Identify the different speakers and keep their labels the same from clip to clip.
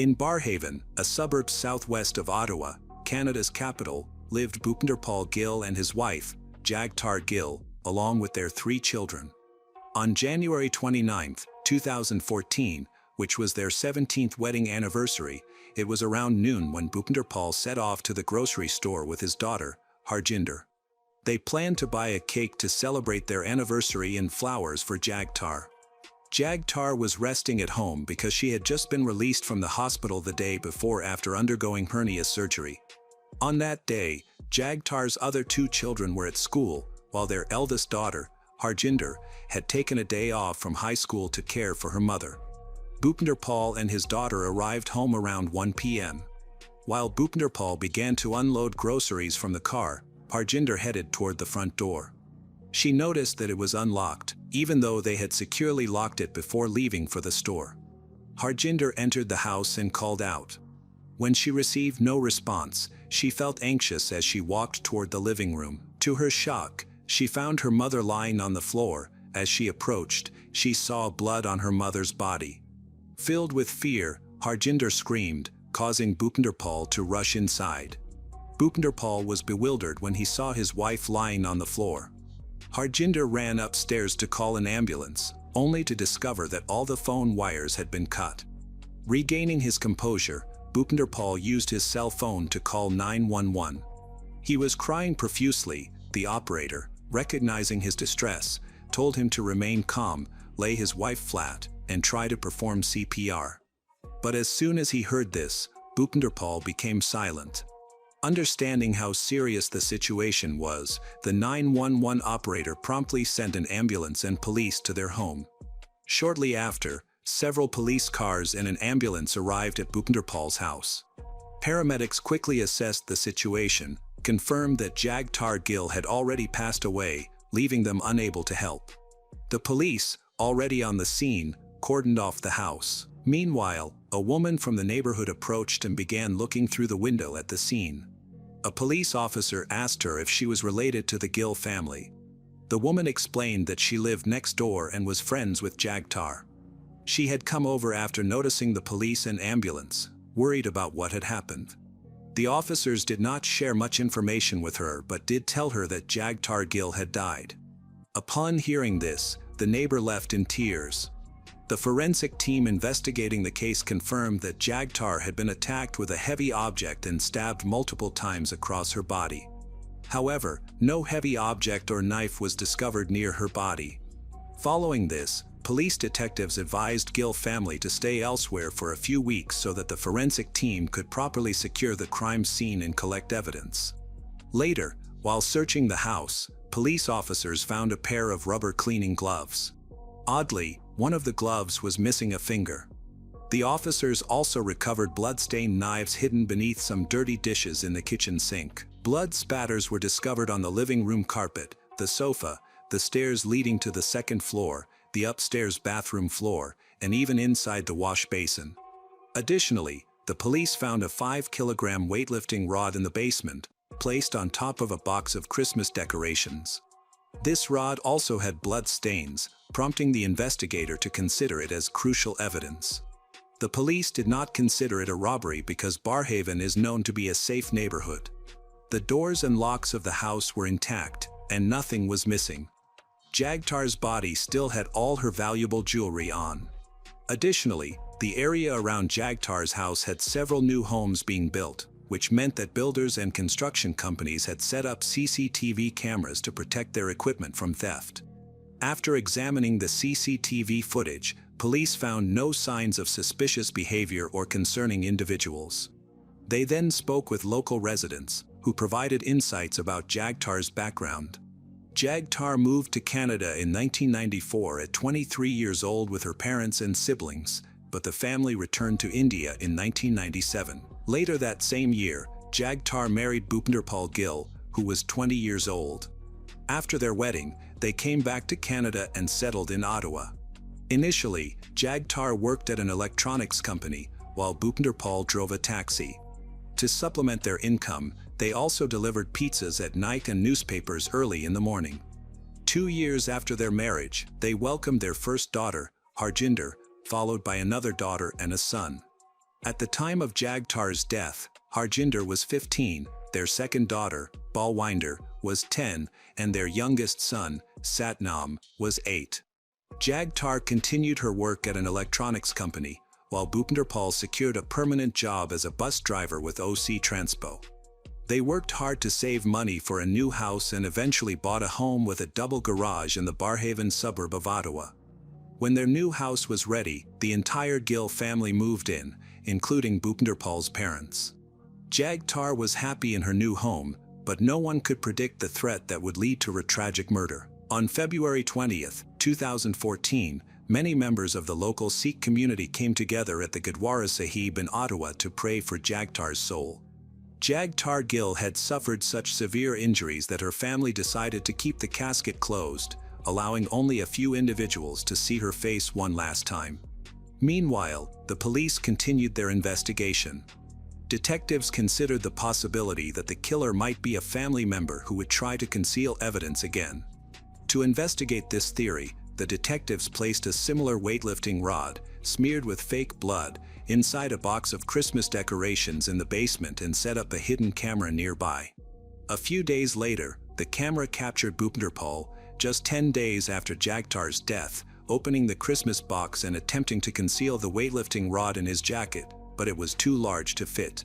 Speaker 1: In Barrhaven, a suburb southwest of Ottawa, Canada's capital, lived Bhupinder Paul Gill and his wife, Jagtar Gill, along with their 3 children. On January 29, 2014, which was their 17th wedding anniversary, it was around noon when Bhupinder Paul set off to the grocery store with his daughter, Harjinder. They planned to buy a cake to celebrate their anniversary and flowers for Jagtar. Jagtar was resting at home because she had just been released from the hospital the day before after undergoing hernia surgery. On that day, Jagtar's other 2 children were at school, while their eldest daughter, Harjinder, had taken a day off from high school to care for her mother. Bhupinder Paul and his daughter arrived home around 1 p.m. While Bhupinder Paul began to unload groceries from the car, Harjinder headed toward the front door. She noticed that it was unlocked, even though they had securely locked it before leaving for the store. Harjinder entered the house and called out. When she received no response, she felt anxious as she walked toward the living room. To her shock, she found her mother lying on the floor. As she approached, she saw blood on her mother's body. Filled with fear, Harjinder screamed, causing Bhupinder Paul to rush inside. Bhupinder Paul was bewildered when he saw his wife lying on the floor. Harjinder ran upstairs to call an ambulance, only to discover that all the phone wires had been cut. Regaining his composure, Bhupinder Paul used his cell phone to call 911. He was crying profusely. The operator, recognizing his distress, told him to remain calm, lay his wife flat, and try to perform CPR. But as soon as he heard this, Bhupinder Paul became silent. Understanding how serious the situation was, the 911 operator promptly sent an ambulance and police to their home. Shortly after, several police cars and an ambulance arrived at Bhupinder Paul's house. Paramedics quickly assessed the situation, confirmed that Jagtar Gill had already passed away, leaving them unable to help. The police, already on the scene, cordoned off the house. Meanwhile, a woman from the neighborhood approached and began looking through the window at the scene. A police officer asked her if she was related to the Gill family. The woman explained that she lived next door and was friends with Jagtar. She had come over after noticing the police and ambulance, worried about what had happened. The officers did not share much information with her but did tell her that Jagtar Gill had died. Upon hearing this, the neighbor left in tears. The forensic team investigating the case confirmed that Jagtar had been attacked with a heavy object and stabbed multiple times across her body. However, no heavy object or knife was discovered near her body. Following this, police detectives advised Gill family to stay elsewhere for a few weeks so that the forensic team could properly secure the crime scene and collect evidence. Later, while searching the house, police officers found a pair of rubber cleaning gloves. Oddly, one of the gloves was missing a finger. The officers also recovered blood-stained knives hidden beneath some dirty dishes in the kitchen sink. Blood spatters were discovered on the living room carpet, the sofa, the stairs leading to the second floor, the upstairs bathroom floor, and even inside the wash basin. Additionally, the police found a 5-kilogram weightlifting rod in the basement, placed on top of a box of Christmas decorations. This rod also had blood stains, prompting the investigator to consider it as crucial evidence. The police did not consider it a robbery because Barrhaven is known to be a safe neighborhood. The doors and locks of the house were intact, and nothing was missing. Jagtar's body still had all her valuable jewelry on. Additionally, the area around Jagtar's house had several new homes being built, which meant that builders and construction companies had set up CCTV cameras to protect their equipment from theft. After examining the CCTV footage, police found no signs of suspicious behavior or concerning individuals. They then spoke with local residents, who provided insights about Jagtar's background. Jagtar moved to Canada in 1994 at 23 years old with her parents and siblings, but the family returned to India in 1997. Later that same year, Jagtar married Bhupinder Paul Gill, who was 20 years old. After their wedding, they came back to Canada and settled in Ottawa. Initially, Jagtar worked at an electronics company, while Bhupinder Paul drove a taxi. To supplement their income, they also delivered pizzas at night and newspapers early in the morning. 2 years after their marriage, they welcomed their first daughter, Harjinder, followed by another daughter and a son. At the time of Jagtar's death, Harjinder was 15, their second daughter, Balwinder, was 10, and their youngest son, Satnam, was 8. Jagtar continued her work at an electronics company, while Bhupinder Pal secured a permanent job as a bus driver with OC Transpo. They worked hard to save money for a new house and eventually bought a home with a double garage in the Barhaven suburb of Ottawa. When their new house was ready, the entire Gill family moved in, including Bhupinder Pal's parents. Jagtar was happy in her new home, but no one could predict the threat that would lead to her tragic murder. On February 20, 2014, many members of the local Sikh community came together at the Gurdwara Sahib in Ottawa to pray for Jagtar's soul. Jagtar Gill had suffered such severe injuries that her family decided to keep the casket closed, allowing only a few individuals to see her face one last time. Meanwhile, the police continued their investigation. Detectives considered the possibility that the killer might be a family member who would try to conceal evidence again. To investigate this theory, the detectives placed a similar weightlifting rod, smeared with fake blood, inside a box of Christmas decorations in the basement and set up a hidden camera nearby. A few days later, the camera captured Bhupinder Pal, just 10 days after Jagtar's death, opening the Christmas box and attempting to conceal the weightlifting rod in his jacket, but it was too large to fit.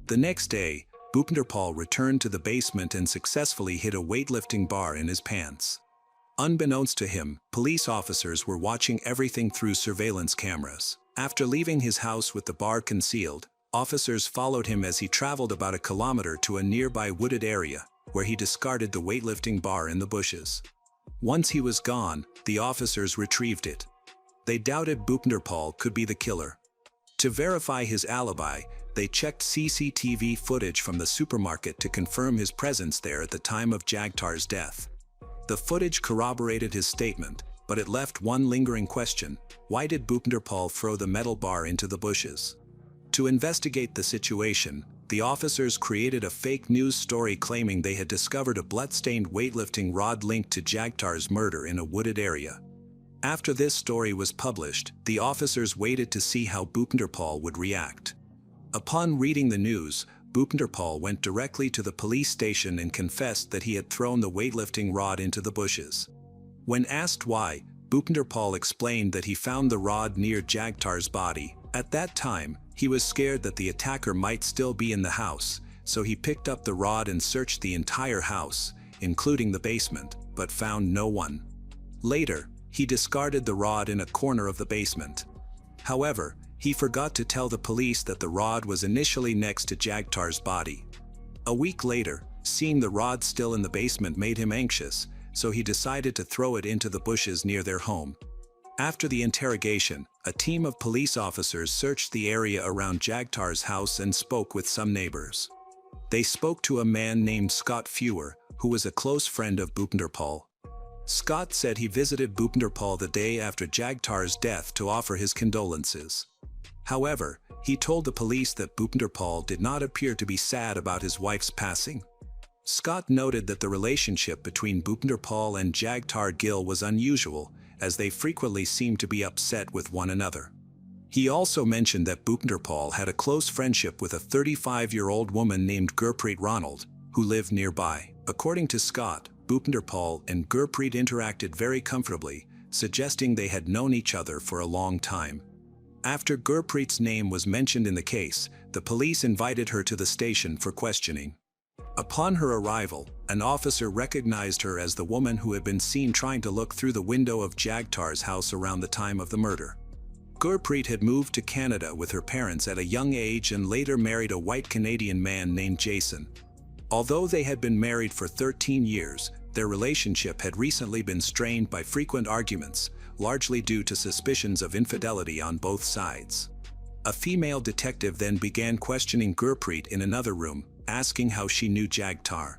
Speaker 1: The next day, Bhupinder Pal returned to the basement and successfully hid a weightlifting bar in his pants. Unbeknownst to him, police officers were watching everything through surveillance cameras. After leaving his house with the bar concealed, officers followed him as he traveled about a kilometer to a nearby wooded area, where he discarded the weightlifting bar in the bushes. Once he was gone, the officers retrieved it. They doubted Bhupinder Pal could be the killer. To verify his alibi, they checked CCTV footage from the supermarket to confirm his presence there at the time of Jagtar's death. The footage corroborated his statement, but it left one lingering question: why did Bhupinder Pal throw the metal bar into the bushes? To investigate the situation, the officers created a fake news story claiming they had discovered a blood-stained weightlifting rod linked to Jagtar's murder in a wooded area. After this story was published, the officers waited to see how Bhupinder Pal would react. Upon reading the news, Bhupinder Pal went directly to the police station and confessed that he had thrown the weightlifting rod into the bushes. When asked why, Bhupinder Pal explained that he found the rod near Jagtar's body. At that time, he was scared that the attacker might still be in the house, so he picked up the rod and searched the entire house, including the basement, but found no one. Later, he discarded the rod in a corner of the basement. However, he forgot to tell the police that the rod was initially next to Jagtar's body. A week later, seeing the rod still in the basement made him anxious, so he decided to throw it into the bushes near their home. After the interrogation, a team of police officers searched the area around Jagtar's house and spoke with some neighbors. They spoke to a man named Scott Fewer, who was a close friend of Bhupinder Pal. Scott said he visited Bhupinder Pal the day after Jagtar's death to offer his condolences. However, he told the police that Bhupinder Pal did not appear to be sad about his wife's passing. Scott noted that the relationship between Bhupinder Pal and Jagtar Gill was unusual, as they frequently seemed to be upset with one another. He also mentioned that Bhupinder Pal had a close friendship with a 35-year-old woman named Gurpreet Ronald, who lived nearby. According to Scott, Bhupinder Pal and Gurpreet interacted very comfortably, suggesting they had known each other for a long time. After Gurpreet's name was mentioned in the case, the police invited her to the station for questioning. Upon her arrival, an officer recognized her as the woman who had been seen trying to look through the window of Jagtar's house around the time of the murder. Gurpreet had moved to Canada with her parents at a young age and later married a white Canadian man named Jason. Although they had been married for 13 years, their relationship had recently been strained by frequent arguments, largely due to suspicions of infidelity on both sides. A female detective then began questioning Gurpreet in another room, asking how she knew Jagtar.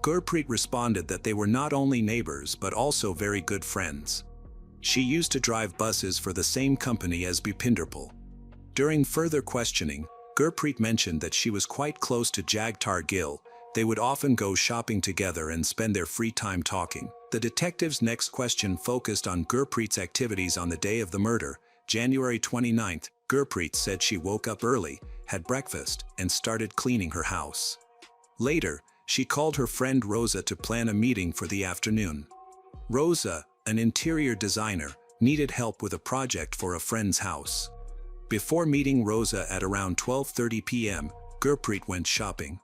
Speaker 1: Gurpreet responded that they were not only neighbors but also very good friends. She used to drive buses for the same company as Bhupinder Pal. During further questioning, Gurpreet mentioned that she was quite close to Jagtar Gill. They would often go shopping together and spend their free time talking. The detective's next question focused on Gurpreet's activities on the day of the murder, January 29th, Gurpreet said she woke up early, had breakfast, and started cleaning her house. Later, she called her friend Rosa to plan a meeting for the afternoon. Rosa, an interior designer, needed help with a project for a friend's house. Before meeting Rosa at around 12:30 p.m., Gurpreet went shopping.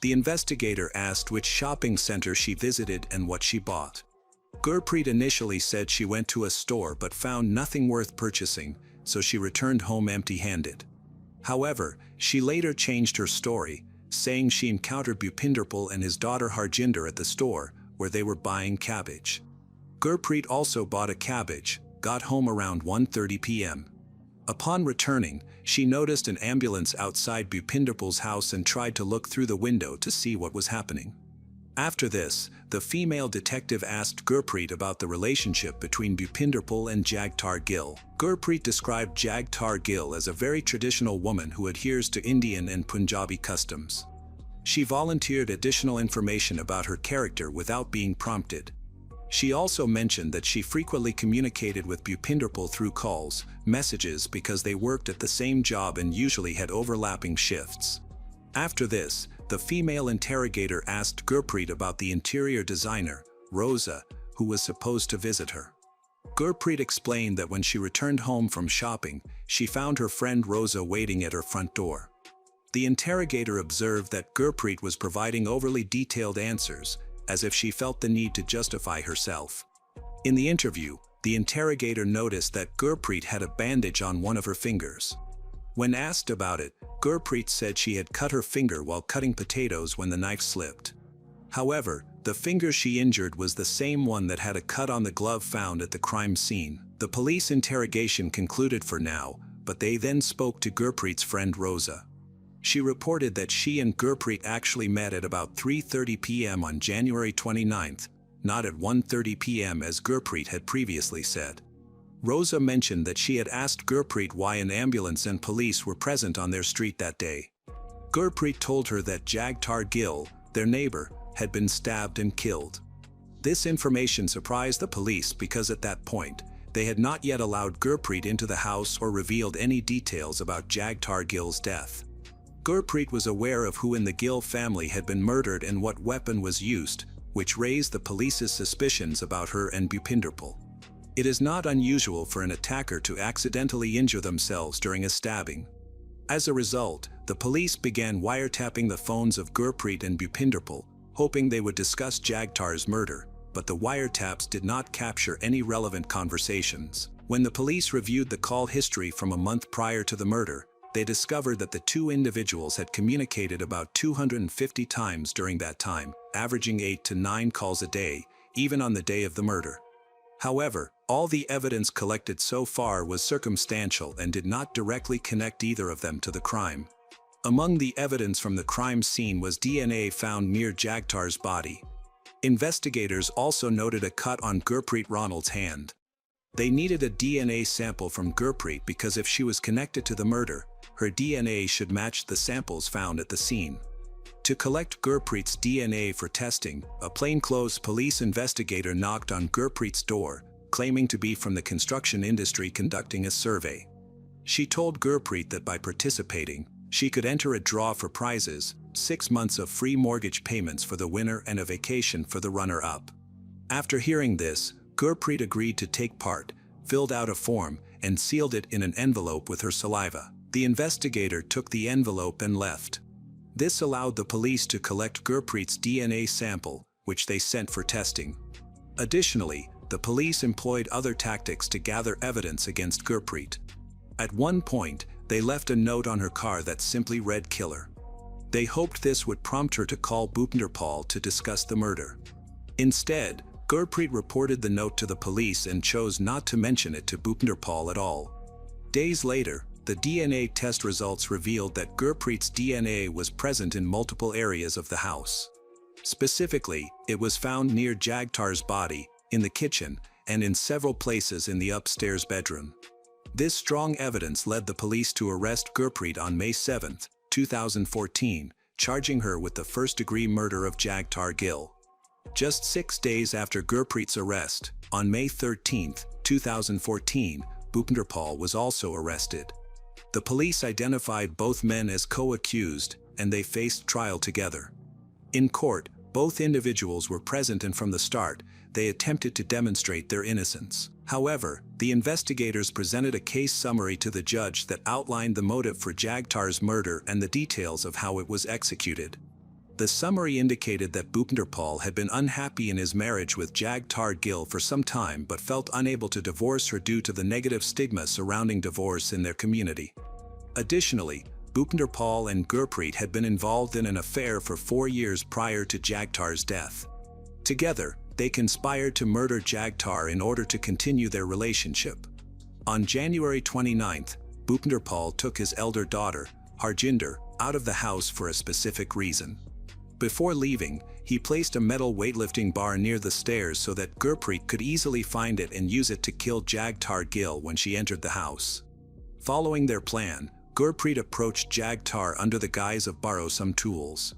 Speaker 1: The investigator asked which shopping center she visited and what she bought. Gurpreet initially said she went to a store but found nothing worth purchasing, so she returned home empty-handed. However, she later changed her story, saying she encountered Bhupinderpal and his daughter Harjinder at the store, where they were buying cabbage. Gurpreet also bought a cabbage, got home around 1:30 p.m. Upon returning, she noticed an ambulance outside Bhupinderpal's house and tried to look through the window to see what was happening. After this, the female detective asked Gurpreet about the relationship between Bhupinderpal and Jagtar Gill. Gurpreet described Jagtar Gill as a very traditional woman who adheres to Indian and Punjabi customs. She volunteered additional information about her character without being prompted. She also mentioned that she frequently communicated with Bhupinderpal through calls, messages because they worked at the same job and usually had overlapping shifts. After this, the female interrogator asked Gurpreet about the interior designer, Rosa, who was supposed to visit her. Gurpreet explained that when she returned home from shopping, she found her friend Rosa waiting at her front door. The interrogator observed that Gurpreet was providing overly detailed answers, as if she felt the need to justify herself. In the interview, the interrogator noticed that Gurpreet had a bandage on one of her fingers. When asked about it, Gurpreet said she had cut her finger while cutting potatoes when the knife slipped. However, the finger she injured was the same one that had a cut on the glove found at the crime scene. The police interrogation concluded for now, but they then spoke to Gurpreet's friend Rosa. She reported that she and Gurpreet actually met at about 3:30 p.m. on January 29th, not at 1:30 p.m. as Gurpreet had previously said. Rosa mentioned that she had asked Gurpreet why an ambulance and police were present on their street that day. Gurpreet told her that Jagtar Gill, their neighbor, had been stabbed and killed. This information surprised the police because at that point, they had not yet allowed Gurpreet into the house or revealed any details about Jagtar Gill's death. Gurpreet was aware of who in the Gill family had been murdered and what weapon was used, which raised the police's suspicions about her and Bhupinderpal. It is not unusual for an attacker to accidentally injure themselves during a stabbing. As a result, the police began wiretapping the phones of Gurpreet and Bhupinderpal, hoping they would discuss Jagtar's murder, but the wiretaps did not capture any relevant conversations. When the police reviewed the call history from a month prior to the murder, they discovered that the two individuals had communicated about 250 times during that time, averaging 8 to 9 calls a day, even on the day of the murder. However, all the evidence collected so far was circumstantial and did not directly connect either of them to the crime. Among the evidence from the crime scene was DNA found near Jagtar's body. Investigators also noted a cut on Gurpreet Ronald's hand. They needed a DNA sample from Gurpreet because if she was connected to the murder, her DNA should match the samples found at the scene. To collect Gurpreet's DNA for testing, a plainclothes police investigator knocked on Gurpreet's door, claiming to be from the construction industry conducting a survey. She told Gurpreet that by participating, she could enter a draw for prizes, 6 months of free mortgage payments for the winner and a vacation for the runner-up. After hearing this, Gurpreet agreed to take part, filled out a form, and sealed it in an envelope with her saliva. The investigator took the envelope and left. This allowed the police to collect Gurpreet's DNA sample, which they sent for testing. Additionally, the police employed other tactics to gather evidence against Gurpreet. At one point, they left a note on her car that simply read "Killer." They hoped this would prompt her to call Bhupinderpal to discuss the murder. Instead, Gurpreet reported the note to the police and chose not to mention it to Bhupinderpal at all. Days later, the DNA test results revealed that Gurpreet's DNA was present in multiple areas of the house. Specifically, it was found near Jagtar's body, in the kitchen, and in several places in the upstairs bedroom. This strong evidence led the police to arrest Gurpreet on May 7, 2014, charging her with the first-degree murder of Jagtar Gill. Just 6 days after Gurpreet's arrest, on May 13, 2014, Bhupinder Pal was also arrested. The police identified both men as co-accused, and they faced trial together. In court, both individuals were present, and from the start, they attempted to demonstrate their innocence. However, the investigators presented a case summary to the judge that outlined the motive for Jagtar's murder and the details of how it was executed. The summary indicated that Bhupinder Pal had been unhappy in his marriage with Jagtar Gill for some time but felt unable to divorce her due to the negative stigma surrounding divorce in their community. Additionally, Bhupinder Pal and Gurpreet had been involved in an affair for 4 years prior to Jagtar's death. Together, they conspired to murder Jagtar in order to continue their relationship. On January 29th, Bhupinder Pal took his elder daughter, Harjinder, out of the house for a specific reason. Before leaving, he placed a metal weightlifting bar near the stairs so that Gurpreet could easily find it and use it to kill Jagtar Gill when she entered the house. Following their plan, Gurpreet approached Jagtar under the guise of borrow some tools.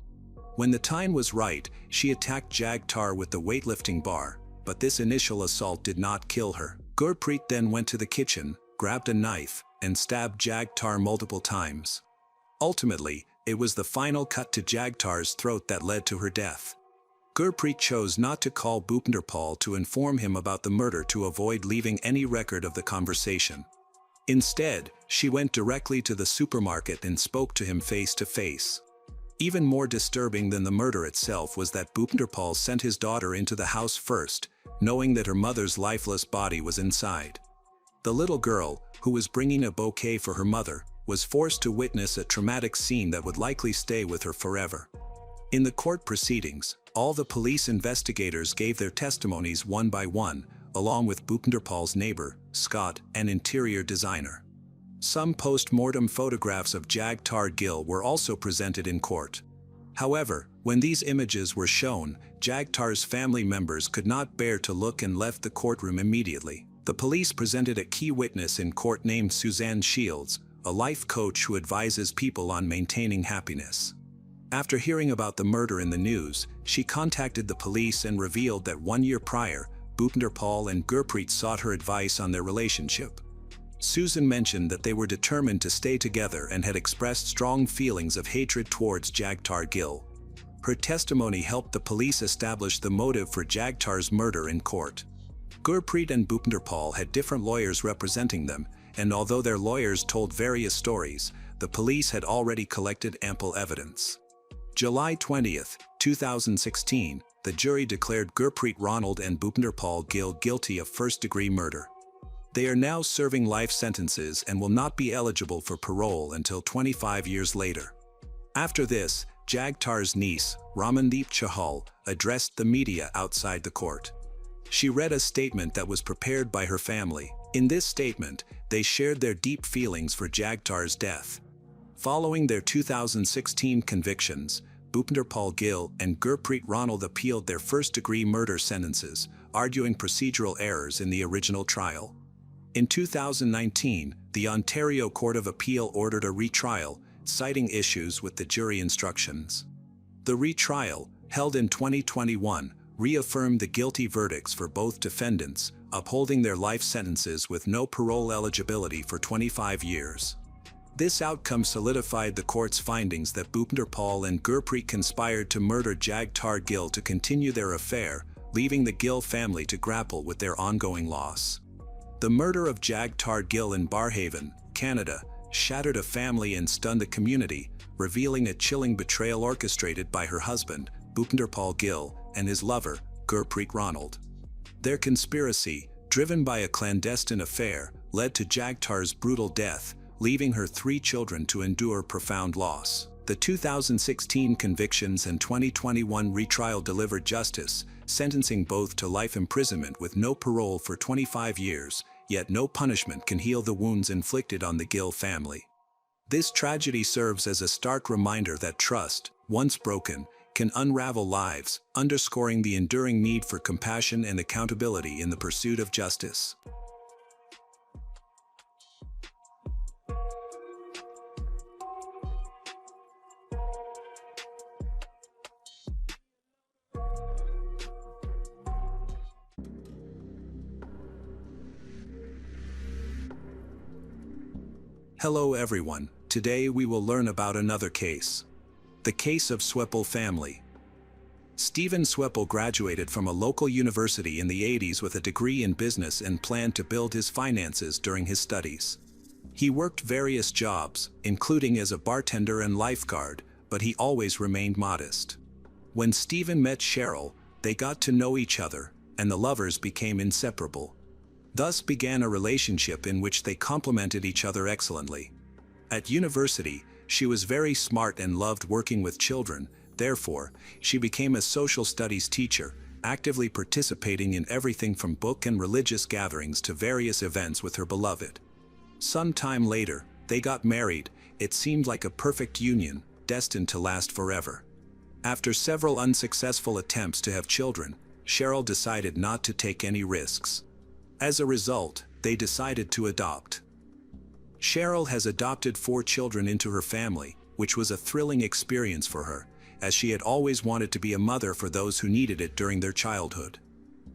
Speaker 1: When the time was right, she attacked Jagtar with the weightlifting bar, but this initial assault did not kill her. Gurpreet then went to the kitchen, grabbed a knife, and stabbed Jagtar multiple times. Ultimately, it was the final cut to Jagtar's throat that led to her death. Gurpreet chose not to call Bhupinder Pal to inform him about the murder to avoid leaving any record of the conversation. Instead, she went directly to the supermarket and spoke to him face to face. Even more disturbing than the murder itself was that Bhupinder Pal sent his daughter into the house first, knowing that her mother's lifeless body was inside. The little girl, who was bringing a bouquet for her mother, was forced to witness a traumatic scene that would likely stay with her forever. In the court proceedings, all the police investigators gave their testimonies one by one, along with Bhupinder Pal's neighbor, Scott, an interior designer. Some post-mortem photographs of Jagtar Gill were also presented in court. However, when these images were shown, Jagtar's family members could not bear to look and left the courtroom immediately. The police presented a key witness in court named Suzanne Shields, a life coach who advises people on maintaining happiness. After hearing about the murder in the news, she contacted the police and revealed that 1 year prior, Bhupinder Pal and Gurpreet sought her advice on their relationship. Susan mentioned that they were determined to stay together and had expressed strong feelings of hatred towards Jagtar Gill. Her testimony helped the police establish the motive for Jagtar's murder in court. Gurpreet and Bhupinder Pal had different lawyers representing them, and although their lawyers told various stories, the police had already collected ample evidence. July 20, 2016, the jury declared Gurpreet Ronald and Bhupinder Pal Gill guilty of first-degree murder. They are now serving life sentences and will not be eligible for parole until 25 years later. After this, Jagtar's niece, Ramandeep Chahal, addressed the media outside the court. She read a statement that was prepared by her family. In this statement, they shared their deep feelings for Jagtar's death. Following their 2016 convictions, Bhupinder Pal Gill and Gurpreet Ronald appealed their first-degree murder sentences, arguing procedural errors in the original trial. In 2019, the Ontario Court of Appeal ordered a retrial, citing issues with the jury instructions. The retrial, held in 2021, reaffirmed the guilty verdicts for both defendants, upholding their life sentences with no parole eligibility for 25 years. This outcome solidified the court's findings that Bhupinder Pal and Gurpreet conspired to murder Jagtar Gill to continue their affair, leaving the Gill family to grapple with their ongoing loss. The murder of Jagtar Gill in Barrhaven, Canada, shattered a family and stunned the community, revealing a chilling betrayal orchestrated by her husband, Bhupinder Pal Gill, and his lover, Gurpreet Ronald. Their conspiracy, driven by a clandestine affair, led to Jagtar's brutal death, leaving her 3 children to endure profound loss. The 2016 convictions and 2021 retrial delivered justice, sentencing both to life imprisonment with no parole for 25 years, yet no punishment can heal the wounds inflicted on the Gill family. This tragedy serves as a stark reminder that trust, once broken, can unravel lives, underscoring the enduring need for compassion and accountability in the pursuit of justice. Hello everyone, today we will learn about another case. The case of Sweppel family. Stephen Sweppel graduated from a local university in the 80s with a degree in business and planned to build his finances during his studies. He worked various jobs, including as a bartender and lifeguard, but he always remained modest. When Stephen met Cheryl, they got to know each other, and the lovers became inseparable. Thus began a relationship in which they complemented each other excellently. At university, she was very smart and loved working with children, therefore, she became a social studies teacher, actively participating in everything from book and religious gatherings to various events with her beloved. Some time later, they got married. It seemed like a perfect union, destined to last forever. After several unsuccessful attempts to have children, Cheryl decided not to take any risks. As a result, they decided to adopt. Cheryl has adopted 4 children into her family, which was a thrilling experience for her, as she had always wanted to be a mother for those who needed it during their childhood.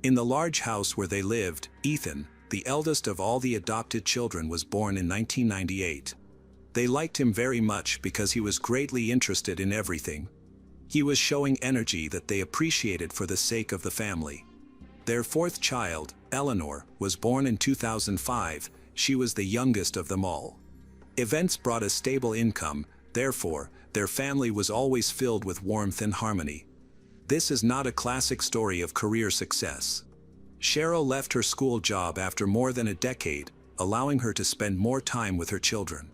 Speaker 1: In the large house where they lived, Ethan, the eldest of all the adopted children, was born in 1998. They liked him very much because he was greatly interested in everything. He was showing energy that they appreciated for the sake of the family. Their 4th child, Eleanor, was born in 2005. She was the youngest of them all. Events brought a stable income, therefore, their family was always filled with warmth and harmony. This is not a classic story of career success. Cheryl left her school job after more than a decade, allowing her to spend more time with her children.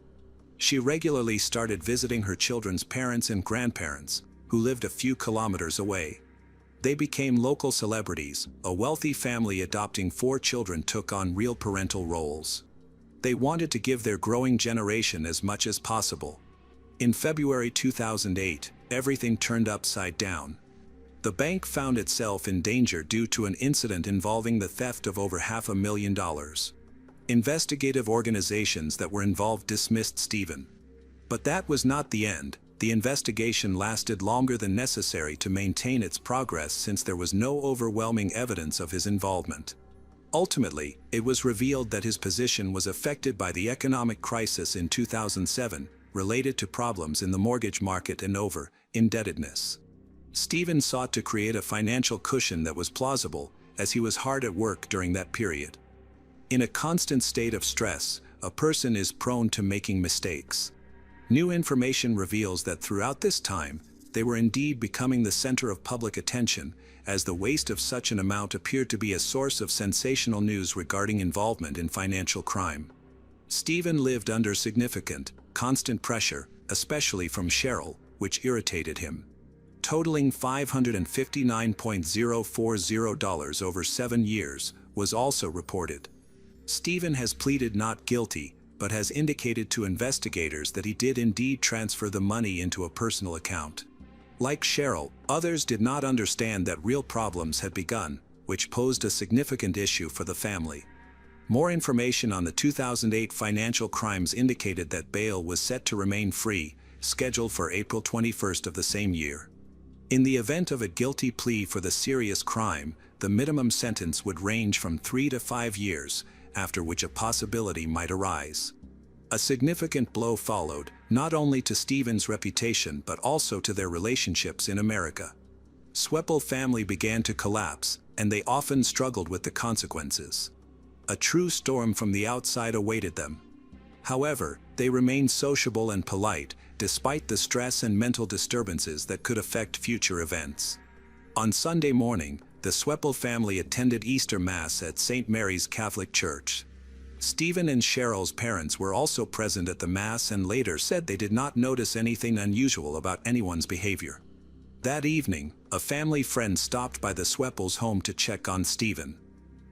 Speaker 1: She regularly started visiting her children's parents and grandparents, who lived a few kilometers away. They became local celebrities. A wealthy family adopting 4 children took on real parental roles. They wanted to give their growing generation as much as possible. In February 2008, everything turned upside down. The bank found itself in danger due to an incident involving the theft of over $500,000. Investigative organizations that were involved dismissed Stephen. But that was not the end. The investigation lasted longer than necessary to maintain its progress since there was no overwhelming evidence of his involvement. Ultimately, it was revealed that his position was affected by the economic crisis in 2007, related to problems in the mortgage market and over-indebtedness. Stephen sought to create a financial cushion that was plausible, as he was hard at work during that period. In a constant state of stress, a person is prone to making mistakes. New information reveals that throughout this time, they were indeed becoming the center of public attention, as the waste of such an amount appeared to be a source of sensational news regarding involvement in financial crime. Stephen lived under significant, constant pressure, especially from Cheryl, which irritated him. Totaling $559,040 over 7 years was also reported. Stephen has pleaded not guilty, but has indicated to investigators that he did indeed transfer the money into a personal account. Like Cheryl, others did not understand that real problems had begun, which posed a significant issue for the family. More information on the 2008 financial crimes indicated that bail was set to remain free, scheduled for April 21st of the same year. In the event of a guilty plea for the serious crime, the minimum sentence would range from 3 to 5 years, after which a possibility might arise. A significant blow followed, not only to Stephen's reputation but also to their relationships in America. Sweppel family began to collapse, and they often struggled with the consequences. A true storm from the outside awaited them. However, they remained sociable and polite, despite the stress and mental disturbances that could affect future events. On Sunday morning, the Sweppel family attended Easter Mass at St. Mary's Catholic Church. Stephen and Cheryl's parents were also present at the Mass and later said they did not notice anything unusual about anyone's behavior. That evening, a family friend stopped by the Sweppels' home to check on Stephen.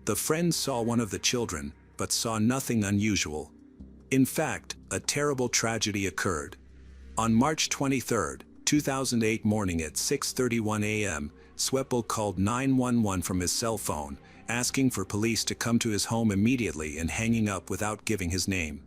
Speaker 1: The friend saw one of the children, but saw nothing unusual. In fact, a terrible tragedy occurred. On March 23, 2008 morning at 6:31 a.m., Sweppel called 911 from his cell phone, asking for police to come to his home immediately and hanging up without giving his name.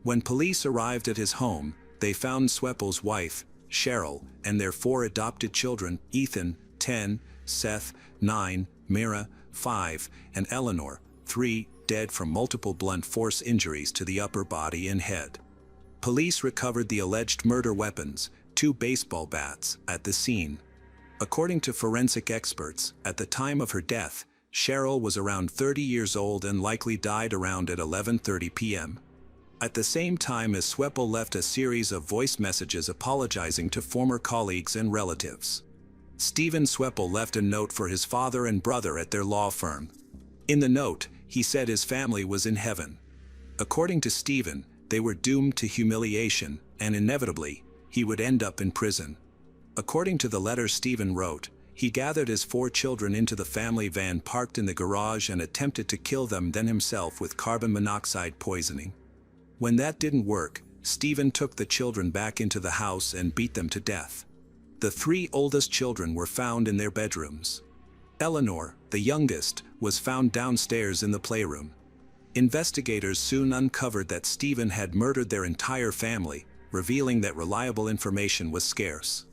Speaker 1: When police arrived at his home, they found Sweppel's wife, Cheryl, and their 4 adopted children, Ethan, 10, Seth, 9, Mira, 5, and Eleanor, 3, dead from multiple blunt force injuries to the upper body and head. Police recovered the alleged murder weapons, 2 baseball bats, at the scene. According to forensic experts, at the time of her death, Cheryl was around 30 years old and likely died around at 11:30 p.m. At the same time as Sweppel left a series of voice messages apologizing to former colleagues and relatives. Stephen Sweppel left a note for his father and brother at their law firm. In the note, he said his family was in heaven. According to Stephen, they were doomed to humiliation, and inevitably, he would end up in prison. According to the letter Stephen wrote, he gathered his 4 children into the family van parked in the garage and attempted to kill them then himself with carbon monoxide poisoning. When that didn't work, Stephen took the children back into the house and beat them to death. The 3 oldest children were found in their bedrooms. Eleanor, the youngest, was found downstairs in the playroom. Investigators soon uncovered that Stephen had murdered their entire family, revealing that reliable information was scarce.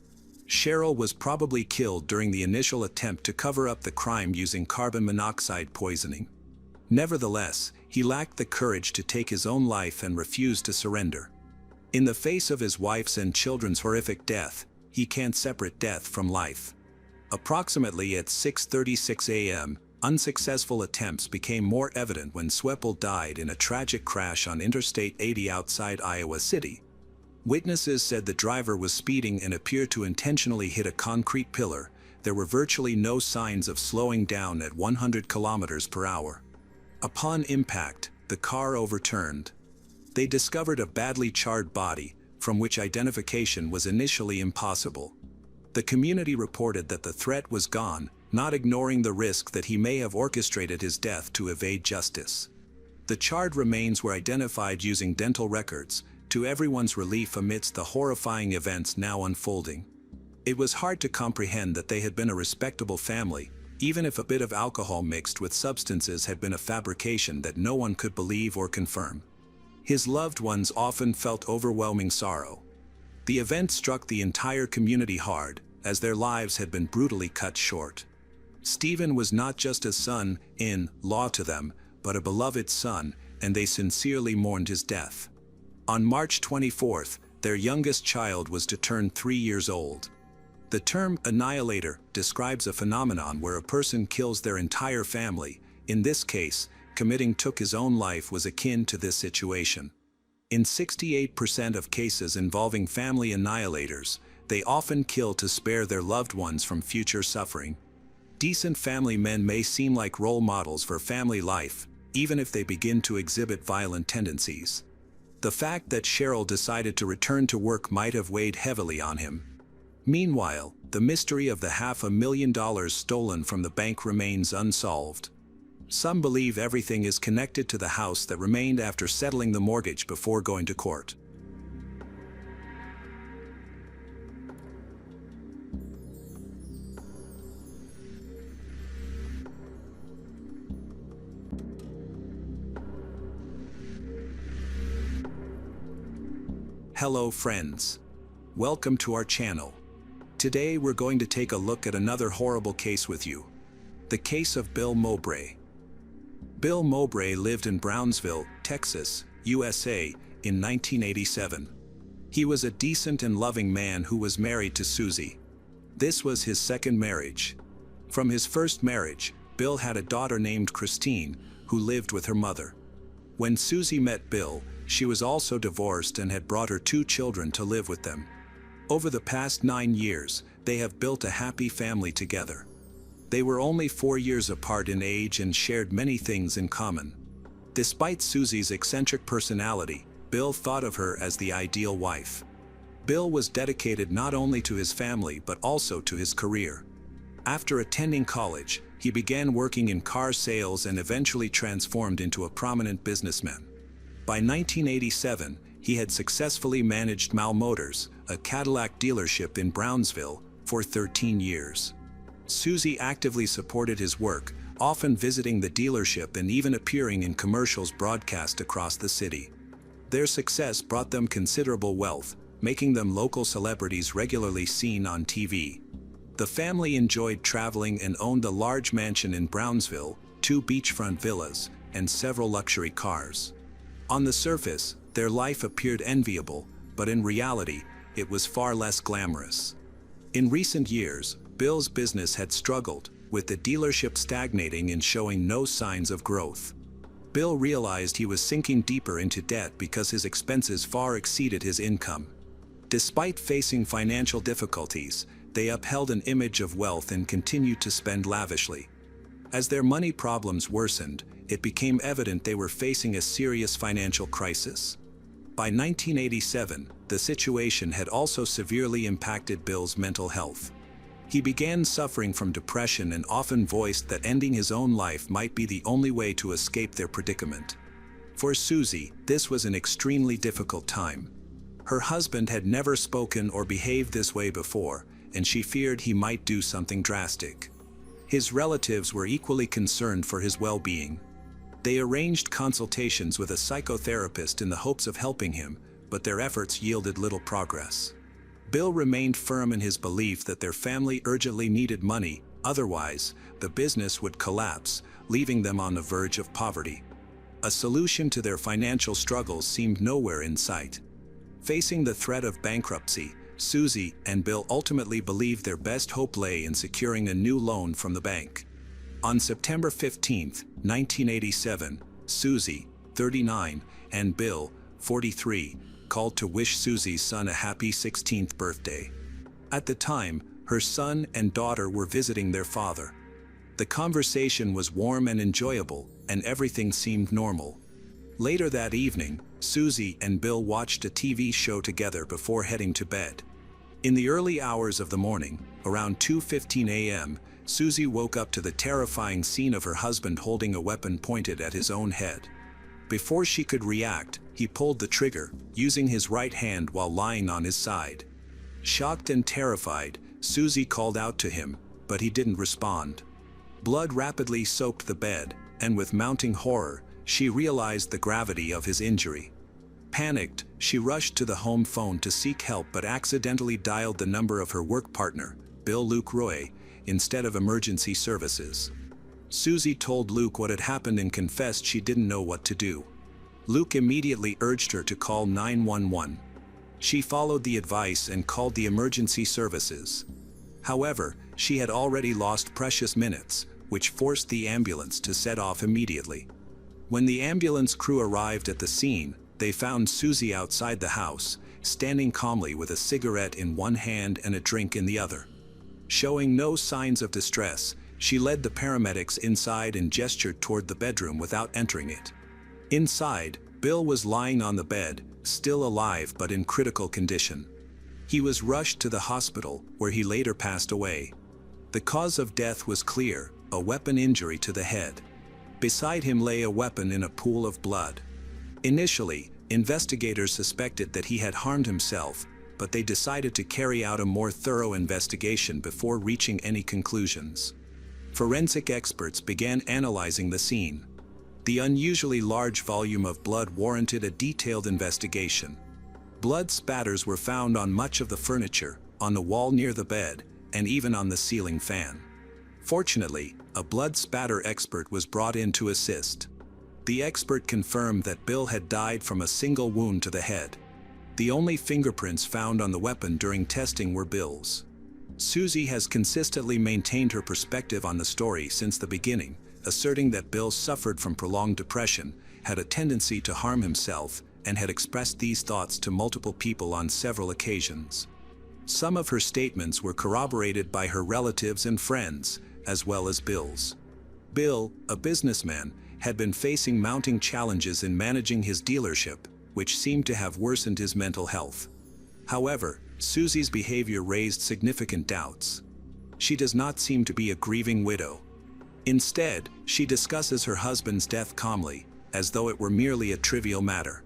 Speaker 1: Cheryl was probably killed during the initial attempt to cover up the crime using carbon monoxide poisoning. Nevertheless, he lacked the courage to take his own life and refused to surrender. In the face of his wife's and children's horrific death, he can't separate death from life. Approximately at 6:36 a.m., unsuccessful attempts became more evident when Sweppel died in a tragic crash on Interstate 80 outside Iowa City. Witnesses said the driver was speeding and appeared to intentionally hit a concrete pillar. There were virtually no signs of slowing down at 100 kilometers per hour. Upon impact, the car overturned. They discovered a badly charred body, from which identification was initially impossible. The community reported that the threat was gone, not ignoring the risk that he may have orchestrated his death to evade justice. The charred remains were identified using dental records, to everyone's relief amidst the horrifying events now unfolding. It was hard to comprehend that they had been a respectable family, even if a bit of alcohol mixed with substances had been a fabrication that no one could believe or confirm. His loved ones often felt overwhelming sorrow. The event struck the entire community hard, as their lives had been brutally cut short. Stephen was not just a son-in-law to them, but a beloved son, and they sincerely mourned his death. On March 24th, their youngest child was to turn 3 years old. The term annihilator describes a phenomenon where a person kills their entire family. In this case, committing took his own life was akin to this situation. In 68% of cases involving family annihilators, they often kill to spare their loved ones from future suffering. Decent family men may seem like role models for family life, even if they begin to exhibit violent tendencies. The fact that Cheryl decided to return to work might have weighed heavily on him. Meanwhile, the mystery of the $500,000 stolen from the bank remains unsolved. Some believe everything is connected to the house that remained after settling the mortgage before going to court. Hello friends. Welcome to our channel. Today we're going to take a look at another horrible case with you. The case of Bill Mowbray. Bill Mowbray lived in Brownsville, Texas, USA, in 1987. He was a decent and loving man who was married to Susie. This was his second marriage. From his first marriage, Bill had a daughter named Christine, who lived with her mother. When Susie met Bill, she was also divorced and had brought her 2 children to live with them. Over the past 9 years, they have built a happy family together. They were only 4 years apart in age and shared many things in common. Despite Susie's eccentric personality, Bill thought of her as the ideal wife. Bill was dedicated not only to his family but also to his career. After attending college, he began working in car sales and eventually transformed into a prominent businessman. By 1987, he had successfully managed Mal Motors, a Cadillac dealership in Brownsville, for 13 years. Susie actively supported his work, often visiting the dealership and even appearing in commercials broadcast across the city. Their success brought them considerable wealth, making them local celebrities regularly seen on TV. The family enjoyed traveling and owned a large mansion in Brownsville, 2 beachfront villas, and several luxury cars. On the surface, Their life appeared enviable, but in reality, it was far less glamorous. In recent years, Bill's business had struggled, with the dealership stagnating and showing no signs of growth. Bill realized he was sinking deeper into debt because his expenses far exceeded his income. Despite facing financial difficulties, they upheld an image of wealth and continued to spend lavishly. As their money problems worsened, it became evident they were facing a serious financial crisis. By 1987, the situation had also severely impacted Bill's mental health. He began suffering from depression and often voiced that ending his own life might be the only way to escape their predicament. For Susie, this was an extremely difficult time. Her husband had never spoken or behaved this way before, and she feared he might do something drastic. His relatives were equally concerned for his well-being. They arranged consultations with a psychotherapist in the hopes of helping him, but their efforts yielded little progress. Bill remained firm in his belief that their family urgently needed money, otherwise, the business would collapse, leaving them on the verge of poverty. A solution to their financial struggles seemed nowhere in sight. Facing the threat of bankruptcy, Susie and Bill ultimately believed their best hope lay in securing a new loan from the bank. On September 15, 1987, Susie, 39, and Bill, 43, called to wish Susie's son a happy 16th birthday. At the time, her son and daughter were visiting their father. The conversation was warm and enjoyable, and everything seemed normal. Later that evening, Susie and Bill watched a TV show together before heading to bed. In the early hours of the morning, around 2:15 a.m., Susie woke up to the terrifying scene of her husband holding a weapon pointed at his own head. Before she could react, he pulled the trigger, using his right hand while lying on his side. Shocked and terrified, Susie called out to him, but he didn't respond. Blood rapidly soaked the bed, and with mounting horror, she realized the gravity of his injury. Panicked, she rushed to the home phone to seek help but accidentally dialed the number of her work partner, Bill Luke Roy, instead of emergency services. Susie told Luke what had happened and confessed she didn't know what to do. Luke immediately urged her to call 911. She followed the advice and called the emergency services. However, she had already lost precious minutes, which forced the ambulance to set off immediately. When the ambulance crew arrived at the scene, they found Susie outside the house, standing calmly with a cigarette in one hand and a drink in the other. Showing no signs of distress, she led the paramedics inside and gestured toward the bedroom without entering it. Inside, Bill was lying on the bed, still alive but in critical condition. He was rushed to the hospital, where he later passed away. The cause of death was clear: a weapon injury to the head. Beside him lay a weapon in a pool of blood. Initially, investigators suspected that he had harmed himself, but they decided to carry out a more thorough investigation before reaching any conclusions. Forensic experts began analyzing the scene. The unusually large volume of blood warranted a detailed investigation. Blood spatters were found on much of the furniture, on the wall near the bed, and even on the ceiling fan. Fortunately, a blood spatter expert was brought in to assist. The expert confirmed that Bill had died from a single wound to the head. The only fingerprints found on the weapon during testing were Bill's. Susie has consistently maintained her perspective on the story since the beginning, asserting that Bill suffered from prolonged depression, had a tendency to harm himself, and had expressed these thoughts to multiple people on several occasions. Some of her statements were corroborated by her relatives and friends, as well as Bill's. Bill, a businessman, had been facing mounting challenges in managing his dealership, which seemed to have worsened his mental health. However, Susie's behavior raised significant doubts. She does not seem to be a grieving widow. Instead, she discusses her husband's death calmly, as though it were merely a trivial matter.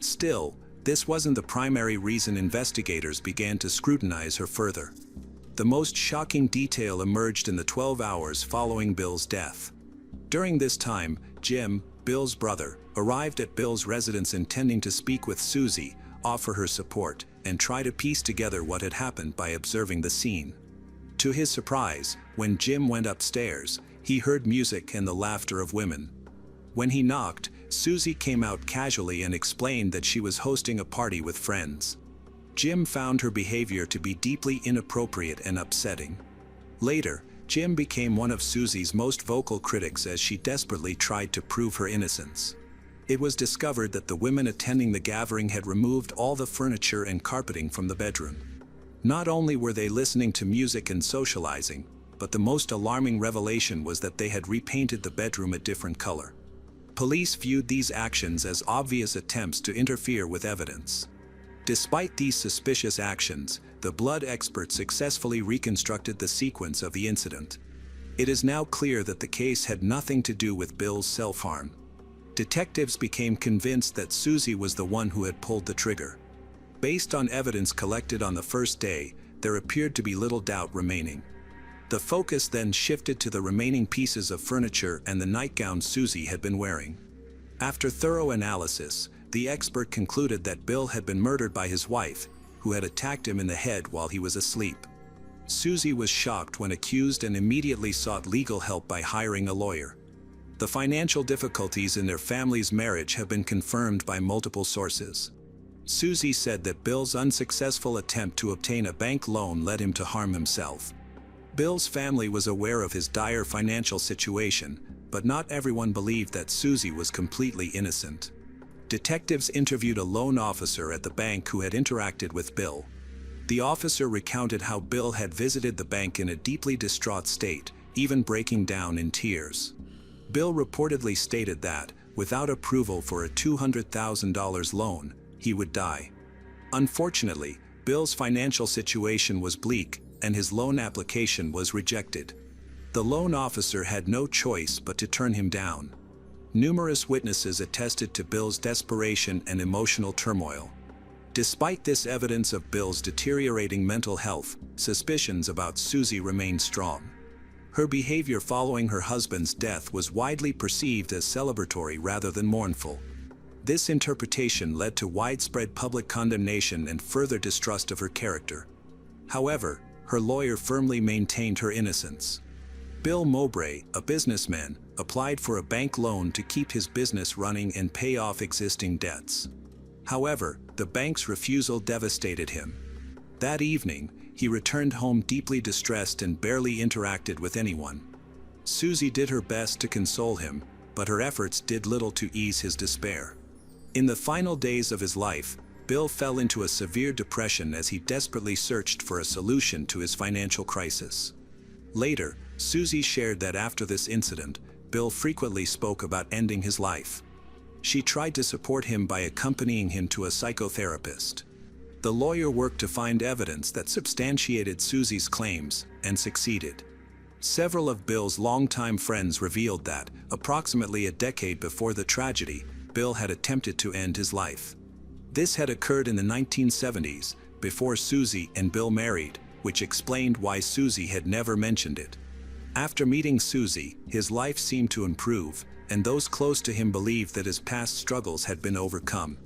Speaker 1: Still, this wasn't the primary reason investigators began to scrutinize her further. The most shocking detail emerged in the 12 hours following Bill's death. During this time, Jim, Bill's brother, arrived at Bill's residence intending to speak with Susie, offer her support, and try to piece together what had happened by observing the scene. To his surprise, when Jim went upstairs, he heard music and the laughter of women. When he knocked, Susie came out casually and explained that she was hosting a party with friends. Jim found her behavior to be deeply inappropriate and upsetting. Later, Jim became one of Susie's most vocal critics as she desperately tried to prove her innocence. It was discovered that the women attending the gathering had removed all the furniture and carpeting from the bedroom. Not only were they listening to music and socializing, but the most alarming revelation was that they had repainted the bedroom a different color. Police viewed these actions as obvious attempts to interfere with evidence. Despite these suspicious actions, the blood expert successfully reconstructed the sequence of the incident. It is now clear that the case had nothing to do with Bill's self-harm. Detectives became convinced that Susie was the one who had pulled the trigger. Based on evidence collected on the first day, there appeared to be little doubt remaining. The focus then shifted to the remaining pieces of furniture and the nightgown Susie had been wearing. After thorough analysis, the expert concluded that Bill had been murdered by his wife, who had attacked him in the head while he was asleep. Susie was shocked when accused and immediately sought legal help by hiring a lawyer. The financial difficulties in their family's marriage have been confirmed by multiple sources. Susie said that Bill's unsuccessful attempt to obtain a bank loan led him to harm himself. Bill's family was aware of his dire financial situation, but not everyone believed that Susie was completely innocent. Detectives interviewed a loan officer at the bank who had interacted with Bill. The officer recounted how Bill had visited the bank in a deeply distraught state, even breaking down in tears. Bill reportedly stated that, without approval for a $200,000 loan, he would die. Unfortunately, Bill's financial situation was bleak, and his loan application was rejected. The loan officer had no choice but to turn him down. Numerous witnesses attested to Bill's desperation and emotional turmoil. Despite this evidence of Bill's deteriorating mental health, suspicions about Susie remained strong. Her behavior following her husband's death was widely perceived as celebratory rather than mournful. This interpretation led to widespread public condemnation and further distrust of her character. However, her lawyer firmly maintained her innocence. Bill Mowbray, a businessman, applied for a bank loan to keep his business running and pay off existing debts. However, the bank's refusal devastated him. That evening, he returned home deeply distressed and barely interacted with anyone. Susie did her best to console him, but her efforts did little to ease his despair. In the final days of his life, Bill fell into a severe depression as he desperately searched for a solution to his financial crisis. Later, Susie shared that after this incident, Bill frequently spoke about ending his life. She tried to support him by accompanying him to a psychotherapist. The lawyer worked to find evidence that substantiated Susie's claims, and succeeded. Several of Bill's longtime friends revealed that, approximately a decade before the tragedy, Bill had attempted to end his life. This had occurred in the 1970s, before Susie and Bill married, which explained why Susie had never mentioned it. After meeting Susie, his life seemed to improve, and those close to him believed that his past struggles had been overcome.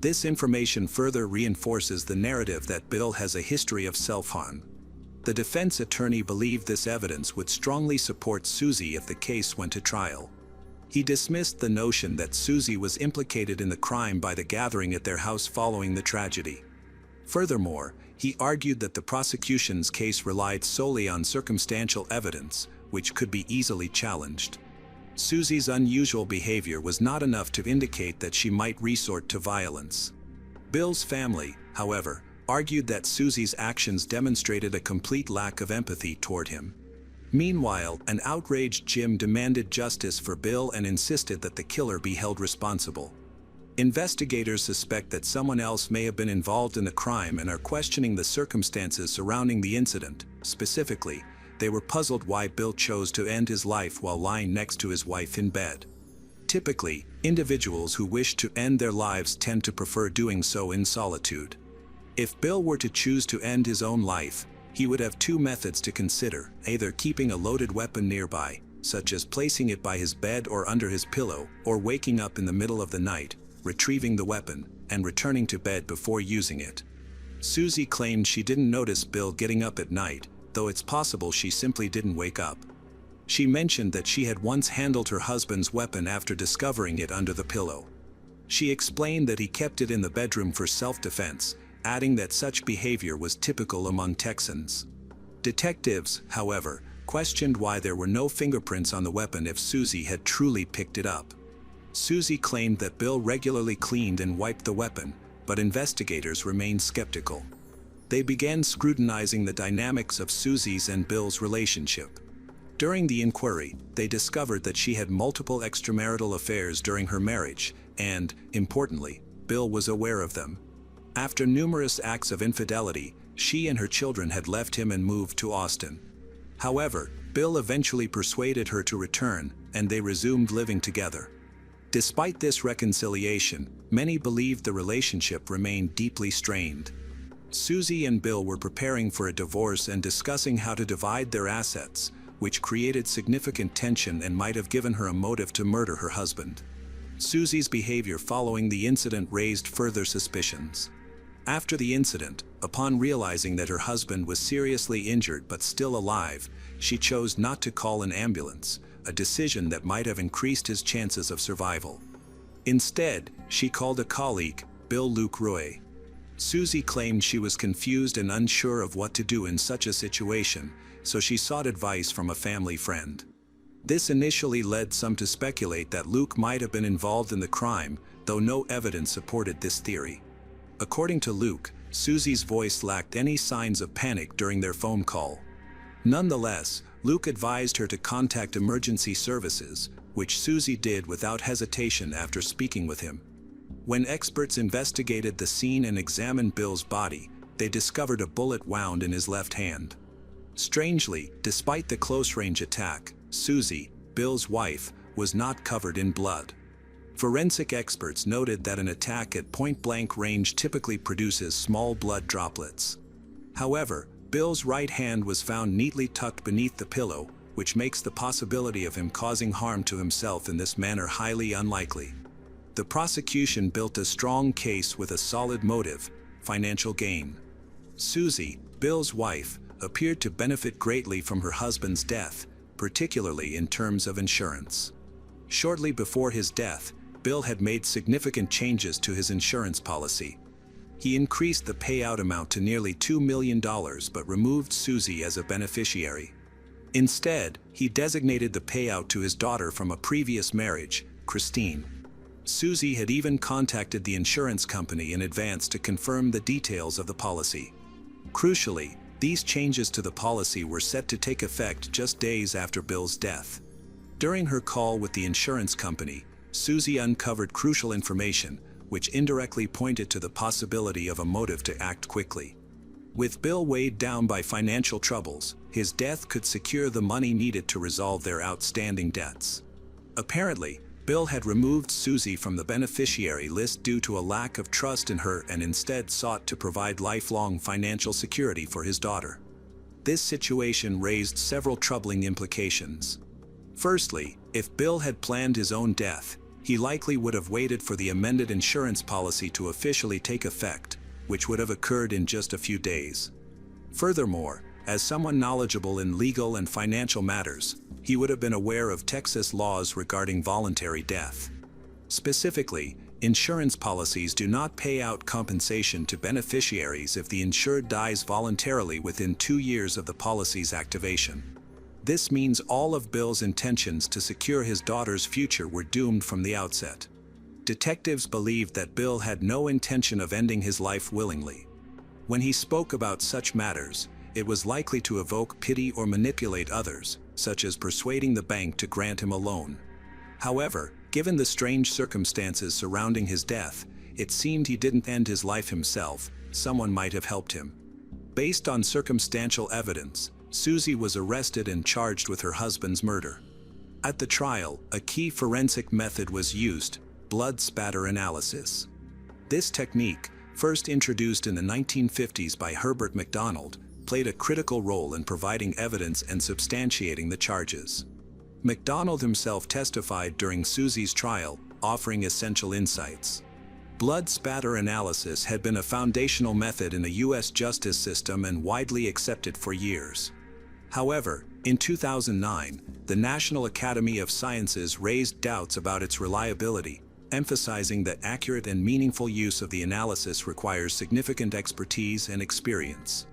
Speaker 1: This information further reinforces the narrative that Bill has a history of self-harm. The defense attorney believed this evidence would strongly support Susie if the case went to trial. He dismissed the notion that Susie was implicated in the crime by the gathering at their house following the tragedy. Furthermore, he argued that the prosecution's case relied solely on circumstantial evidence, which could be easily challenged. Susie's unusual behavior was not enough to indicate that she might resort to violence. Bill's family, however, argued that Susie's actions demonstrated a complete lack of empathy toward him. Meanwhile, an outraged Jim demanded justice for Bill and insisted that the killer be held responsible. Investigators suspect that someone else may have been involved in the crime and are questioning the circumstances surrounding the incident. Specifically, they were puzzled why Bill chose to end his life while lying next to his wife in bed. Typically, individuals who wish to end their lives tend to prefer doing so in solitude. If Bill were to choose to end his own life, he would have two methods to consider: either keeping a loaded weapon nearby, such as placing it by his bed or under his pillow, or waking up in the middle of the night, retrieving the weapon, and returning to bed before using it. Susie claimed she didn't notice Bill getting up at night, though it's possible she simply didn't wake up. She mentioned that she had once handled her husband's weapon after discovering it under the pillow. She explained that he kept it in the bedroom for self-defense, adding that such behavior was typical among Texans. Detectives, however, questioned why there were no fingerprints on the weapon if Susie had truly picked it up. Susie claimed that Bill regularly cleaned and wiped the weapon, but investigators remained skeptical. They began scrutinizing the dynamics of Susie's and Bill's relationship. During the inquiry, they discovered that she had multiple extramarital affairs during her marriage, and, importantly, Bill was aware of them. After numerous acts of infidelity, she and her children had left him and moved to Austin. However, Bill eventually persuaded her to return, and they resumed living together. Despite this reconciliation, many believed the relationship remained deeply strained. Susie and Bill were preparing for a divorce and discussing how to divide their assets, which created significant tension and might have given her a motive to murder her husband. Susie's behavior following the incident raised further suspicions. After the incident, upon realizing that her husband was seriously injured but still alive, she chose not to call an ambulance, a decision that might have increased his chances of survival. Instead, she called a colleague, Bill Luke Roy. Susie claimed she was confused and unsure of what to do in such a situation, so she sought advice from a family friend. This initially led some to speculate that Luke might have been involved in the crime, though no evidence supported this theory. According to Luke, Susie's voice lacked any signs of panic during their phone call. Nonetheless, Luke advised her to contact emergency services, which Susie did without hesitation after speaking with him. When experts investigated the scene and examined Bill's body, they discovered a bullet wound in his left hand. Strangely, despite the close-range attack, Susie, Bill's wife, was not covered in blood. Forensic experts noted that an attack at point-blank range typically produces small blood droplets. However, Bill's right hand was found neatly tucked beneath the pillow, which makes the possibility of him causing harm to himself in this manner highly unlikely. The prosecution built a strong case with a solid motive: financial gain. Susie, Bill's wife, appeared to benefit greatly from her husband's death, particularly in terms of insurance. Shortly before his death, Bill had made significant changes to his insurance policy. He increased the payout amount to nearly $2 million but removed Susie as a beneficiary. Instead, he designated the payout to his daughter from a previous marriage, Christine. Susie had even contacted the insurance company in advance to confirm the details of the policy. Crucially, these changes to the policy were set to take effect just days after Bill's death. During her call with the insurance company, Susie uncovered crucial information, which indirectly pointed to the possibility of a motive to act quickly. With Bill weighed down by financial troubles, his death could secure the money needed to resolve their outstanding debts. Apparently, Bill had removed Susie from the beneficiary list due to a lack of trust in her and instead sought to provide lifelong financial security for his daughter. This situation raised several troubling implications. Firstly, if Bill had planned his own death, he likely would have waited for the amended insurance policy to officially take effect, which would have occurred in just a few days. Furthermore, as someone knowledgeable in legal and financial matters, he would have been aware of Texas laws regarding voluntary death. Specifically, insurance policies do not pay out compensation to beneficiaries if the insured dies voluntarily within 2 years of the policy's activation. This means all of Bill's intentions to secure his daughter's future were doomed from the outset. Detectives believed that Bill had no intention of ending his life willingly. When he spoke about such matters, it was likely to evoke pity or manipulate others, such as persuading the bank to grant him a loan. However, given the strange circumstances surrounding his death, it seemed he didn't end his life himself, someone might have helped him. Based on circumstantial evidence, Susie was arrested and charged with her husband's murder. At the trial, a key forensic method was used: blood spatter analysis. This technique, first introduced in the 1950s by Herbert MacDonald, played a critical role in providing evidence and substantiating the charges. MacDonald himself testified during Susie's trial, offering essential insights. Blood spatter analysis had been a foundational method in the U.S. justice system and widely accepted for years. However, In 2009, the National Academy of Sciences raised doubts about its reliability, emphasizing that accurate and meaningful use of the analysis requires significant expertise and experience.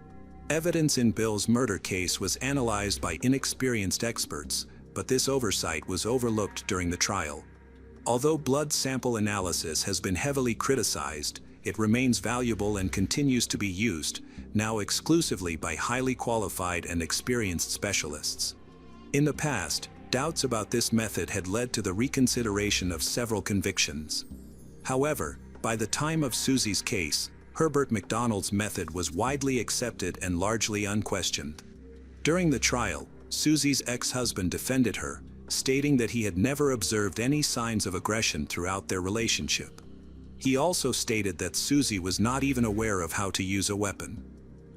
Speaker 1: Evidence in Bill's murder case was analyzed by inexperienced experts, but this oversight was overlooked during the trial. Although blood sample analysis has been heavily criticized, it remains valuable and continues to be used, now exclusively by highly qualified and experienced specialists. In the past, doubts about this method had led to the reconsideration of several convictions. However, by the time of Susie's case, Herbert McDonald's method was widely accepted and largely unquestioned. During the trial, Susie's ex-husband defended her, stating that he had never observed any signs of aggression throughout their relationship. He also stated that Susie was not even aware of how to use a weapon.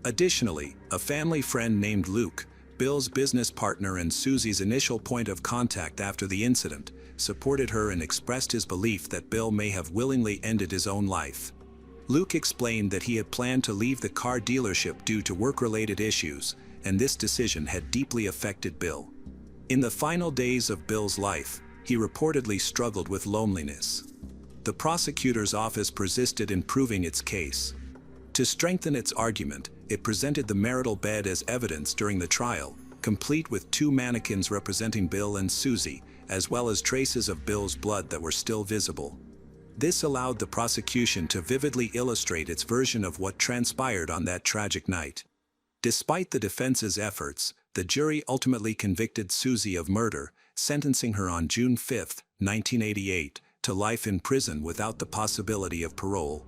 Speaker 1: Additionally, a family friend named Luke, Bill's business partner and Susie's initial point of contact after the incident, supported her and expressed his belief that Bill may have willingly ended his own life. Luke explained that he had planned to leave the car dealership due to work-related issues, and this decision had deeply affected Bill. In the final days of Bill's life, he reportedly struggled with loneliness. The prosecutor's office persisted in proving its case. To strengthen its argument, it presented the marital bed as evidence during the trial, complete with two mannequins representing Bill and Susie, as well as traces of Bill's blood that were still visible. This allowed the prosecution to vividly illustrate its version of what transpired on that tragic night. Despite the defense's efforts, the jury ultimately convicted Susie of murder, sentencing her on June 5, 1988, to life in prison without the possibility of parole.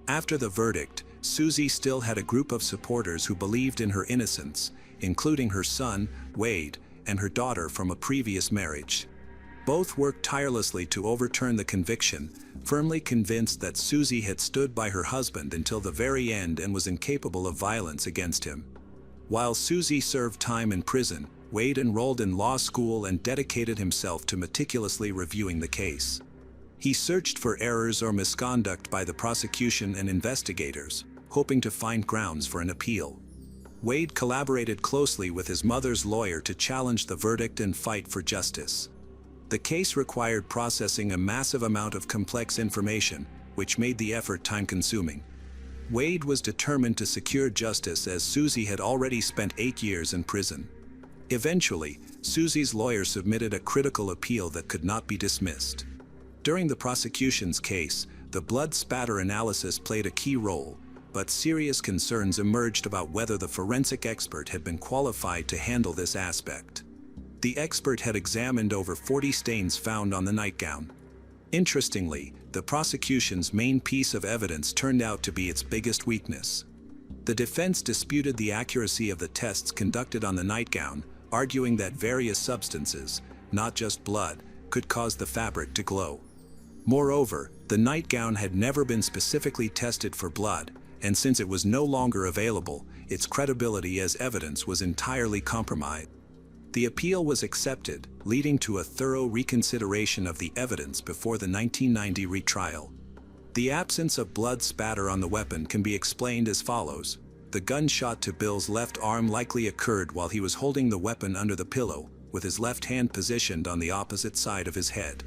Speaker 1: After the verdict, Susie still had a group of supporters who believed in her innocence, including her son, Wade, and her daughter from a previous marriage. Both worked tirelessly to overturn the conviction, firmly convinced that Susie had stood by her husband until the very end and was incapable of violence against him. While Susie served time in prison, Wade enrolled in law school and dedicated himself to meticulously reviewing the case. He searched for errors or misconduct by the prosecution and investigators, hoping to find grounds for an appeal. Wade collaborated closely with his mother's lawyer to challenge the verdict and fight for justice. The case required processing a massive amount of complex information, which made the effort time-consuming. Wade was determined to secure justice as Susie had already spent 8 years in prison. Eventually, Susie's lawyer submitted a critical appeal that could not be dismissed. During the prosecution's case, the blood spatter analysis played a key role, but serious concerns emerged about whether the forensic expert had been qualified to handle this aspect. The expert had examined over 40 stains found on the nightgown. Interestingly, the prosecution's main piece of evidence turned out to be its biggest weakness. The defense disputed the accuracy of the tests conducted on the nightgown, arguing that various substances, not just blood, could cause the fabric to glow. Moreover, the nightgown had never been specifically tested for blood, and since it was no longer available, its credibility as evidence was entirely compromised. The appeal was accepted, leading to a thorough reconsideration of the evidence before the 1990 retrial. The absence of blood spatter on the weapon can be explained as follows. The gunshot to Bill's left arm likely occurred while he was holding the weapon under the pillow, with his left hand positioned on the opposite side of his head.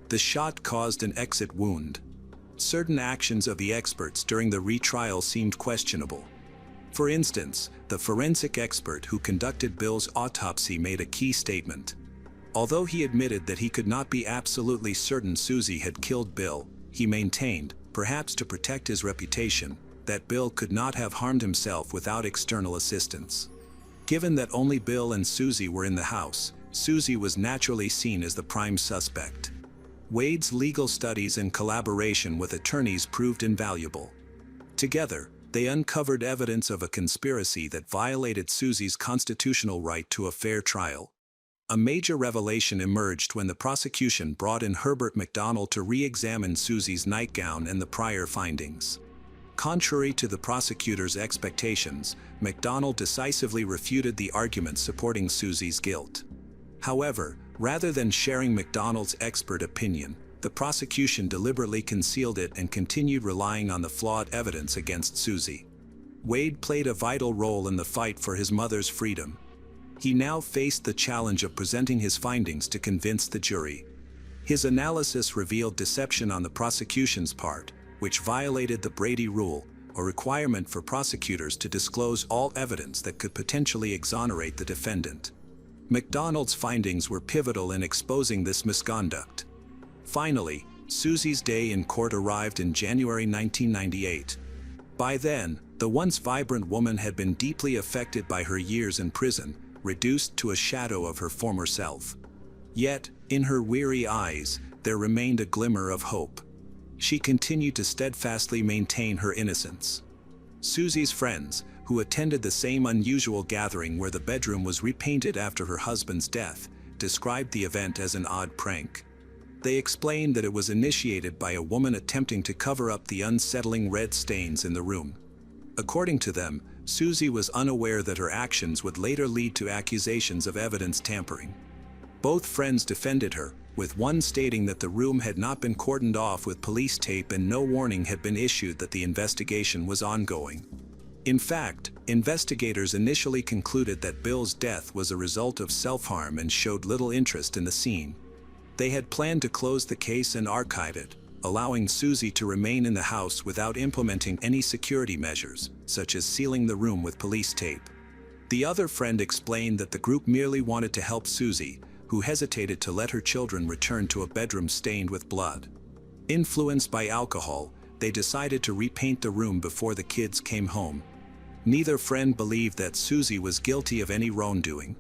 Speaker 1: The shot caused an exit wound. Certain actions of the experts during the retrial seemed questionable. For instance, the forensic expert who conducted Bill's autopsy made a key statement. Although he admitted that he could not be absolutely certain Susie had killed Bill, he maintained, perhaps to protect his reputation, that Bill could not have harmed himself without external assistance. Given that only Bill and Susie were in the house, Susie was naturally seen as the prime suspect. Wade's legal studies and collaboration with attorneys proved invaluable. Together, they uncovered evidence of a conspiracy that violated Susie's constitutional right to a fair trial. A major revelation emerged when the prosecution brought in Herbert McDonald to re-examine Susie's nightgown and the prior findings. Contrary to the prosecutor's expectations, McDonald decisively refuted the arguments supporting Susie's guilt. However, rather than sharing McDonald's expert opinion, the prosecution deliberately concealed it and continued relying on the flawed evidence against Susie. Wade played a vital role in the fight for his mother's freedom. He now faced the challenge of presenting his findings to convince the jury. His analysis revealed deception on the prosecution's part, which violated the Brady Rule, a requirement for prosecutors to disclose all evidence that could potentially exonerate the defendant. McDonald's findings were pivotal in exposing this misconduct. Finally, Susie's day in court arrived in January 1998. By then, the once vibrant woman had been deeply affected by her years in prison, reduced to a shadow of her former self. Yet, in her weary eyes, there remained a glimmer of hope. She continued to steadfastly maintain her innocence. Susie's friends, who attended the same unusual gathering where the bedroom was repainted after her husband's death, described the event as an odd prank. They explained that it was initiated by a woman attempting to cover up the unsettling red stains in the room. According to them, Susie was unaware that her actions would later lead to accusations of evidence tampering. Both friends defended her, with one stating that the room had not been cordoned off with police tape and no warning had been issued that the investigation was ongoing. In fact, investigators initially concluded that Bill's death was a result of self-harm and showed little interest in the scene. They had planned to close the case and archive it, allowing Susie to remain in the house without implementing any security measures, such as sealing the room with police tape. The other friend explained that the group merely wanted to help Susie, who hesitated to let her children return to a bedroom stained with blood. Influenced by alcohol, they decided to repaint the room before the kids came home. Neither friend believed that Susie was guilty of any wrongdoing.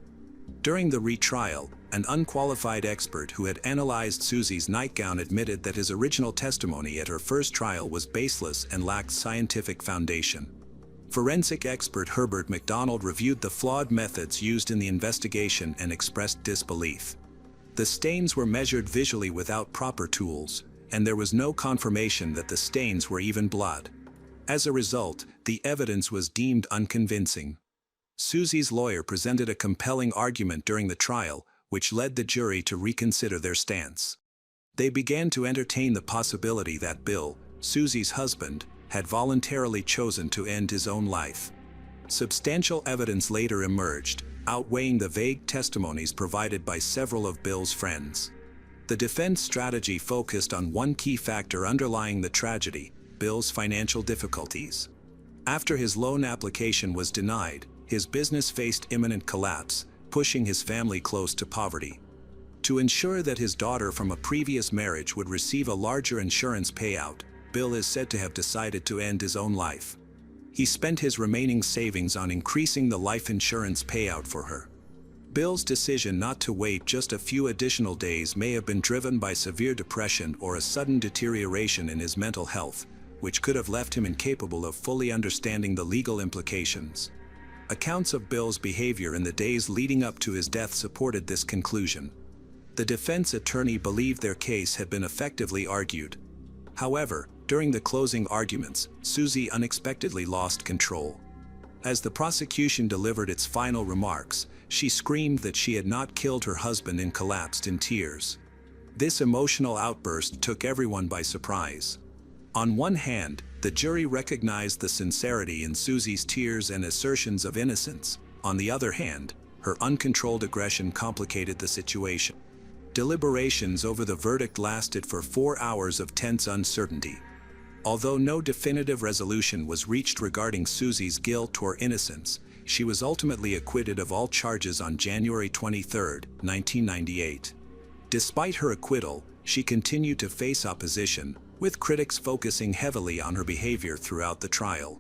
Speaker 1: During the retrial, an unqualified expert who had analyzed Susie's nightgown admitted that his original testimony at her first trial was baseless and lacked scientific foundation. Forensic expert Herbert McDonald reviewed the flawed methods used in the investigation and expressed disbelief. The stains were measured visually without proper tools, and there was no confirmation that the stains were even blood. As a result, the evidence was deemed unconvincing. Susie's lawyer presented a compelling argument during the trial, which led the jury to reconsider their stance. They began to entertain the possibility that Bill, Susie's husband, had voluntarily chosen to end his own life. Substantial evidence later emerged, outweighing the vague testimonies provided by several of Bill's friends. The defense strategy focused on one key factor underlying the tragedy: Bill's financial difficulties. After his loan application was denied, his business faced imminent collapse, pushing his family close to poverty. To ensure that his daughter from a previous marriage would receive a larger insurance payout, Bill is said to have decided to end his own life. He spent his remaining savings on increasing the life insurance payout for her. Bill's decision not to wait just a few additional days may have been driven by severe depression or a sudden deterioration in his mental health, which could have left him incapable of fully understanding the legal implications. Accounts of Bill's behavior in the days leading up to his death supported this conclusion. The defense attorney believed their case had been effectively argued. However, during the closing arguments, Susie unexpectedly lost control. As the prosecution delivered its final remarks, she screamed that she had not killed her husband and collapsed in tears. This emotional outburst took everyone by surprise. On one hand, the jury recognized the sincerity in Susie's tears and assertions of innocence. On the other hand, her uncontrolled aggression complicated the situation. Deliberations over the verdict lasted for 4 hours of tense uncertainty. Although no definitive resolution was reached regarding Susie's guilt or innocence, she was ultimately acquitted of all charges on January 23, 1998. Despite her acquittal, she continued to face opposition, with critics focusing heavily on her behavior throughout the trial.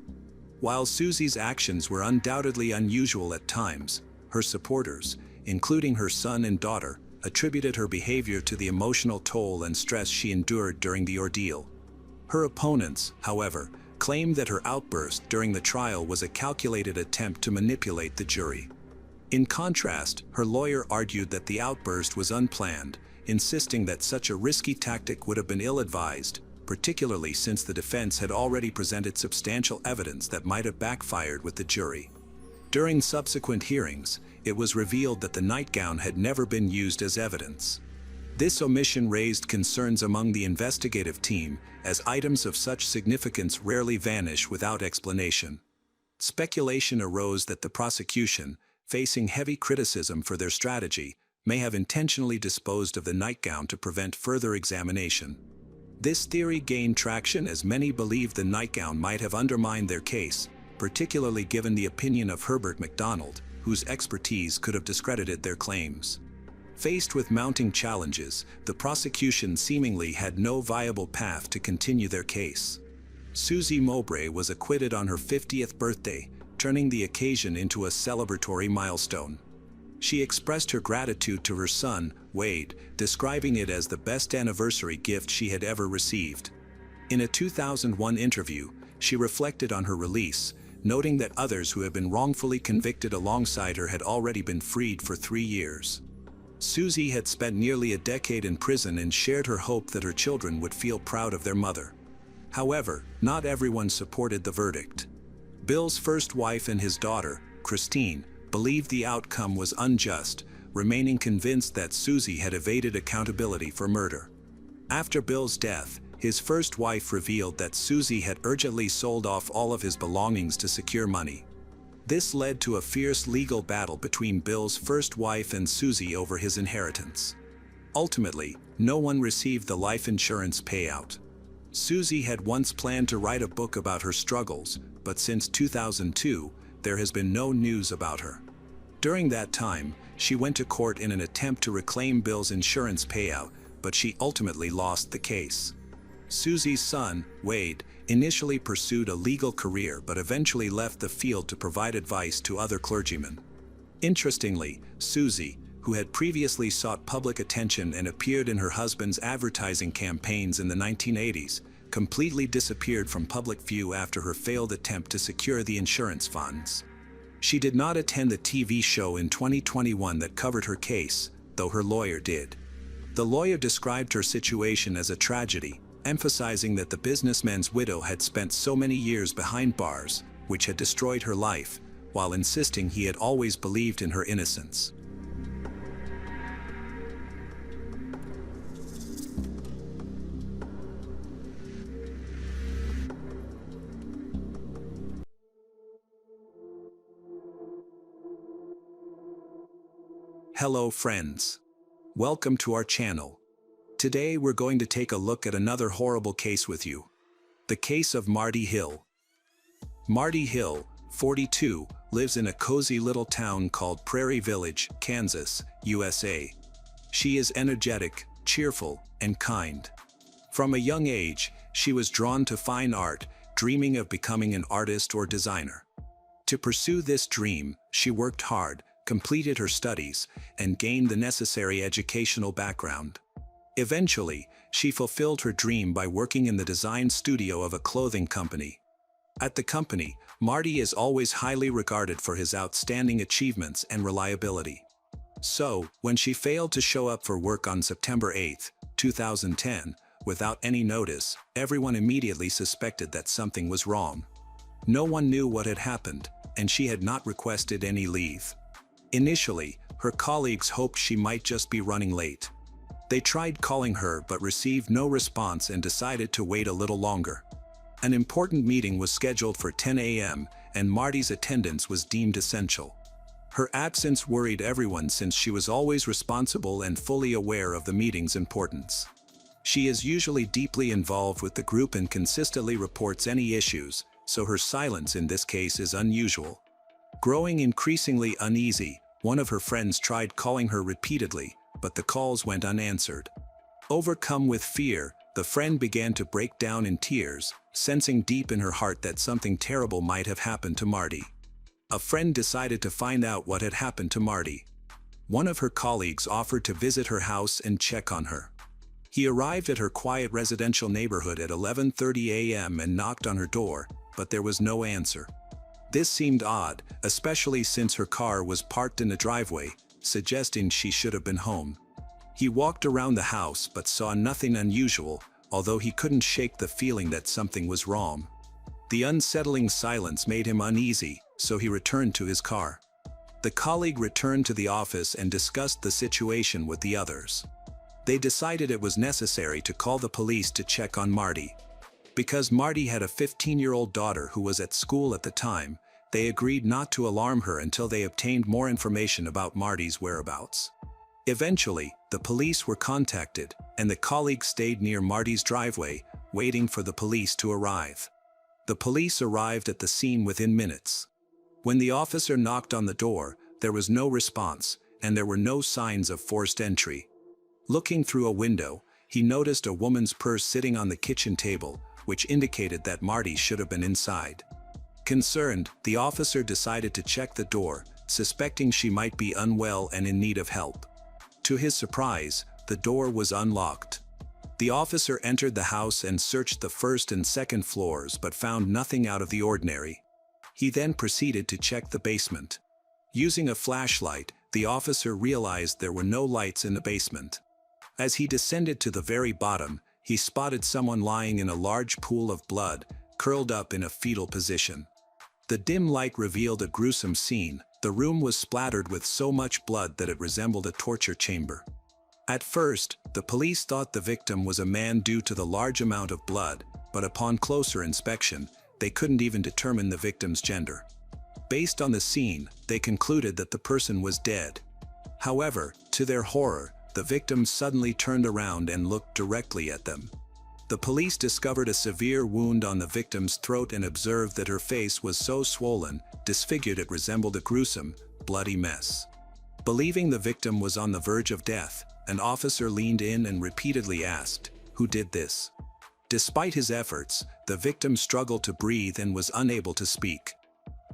Speaker 1: While Susie's actions were undoubtedly unusual at times, her supporters, including her son and daughter, attributed her behavior to the emotional toll and stress she endured during the ordeal. Her opponents, however, claimed that her outburst during the trial was a calculated attempt to manipulate the jury. In contrast, her lawyer argued that the outburst was unplanned, insisting that such a risky tactic would have been ill-advised, particularly since the defense had already presented substantial evidence that might have backfired with the jury. During subsequent hearings, it was revealed that the nightgown had never been used as evidence. This omission raised concerns among the investigative team, as items of such significance rarely vanish without explanation. Speculation arose that the prosecution, facing heavy criticism for their strategy, may have intentionally disposed of the nightgown to prevent further examination. This theory gained traction as many believed the nightgown might have undermined their case, particularly given the opinion of Herbert MacDonald, whose expertise could have discredited their claims. Faced with mounting challenges, the prosecution seemingly had no viable path to continue their case. Susie Mowbray was acquitted on her 50th birthday, turning the occasion into a celebratory milestone. She expressed her gratitude to her son, Wade, describing it as the best anniversary gift she had ever received. In a 2001 interview, she reflected on her release, noting that others who had been wrongfully convicted alongside her had already been freed for 3 years. Susie had spent nearly a decade in prison and shared her hope that her children would feel proud of their mother. However, not everyone supported the verdict. Bill's first wife and his daughter, Christine, believed the outcome was unjust, remaining convinced that Susie had evaded accountability for murder. After Bill's death, his first wife revealed that Susie had urgently sold off all of his belongings to secure money. This led to a fierce legal battle between Bill's first wife and Susie over his inheritance. Ultimately, no one received the life insurance payout. Susie had once planned to write a book about her struggles, but since 2002, there has been no news about her. During that time, she went to court in an attempt to reclaim Bill's insurance payout, but she ultimately lost the case. Susie's son, Wade, initially pursued a legal career but eventually left the field to provide advice to other clergymen. Interestingly, Susie, who had previously sought public attention and appeared in her husband's advertising campaigns in the 1980s, completely disappeared from public view after her failed attempt to secure the insurance funds. She did not attend the TV show in 2021 that covered her case, though her lawyer did. The lawyer described her situation as a tragedy, emphasizing that the businessman's widow had spent so many years behind bars, which had destroyed her life, while insisting he had always believed in her innocence. Hello friends. Welcome to our channel. Today we're going to take a look at another horrible case with you. The case of Marty Hill. Marty Hill, 42, lives in a cozy little town called Prairie Village, Kansas, USA. She is energetic, cheerful, and kind. From a young age, she was drawn to fine art, dreaming of becoming an artist or designer. To pursue this dream, she worked hard, completed her studies, and gained the necessary educational background. Eventually, she fulfilled her dream by working in the design studio of a clothing company. At the company, Marty is always highly regarded for his outstanding achievements and reliability. So, when she failed to show up for work on September 8, 2010, without any notice, everyone immediately suspected that something was wrong. No one knew what had happened, and she had not requested any leave. Initially, her colleagues hoped she might just be running late. They tried calling her but received no response and decided to wait a little longer. An important meeting was scheduled for 10 a.m., and Marty's attendance was deemed essential. Her absence worried everyone since she was always responsible and fully aware of the meeting's importance. She is usually deeply involved with the group and consistently reports any issues, so her silence in this case is unusual. Growing increasingly uneasy, one of her friends tried calling her repeatedly, but the calls went unanswered. Overcome with fear, the friend began to break down in tears, sensing deep in her heart that something terrible might have happened to Marty. A friend decided to find out what had happened to Marty. One of her colleagues offered to visit her house and check on her. He arrived at her quiet residential neighborhood at 11:30 a.m. and knocked on her door, but there was no answer. This seemed odd, especially since her car was parked in the driveway, suggesting she should have been home. He walked around the house but saw nothing unusual, although he couldn't shake the feeling that something was wrong. The unsettling silence made him uneasy, so he returned to his car. The colleague returned to the office and discussed the situation with the others. They decided it was necessary to call the police to check on Marty. Because Marty had a 15-year-old daughter who was at school at the time, They agreed not to alarm her until they obtained more information about Marty's whereabouts. Eventually, the police were contacted, and the colleagues stayed near Marty's driveway, waiting for the police to arrive. The police arrived at the scene within minutes. When the officer knocked on the door, there was no response, and there were no signs of forced entry. Looking through a window, he noticed a woman's purse sitting on the kitchen table, which indicated that Marty should have been inside. Concerned, the officer decided to check the door, suspecting she might be unwell and in need of help. To his surprise, the door was unlocked. The officer entered the house and searched the first and second floors but found nothing out of the ordinary. He then proceeded to check the basement. Using a flashlight, the officer realized there were no lights in the basement. As he descended to the very bottom, he spotted someone lying in a large pool of blood, curled up in a fetal position. The dim light revealed a gruesome scene. The room was splattered with so much blood that it resembled a torture chamber. At first, the police thought the victim was a man due to the large amount of blood, but upon closer inspection, they couldn't even determine the victim's gender. Based on the scene, they concluded that the person was dead. However, to their horror, the victim suddenly turned around and looked directly at them. The police discovered a severe wound on the victim's throat and observed that her face was so swollen, disfigured it resembled a gruesome, bloody mess. Believing the victim was on the verge of death, an officer leaned in and repeatedly asked, "Who did this?" Despite his efforts, the victim struggled to breathe and was unable to speak.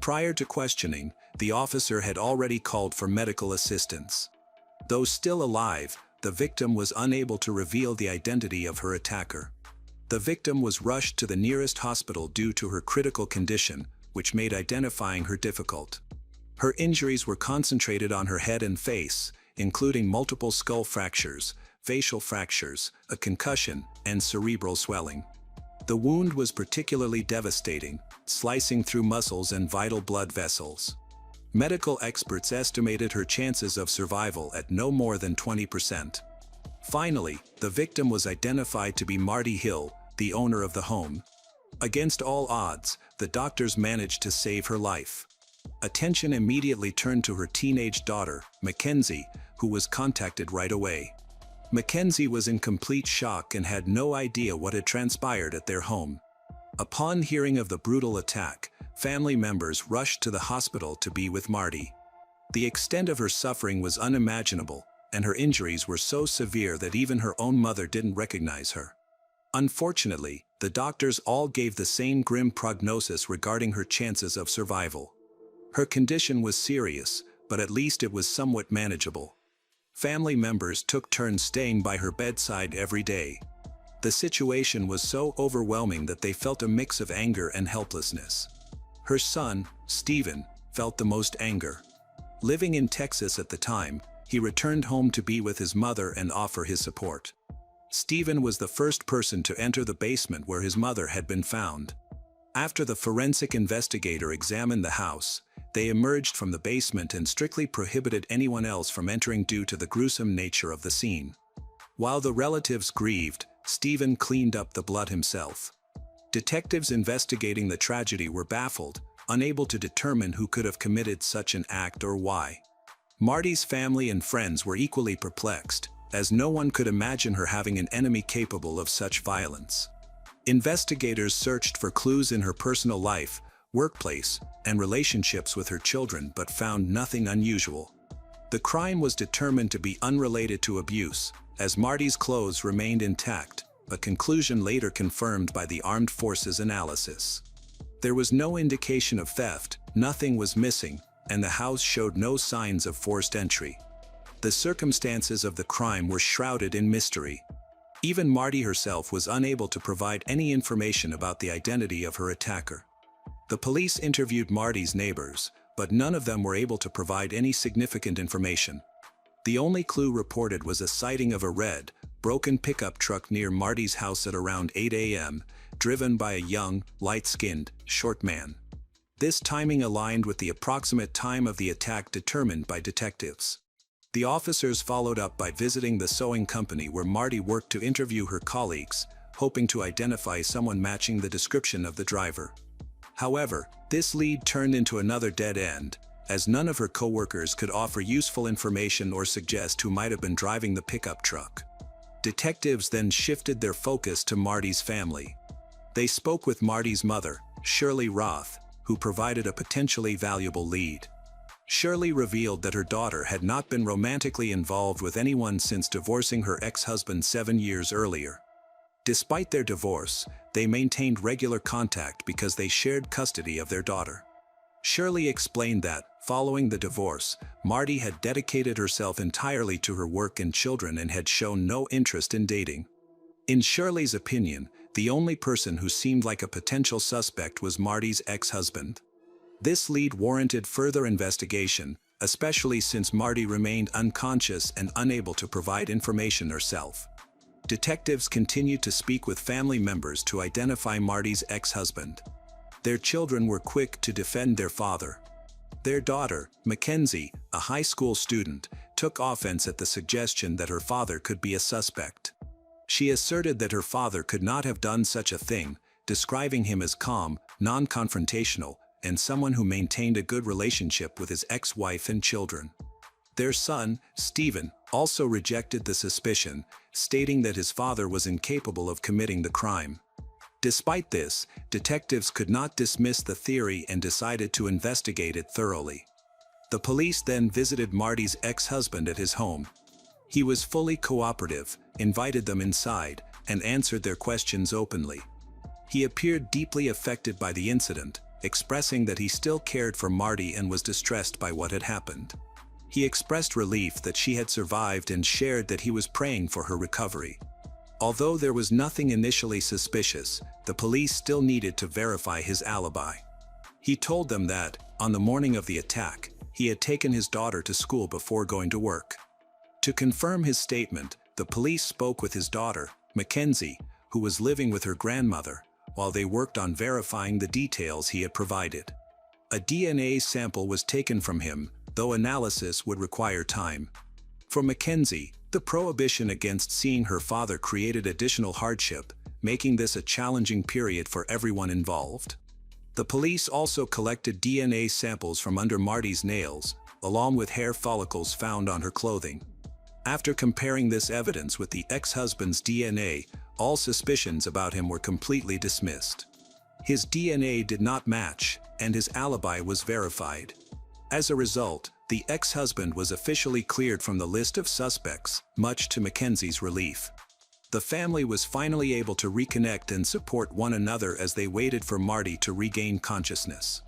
Speaker 1: Prior to questioning, the officer had already called for medical assistance. Though still alive, the victim was unable to reveal the identity of her attacker. The victim was rushed to the nearest hospital due to her critical condition, which made identifying her difficult. Her injuries were concentrated on her head and face, including multiple skull fractures, facial fractures, a concussion, and cerebral swelling. The wound was particularly devastating, slicing through muscles and vital blood vessels. Medical experts estimated her chances of survival at no more than 20%. Finally, the victim was identified to be Marty Hill, the owner of the home. Against all odds, the doctors managed to save her life. Attention immediately turned to her teenage daughter, Mackenzie, who was contacted right away. Mackenzie was in complete shock and had no idea what had transpired at their home. Upon hearing of the brutal attack, family members rushed to the hospital to be with Marty. The extent of her suffering was unimaginable, and her injuries were so severe that even her own mother didn't recognize her. Unfortunately, the doctors all gave the same grim prognosis regarding her chances of survival. Her condition was serious, but at least it was somewhat manageable. Family members took turns staying by her bedside every day. The situation was so overwhelming that they felt a mix of anger and helplessness. Her son, Stephen, felt the most anger. Living in Texas at the time, he returned home to be with his mother and offer his support. Stephen was the first person to enter the basement where his mother had been found. After the forensic investigator examined the house, they emerged from the basement and strictly prohibited anyone else from entering due to the gruesome nature of the scene. While the relatives grieved, Stephen cleaned up the blood himself. Detectives investigating the tragedy were baffled, unable to determine who could have committed such an act or why. Marty's family and friends were equally perplexed, as no one could imagine her having an enemy capable of such violence. Investigators searched for clues in her personal life, workplace, and relationships with her children but found nothing unusual. The crime was determined to be unrelated to abuse, as Marty's clothes remained intact, a conclusion later confirmed by the Armed Forces analysis. There was no indication of theft, nothing was missing, and the house showed no signs of forced entry. The circumstances of the crime were shrouded in mystery. Even Marty herself was unable to provide any information about the identity of her attacker. The police interviewed Marty's neighbors, but none of them were able to provide any significant information. The only clue reported was a sighting of a red, broken pickup truck near Marty's house at around 8 a.m., driven by a young, light-skinned, short man. This timing aligned with the approximate time of the attack determined by detectives. The officers followed up by visiting the sewing company where Marty worked to interview her colleagues, hoping to identify someone matching the description of the driver. However, this lead turned into another dead end, as none of her co-workers could offer useful information or suggest who might have been driving the pickup truck. Detectives then shifted their focus to Marty's family. They spoke with Marty's mother, Shirley Roth, who provided a potentially valuable lead. Shirley revealed that her daughter had not been romantically involved with anyone since divorcing her ex-husband 7 years earlier. Despite their divorce, they maintained regular contact because they shared custody of their daughter. Shirley explained that, following the divorce, Marty had dedicated herself entirely to her work and children and had shown no interest in dating. In Shirley's opinion, the only person who seemed like a potential suspect was Marty's ex-husband. This lead warranted further investigation, especially since Marty remained unconscious and unable to provide information herself. Detectives continued to speak with family members to identify Marty's ex-husband. Their children were quick to defend their father. Their daughter, Mackenzie, a high school student, took offense at the suggestion that her father could be a suspect. She asserted that her father could not have done such a thing, describing him as calm, non-confrontational, and someone who maintained a good relationship with his ex-wife and children. Their son, Stephen, also rejected the suspicion, stating that his father was incapable of committing the crime. Despite this, detectives could not dismiss the theory and decided to investigate it thoroughly. The police then visited Marty's ex-husband at his home. He was fully cooperative, invited them inside, and answered their questions openly. He appeared deeply affected by the incident, expressing that he still cared for Marty and was distressed by what had happened. He expressed relief that she had survived and shared that he was praying for her recovery. Although there was nothing initially suspicious, the police still needed to verify his alibi. He told them that, on the morning of the attack, he had taken his daughter to school before going to work. To confirm his statement, the police spoke with his daughter, Mackenzie, who was living with her grandmother, while they worked on verifying the details he had provided. A DNA sample was taken from him, though analysis would require time. For Mackenzie, the prohibition against seeing her father created additional hardship, making this a challenging period for everyone involved. The police also collected DNA samples from under Marty's nails, along with hair follicles found on her clothing. After comparing this evidence with the ex-husband's DNA, all suspicions about him were completely dismissed. His DNA did not match, and his alibi was verified. As a result, the ex-husband was officially cleared from the list of suspects, much to Mackenzie's relief. The family was finally able to reconnect and support one another as they waited for Marty to regain consciousness.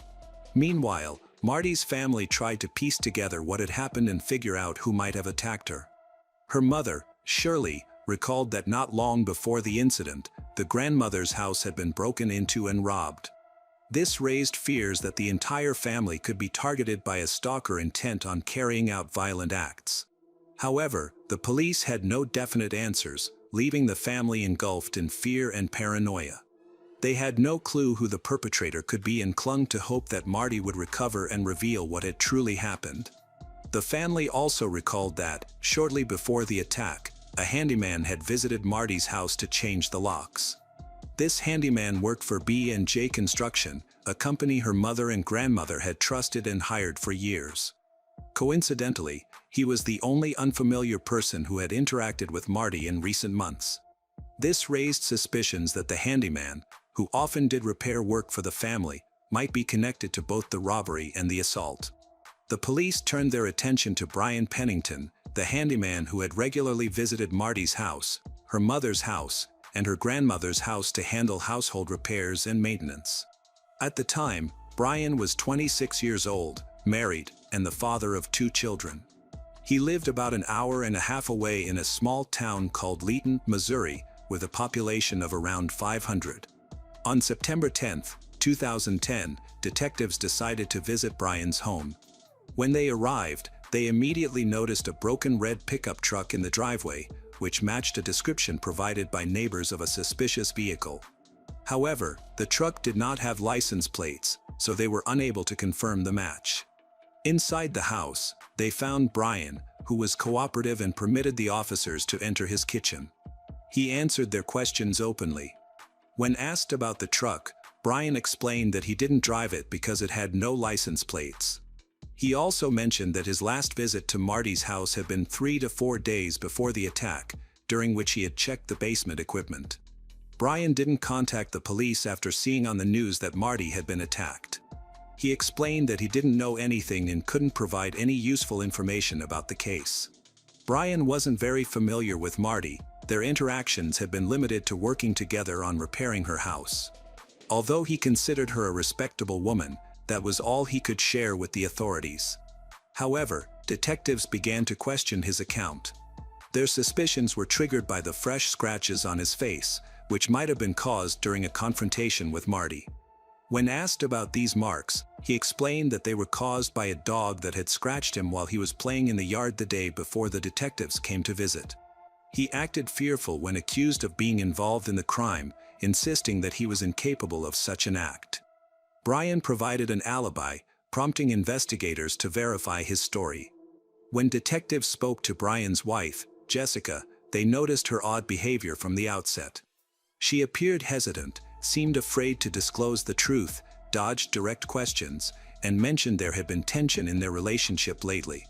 Speaker 1: Meanwhile, Marty's family tried to piece together what had happened and figure out who might have attacked her. Her mother, Shirley, recalled that not long before the incident, the grandmother's house had been broken into and robbed. This raised fears that the entire family could be targeted by a stalker intent on carrying out violent acts. However, the police had no definite answers, leaving the family engulfed in fear and paranoia. They had no clue who the perpetrator could be and clung to hope that Marty would recover and reveal what had truly happened. The family also recalled that, shortly before the attack, a handyman had visited Marty's house to change the locks. This handyman worked for B&J Construction, a company her mother and grandmother had trusted and hired for years. Coincidentally, he was the only unfamiliar person who had interacted with Marty in recent months. This raised suspicions that the handyman, who often did repair work for the family, might be connected to both the robbery and the assault. The police turned their attention to Brian Pennington, the handyman who had regularly visited Marty's house, her mother's house, and her grandmother's house to handle household repairs and maintenance. At the time, Brian was 26 years old, married, and the father of 2 children. He lived about an hour and a half away in a small town called Leeton, Missouri, with a population of around 500. On September 10, 2010, detectives decided to visit Brian's home. When they arrived, they immediately noticed a broken red pickup truck in the driveway, which matched a description provided by neighbors of a suspicious vehicle. However, the truck did not have license plates, so they were unable to confirm the match. Inside the house, they found Brian, who was cooperative and permitted the officers to enter his kitchen. He answered their questions openly. When asked about the truck, Brian explained that he didn't drive it because it had no license plates. He also mentioned that his last visit to Marty's house had been 3 to 4 days before the attack, during which he had checked the basement equipment. Brian didn't contact the police after seeing on the news that Marty had been attacked. He explained that he didn't know anything and couldn't provide any useful information about the case. Brian wasn't very familiar with Marty. Their interactions had been limited to working together on repairing her house. Although he considered her a respectable woman, that was all he could share with the authorities. However, detectives began to question his account. Their suspicions were triggered by the fresh scratches on his face, which might have been caused during a confrontation with Marty. When asked about these marks, he explained that they were caused by a dog that had scratched him while he was playing in the yard the day before the detectives came to visit. He acted fearful when accused of being involved in the crime, insisting that he was incapable of such an act. Brian provided an alibi, prompting investigators to verify his story. When detectives spoke to Brian's wife, Jessica, they noticed her odd behavior from the outset. She appeared hesitant, seemed afraid to disclose the truth, dodged direct questions, and mentioned there had been tension in their relationship lately.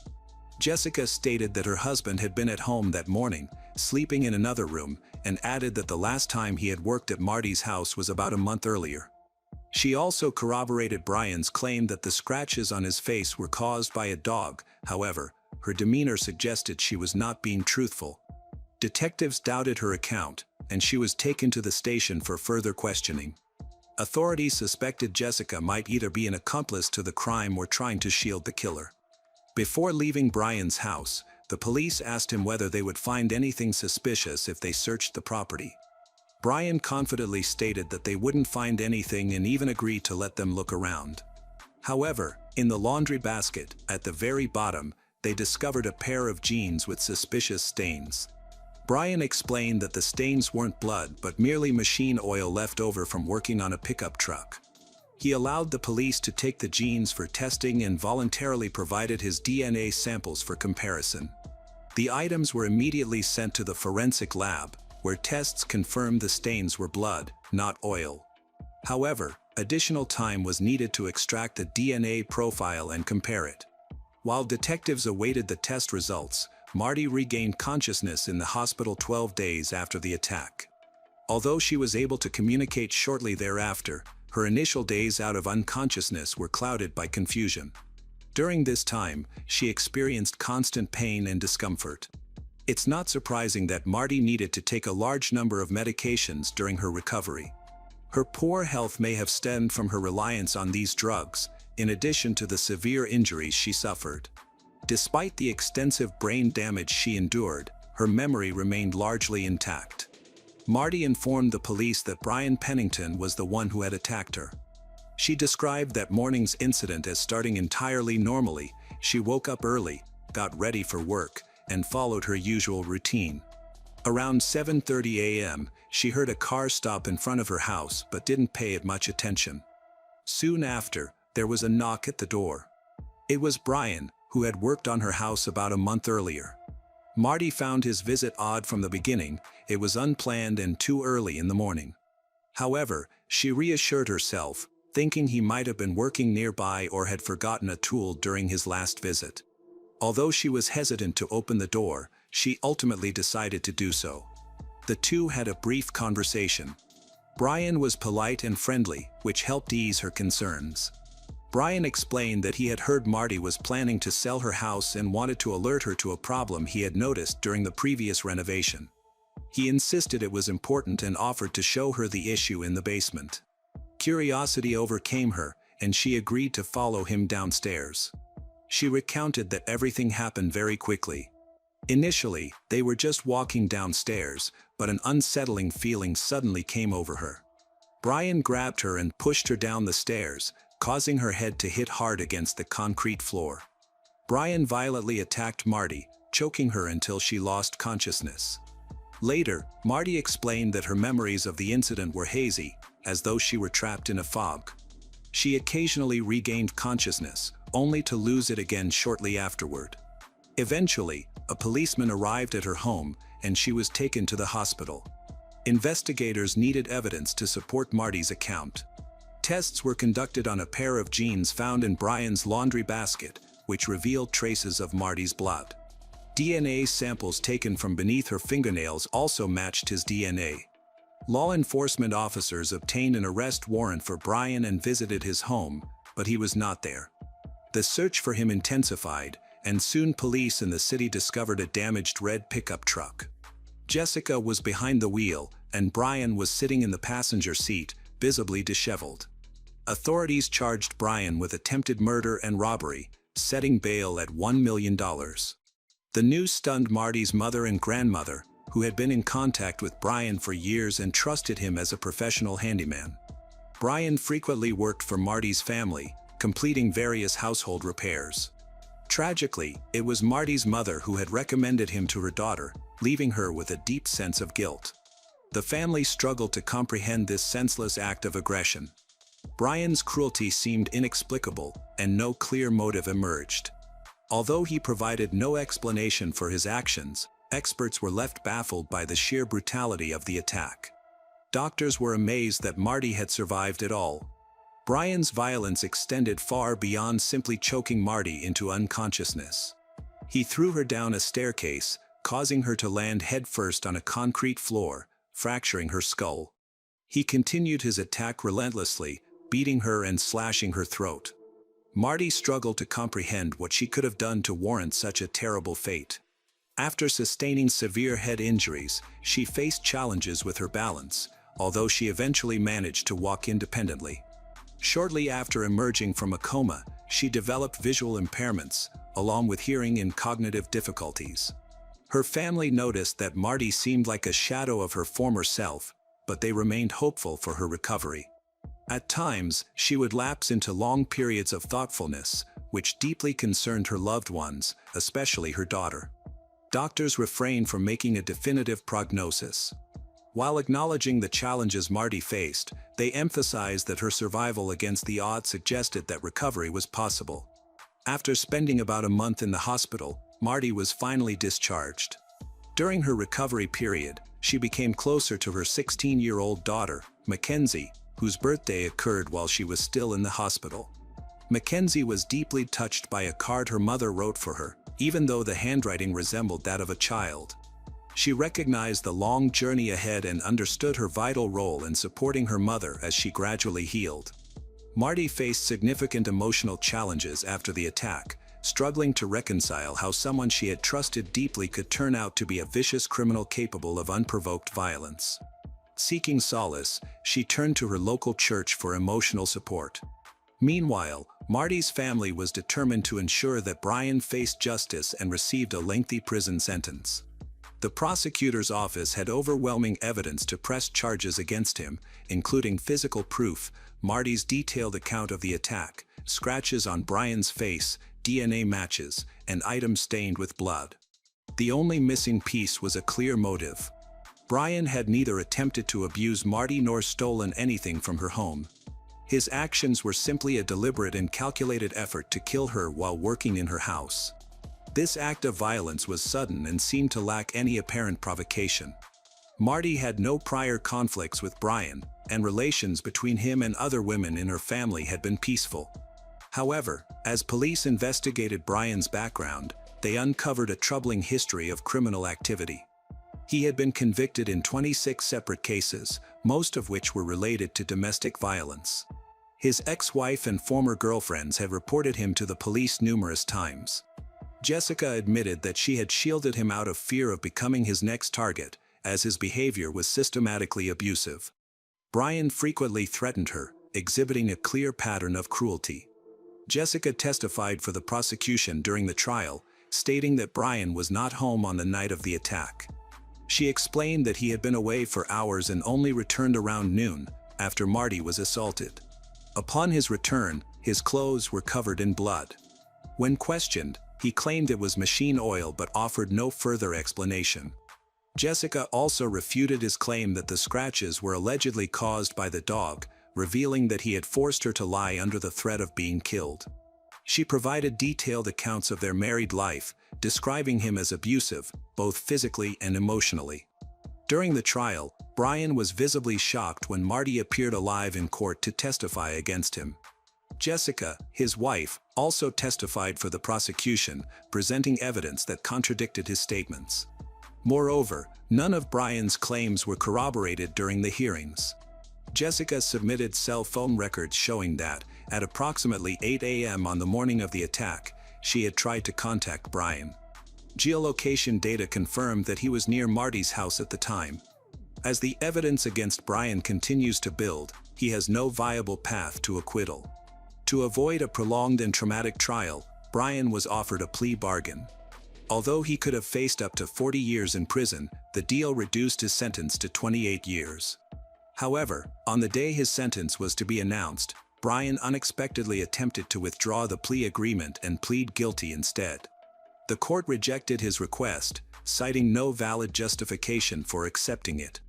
Speaker 1: Jessica stated that her husband had been at home that morning, sleeping in another room, and added that the last time he had worked at Marty's house was about a month earlier. She also corroborated Brian's claim that the scratches on his face were caused by a dog. However, her demeanor suggested she was not being truthful. Detectives doubted her account, and she was taken to the station for further questioning. Authorities suspected Jessica might either be an accomplice to the crime or trying to shield the killer. Before leaving Brian's house, the police asked him whether they would find anything suspicious if they searched the property. Brian confidently stated that they wouldn't find anything and even agreed to let them look around. However, in the laundry basket, at the very bottom, they discovered a pair of jeans with suspicious stains. Brian explained that the stains weren't blood but merely machine oil left over from working on a pickup truck. He allowed the police to take the jeans for testing and voluntarily provided his DNA samples for comparison. The items were immediately sent to the forensic lab, where tests confirmed the stains were blood, not oil. However, additional time was needed to extract the DNA profile and compare it. While detectives awaited the test results, Marty regained consciousness in the hospital 12 days after the attack. Although she was able to communicate shortly thereafter, her initial days out of unconsciousness were clouded by confusion. During this time, she experienced constant pain and discomfort. It's not surprising that Marty needed to take a large number of medications during her recovery. Her poor health may have stemmed from her reliance on these drugs, in addition to the severe injuries she suffered. Despite the extensive brain damage she endured, her memory remained largely intact. Marty informed the police that Brian Pennington was the one who had attacked her. She described that morning's incident as starting entirely normally. She woke up early, got ready for work, and followed her usual routine. Around 7:30 a.m., she heard a car stop in front of her house but didn't pay it much attention. Soon after, there was a knock at the door. It was Brian, who had worked on her house about a month earlier. Marty found his visit odd from the beginning. It was unplanned and too early in the morning. However, she reassured herself, thinking he might have been working nearby or had forgotten a tool during his last visit. Although she was hesitant to open the door, she ultimately decided to do so. The two had a brief conversation. Brian was polite and friendly, which helped ease her concerns. Brian explained that he had heard Marty was planning to sell her house and wanted to alert her to a problem he had noticed during the previous renovation. He insisted it was important and offered to show her the issue in the basement. Curiosity overcame her, and she agreed to follow him downstairs. She recounted that everything happened very quickly. Initially, they were just walking downstairs, but an unsettling feeling suddenly came over her. Brian grabbed her and pushed her down the stairs, causing her head to hit hard against the concrete floor. Brian violently attacked Marty, choking her until she lost consciousness. Later, Marty explained that her memories of the incident were hazy, as though she were trapped in a fog. She occasionally regained consciousness, only to lose it again shortly afterward. Eventually, a policeman arrived at her home, and she was taken to the hospital. Investigators needed evidence to support Marty's account. Tests were conducted on a pair of jeans found in Brian's laundry basket, which revealed traces of Marty's blood. DNA samples taken from beneath her fingernails also matched his DNA. Law enforcement officers obtained an arrest warrant for Brian and visited his home, but he was not there. The search for him intensified, and soon police in the city discovered a damaged red pickup truck. Jessica was behind the wheel, and Brian was sitting in the passenger seat, visibly disheveled. Authorities charged Brian with attempted murder and robbery, setting bail at $1 million. The news stunned Marty's mother and grandmother, who had been in contact with Brian for years and trusted him as a professional handyman. Brian frequently worked for Marty's family, completing various household repairs. Tragically, it was Marty's mother who had recommended him to her daughter, leaving her with a deep sense of guilt. The family struggled to comprehend this senseless act of aggression. Brian's cruelty seemed inexplicable, and no clear motive emerged. Although he provided no explanation for his actions, experts were left baffled by the sheer brutality of the attack. Doctors were amazed that Marty had survived at all. Brian's violence extended far beyond simply choking Marty into unconsciousness. He threw her down a staircase, causing her to land headfirst on a concrete floor, fracturing her skull. He continued his attack relentlessly, beating her and slashing her throat. Marty struggled to comprehend what she could have done to warrant such a terrible fate. After sustaining severe head injuries, she faced challenges with her balance, although she eventually managed to walk independently. Shortly after emerging from a coma, she developed visual impairments, along with hearing and cognitive difficulties. Her family noticed that Marty seemed like a shadow of her former self, but they remained hopeful for her recovery. At times, she would lapse into long periods of thoughtfulness, which deeply concerned her loved ones, especially her daughter. Doctors refrained from making a definitive prognosis. While acknowledging the challenges Marty faced, they emphasized that her survival against the odds suggested that recovery was possible. After spending about a month in the hospital, Marty was finally discharged. During her recovery period, she became closer to her 16-year-old daughter, Mackenzie, whose birthday occurred while she was still in the hospital. Mackenzie was deeply touched by a card her mother wrote for her, even though the handwriting resembled that of a child. She recognized the long journey ahead and understood her vital role in supporting her mother as she gradually healed. Marty faced significant emotional challenges after the attack, struggling to reconcile how someone she had trusted deeply could turn out to be a vicious criminal capable of unprovoked violence. Seeking solace, she turned to her local church for emotional support. Meanwhile, Marty's family was determined to ensure that Brian faced justice and received a lengthy prison sentence. The prosecutor's office had overwhelming evidence to press charges against him, including physical proof, Marty's detailed account of the attack, scratches on Brian's face, DNA matches, and items stained with blood. The only missing piece was a clear motive. Brian had neither attempted to abuse Marty nor stolen anything from her home. His actions were simply a deliberate and calculated effort to kill her while working in her house. This act of violence was sudden and seemed to lack any apparent provocation. Marty had no prior conflicts with Brian, and relations between him and other women in her family had been peaceful. However, as police investigated Brian's background, they uncovered a troubling history of criminal activity. He had been convicted in 26 separate cases, most of which were related to domestic violence. His ex-wife and former girlfriends had reported him to the police numerous times. Jessica admitted that she had shielded him out of fear of becoming his next target, as his behavior was systematically abusive. Brian frequently threatened her, exhibiting a clear pattern of cruelty. Jessica testified for the prosecution during the trial, stating that Brian was not home on the night of the attack. She explained that he had been away for hours and only returned around noon, after Marty was assaulted. Upon his return, his clothes were covered in blood. When questioned, he claimed it was machine oil but offered no further explanation. Jessica also refuted his claim that the scratches were allegedly caused by the dog, revealing that he had forced her to lie under the threat of being killed. She provided detailed accounts of their married life, describing him as abusive, both physically and emotionally. During the trial, Brian was visibly shocked when Marty appeared alive in court to testify against him. Jessica, his wife, also testified for the prosecution, presenting evidence that contradicted his statements. Moreover, none of Brian's claims were corroborated during the hearings. Jessica submitted cell phone records showing that, at approximately 8 a.m. on the morning of the attack, she had tried to contact Brian. Geolocation data confirmed that he was near Marty's house at the time. As the evidence against Brian continues to build, he has no viable path to acquittal. To avoid a prolonged and traumatic trial, Brian was offered a plea bargain. Although he could have faced up to 40 years in prison, the deal reduced his sentence to 28 years. However, on the day his sentence was to be announced, Brian unexpectedly attempted to withdraw the plea agreement and plead guilty instead. The court rejected his request, citing no valid justification for accepting it.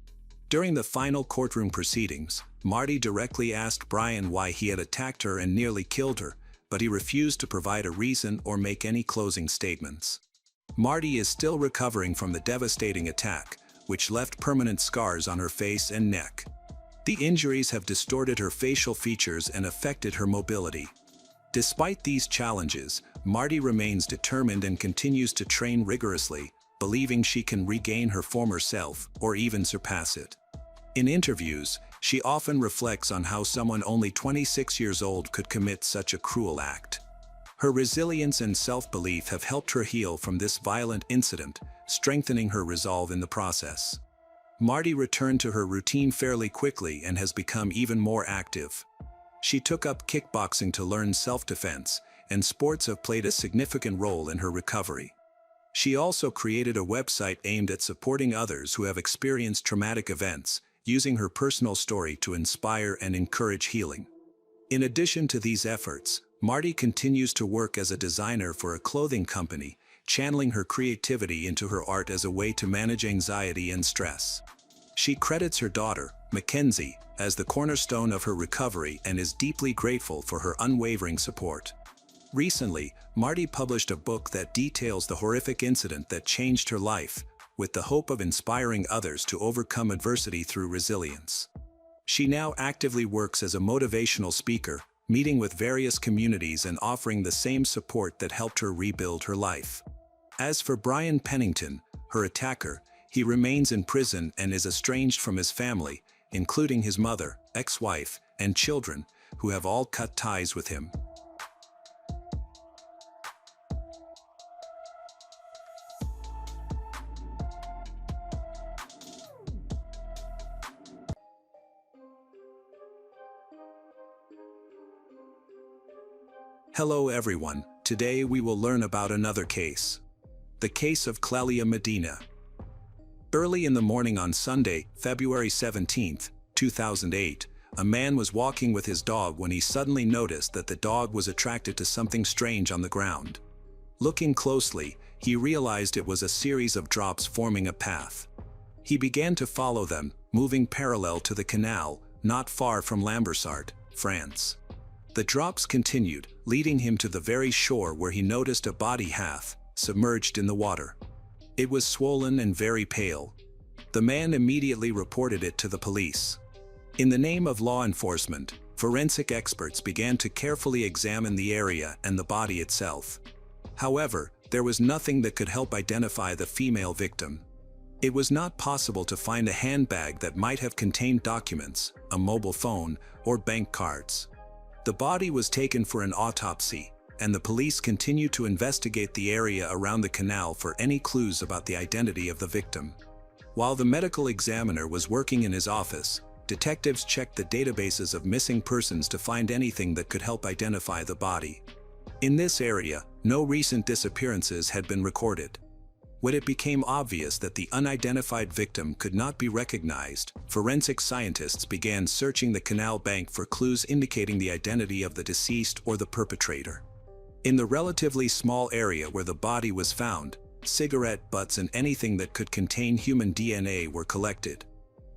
Speaker 1: During the final courtroom proceedings, Marty directly asked Brian why he had attacked her and nearly killed her, but he refused to provide a reason or make any closing statements. Marty is still recovering from the devastating attack, which left permanent scars on her face and neck. The injuries have distorted her facial features and affected her mobility. Despite these challenges, Marty remains determined and continues to train rigorously, believing she can regain her former self or even surpass it. In interviews, she often reflects on how someone only 26 years old could commit such a cruel act. Her resilience and self-belief have helped her heal from this violent incident, strengthening her resolve in the process. Marty returned to her routine fairly quickly and has become even more active. She took up kickboxing to learn self-defense, and sports have played a significant role in her recovery. She also created a website aimed at supporting others who have experienced traumatic events, using her personal story to inspire and encourage healing. In addition to these efforts, Marty continues to work as a designer for a clothing company, channeling her creativity into her art as a way to manage anxiety and stress. She credits her daughter, Mackenzie, as the cornerstone of her recovery and is deeply grateful for her unwavering support. Recently, Marty published a book that details the horrific incident that changed her life, with the hope of inspiring others to overcome adversity through resilience. She now actively works as a motivational speaker, meeting with various communities and offering the same support that helped her rebuild her life. As for Brian Pennington, her attacker, he remains in prison and is estranged from his family, including his mother, ex-wife, and children, who have all cut ties with him. Hello everyone, today we will learn about another case. The case of Clelia Medina. Early in the morning on Sunday, February 17, 2008, a man was walking with his dog when he suddenly noticed that the dog was attracted to something strange on the ground. Looking closely, he realized it was a series of drops forming a path. He began to follow them, moving parallel to the canal, not far from Lambersart, France. The drops continued, leading him to the very shore where he noticed a body half submerged in the water. It was swollen and very pale. The man immediately reported it to the police. In the name of law enforcement, forensic experts began to carefully examine the area and the body itself. However, there was nothing that could help identify the female victim. It was not possible to find a handbag that might have contained documents, a mobile phone, or bank cards. The body was taken for an autopsy, and the police continued to investigate the area around the canal for any clues about the identity of the victim. While the medical examiner was working in his office, detectives checked the databases of missing persons to find anything that could help identify the body. In this area, no recent disappearances had been recorded. When it became obvious that the unidentified victim could not be recognized, forensic scientists began searching the canal bank for clues indicating the identity of the deceased or the perpetrator. In the relatively small area where the body was found, cigarette butts and anything that could contain human DNA were collected.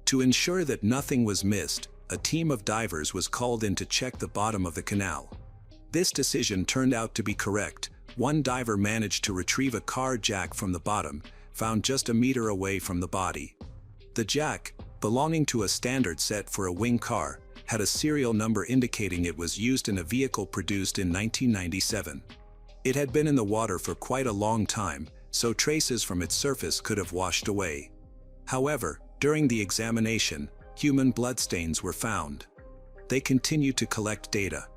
Speaker 1: To ensure that nothing was missed, a team of divers was called in to check the bottom of the canal. This decision turned out to be correct. One diver managed to retrieve a car jack from the bottom, found just a meter away from the body. The Jack, belonging to a standard set for a wing car, had a serial number indicating it was used in a vehicle produced in 1997. It had been in the water for quite a long time, so traces from its surface could have washed away. However, during the examination, human bloodstains were found. They continued to collect data.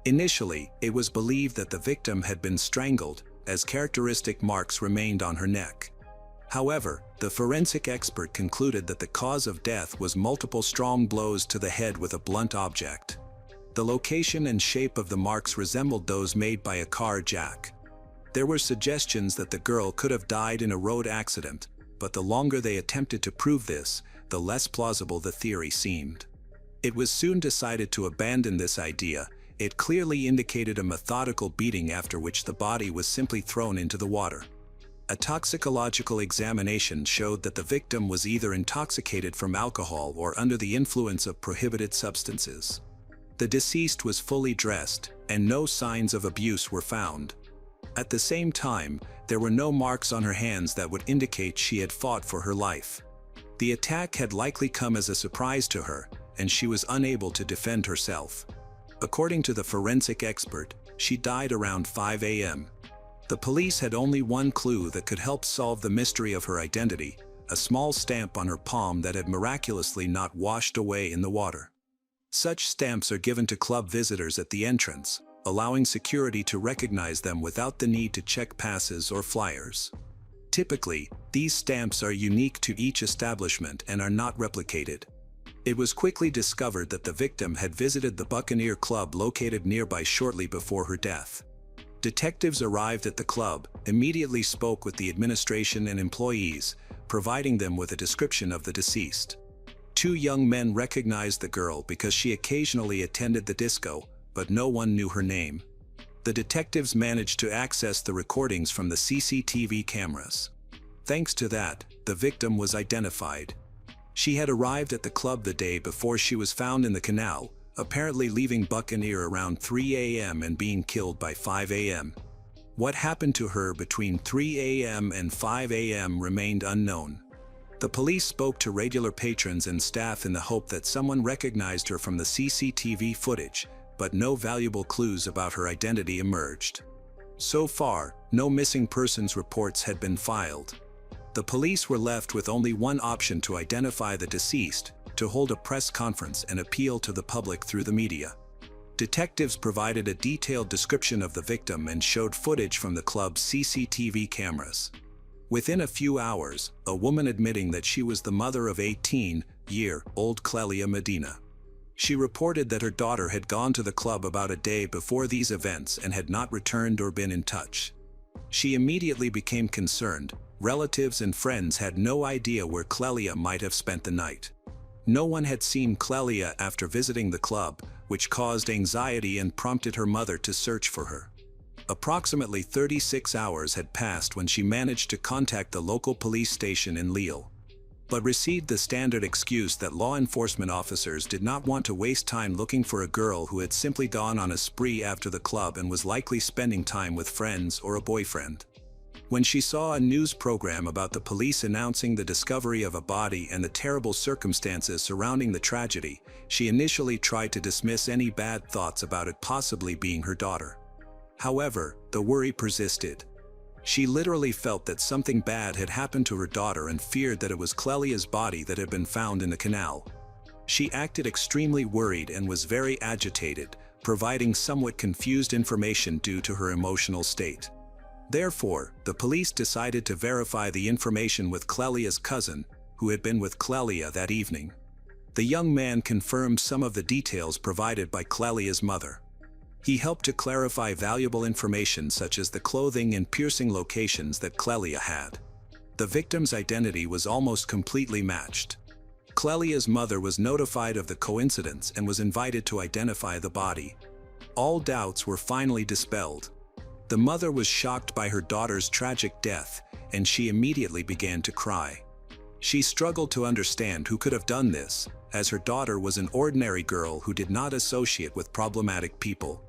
Speaker 1: Initially, it was believed that the victim had been strangled, as characteristic marks remained on her neck. However, the forensic expert concluded that the cause of death was multiple strong blows to the head with a blunt object. The location and shape of the marks resembled those made by a car jack. There were suggestions that the girl could have died in a road accident, but the longer they attempted to prove this, the less plausible the theory seemed. It was soon decided to abandon this idea. It clearly indicated a methodical beating after which the body was simply thrown into the water. A toxicological examination showed that the victim was either intoxicated from alcohol or under the influence of prohibited substances. The deceased was fully dressed, and no signs of abuse were found. At the same time, there were no marks on her hands that would indicate she had fought for her life. The attack had likely come as a surprise to her, and she was unable to defend herself. According to the forensic expert, she died around 5 a.m. The police had only one clue that could help solve the mystery of her identity: a small stamp on her palm that had miraculously not washed away in the water. Such stamps are given to club visitors at the entrance, allowing security to recognize them without the need to check passes or flyers. Typically, these stamps are unique to each establishment and are not replicated. It was quickly discovered that the victim had visited the Buccaneer Club located nearby shortly before her death. Detectives arrived at the club, immediately spoke with the administration and employees, providing them with a description of the deceased. Two young men recognized the girl because she occasionally attended the disco, but no one knew her name. The detectives managed to access the recordings from the CCTV cameras. Thanks to that, the victim was identified. She had arrived at the club the day before she was found in the canal, apparently leaving Buccaneer around 3 a.m. and being killed by 5 a.m. What happened to her between 3 a.m. and 5 a.m. remained unknown. The police spoke to regular patrons and staff in the hope that someone recognized her from the CCTV footage, but no valuable clues about her identity emerged. So far, no missing persons reports had been filed. The police were left with only one option to identify the deceased: to hold a press conference and appeal to the public through the media. Detectives provided a detailed description of the victim and showed footage from the club's CCTV cameras. Within a few hours, a woman admitting that she was the mother of 18-year-old Clelia Medina. She reported that her daughter had gone to the club about a day before these events and had not returned or been in touch. She immediately became concerned. Relatives and friends had no idea where Clelia might have spent the night. No one had seen Clelia after visiting the club, which caused anxiety and prompted her mother to search for her. Approximately 36 hours had passed when she managed to contact the local police station in Lille, but received the standard excuse that law enforcement officers did not want to waste time looking for a girl who had simply gone on a spree after the club and was likely spending time with friends or a boyfriend. When she saw a news program about the police announcing the discovery of a body and the terrible circumstances surrounding the tragedy, she initially tried to dismiss any bad thoughts about it possibly being her daughter. However, the worry persisted. She literally felt that something bad had happened to her daughter and feared that it was Clelia's body that had been found in the canal. She acted extremely worried and was very agitated, providing somewhat confused information due to her emotional state. Therefore, the police decided to verify the information with Clelia's cousin, who had been with Clelia that evening. The young man confirmed some of the details provided by Clelia's mother. He helped to clarify valuable information such as the clothing and piercing locations that Clelia had. The victim's identity was almost completely matched. Clelia's mother was notified of the coincidence and was invited to identify the body. All doubts were finally dispelled. The mother was shocked by her daughter's tragic death, and she immediately began to cry. She struggled to understand who could have done this, as her daughter was an ordinary girl who did not associate with problematic people.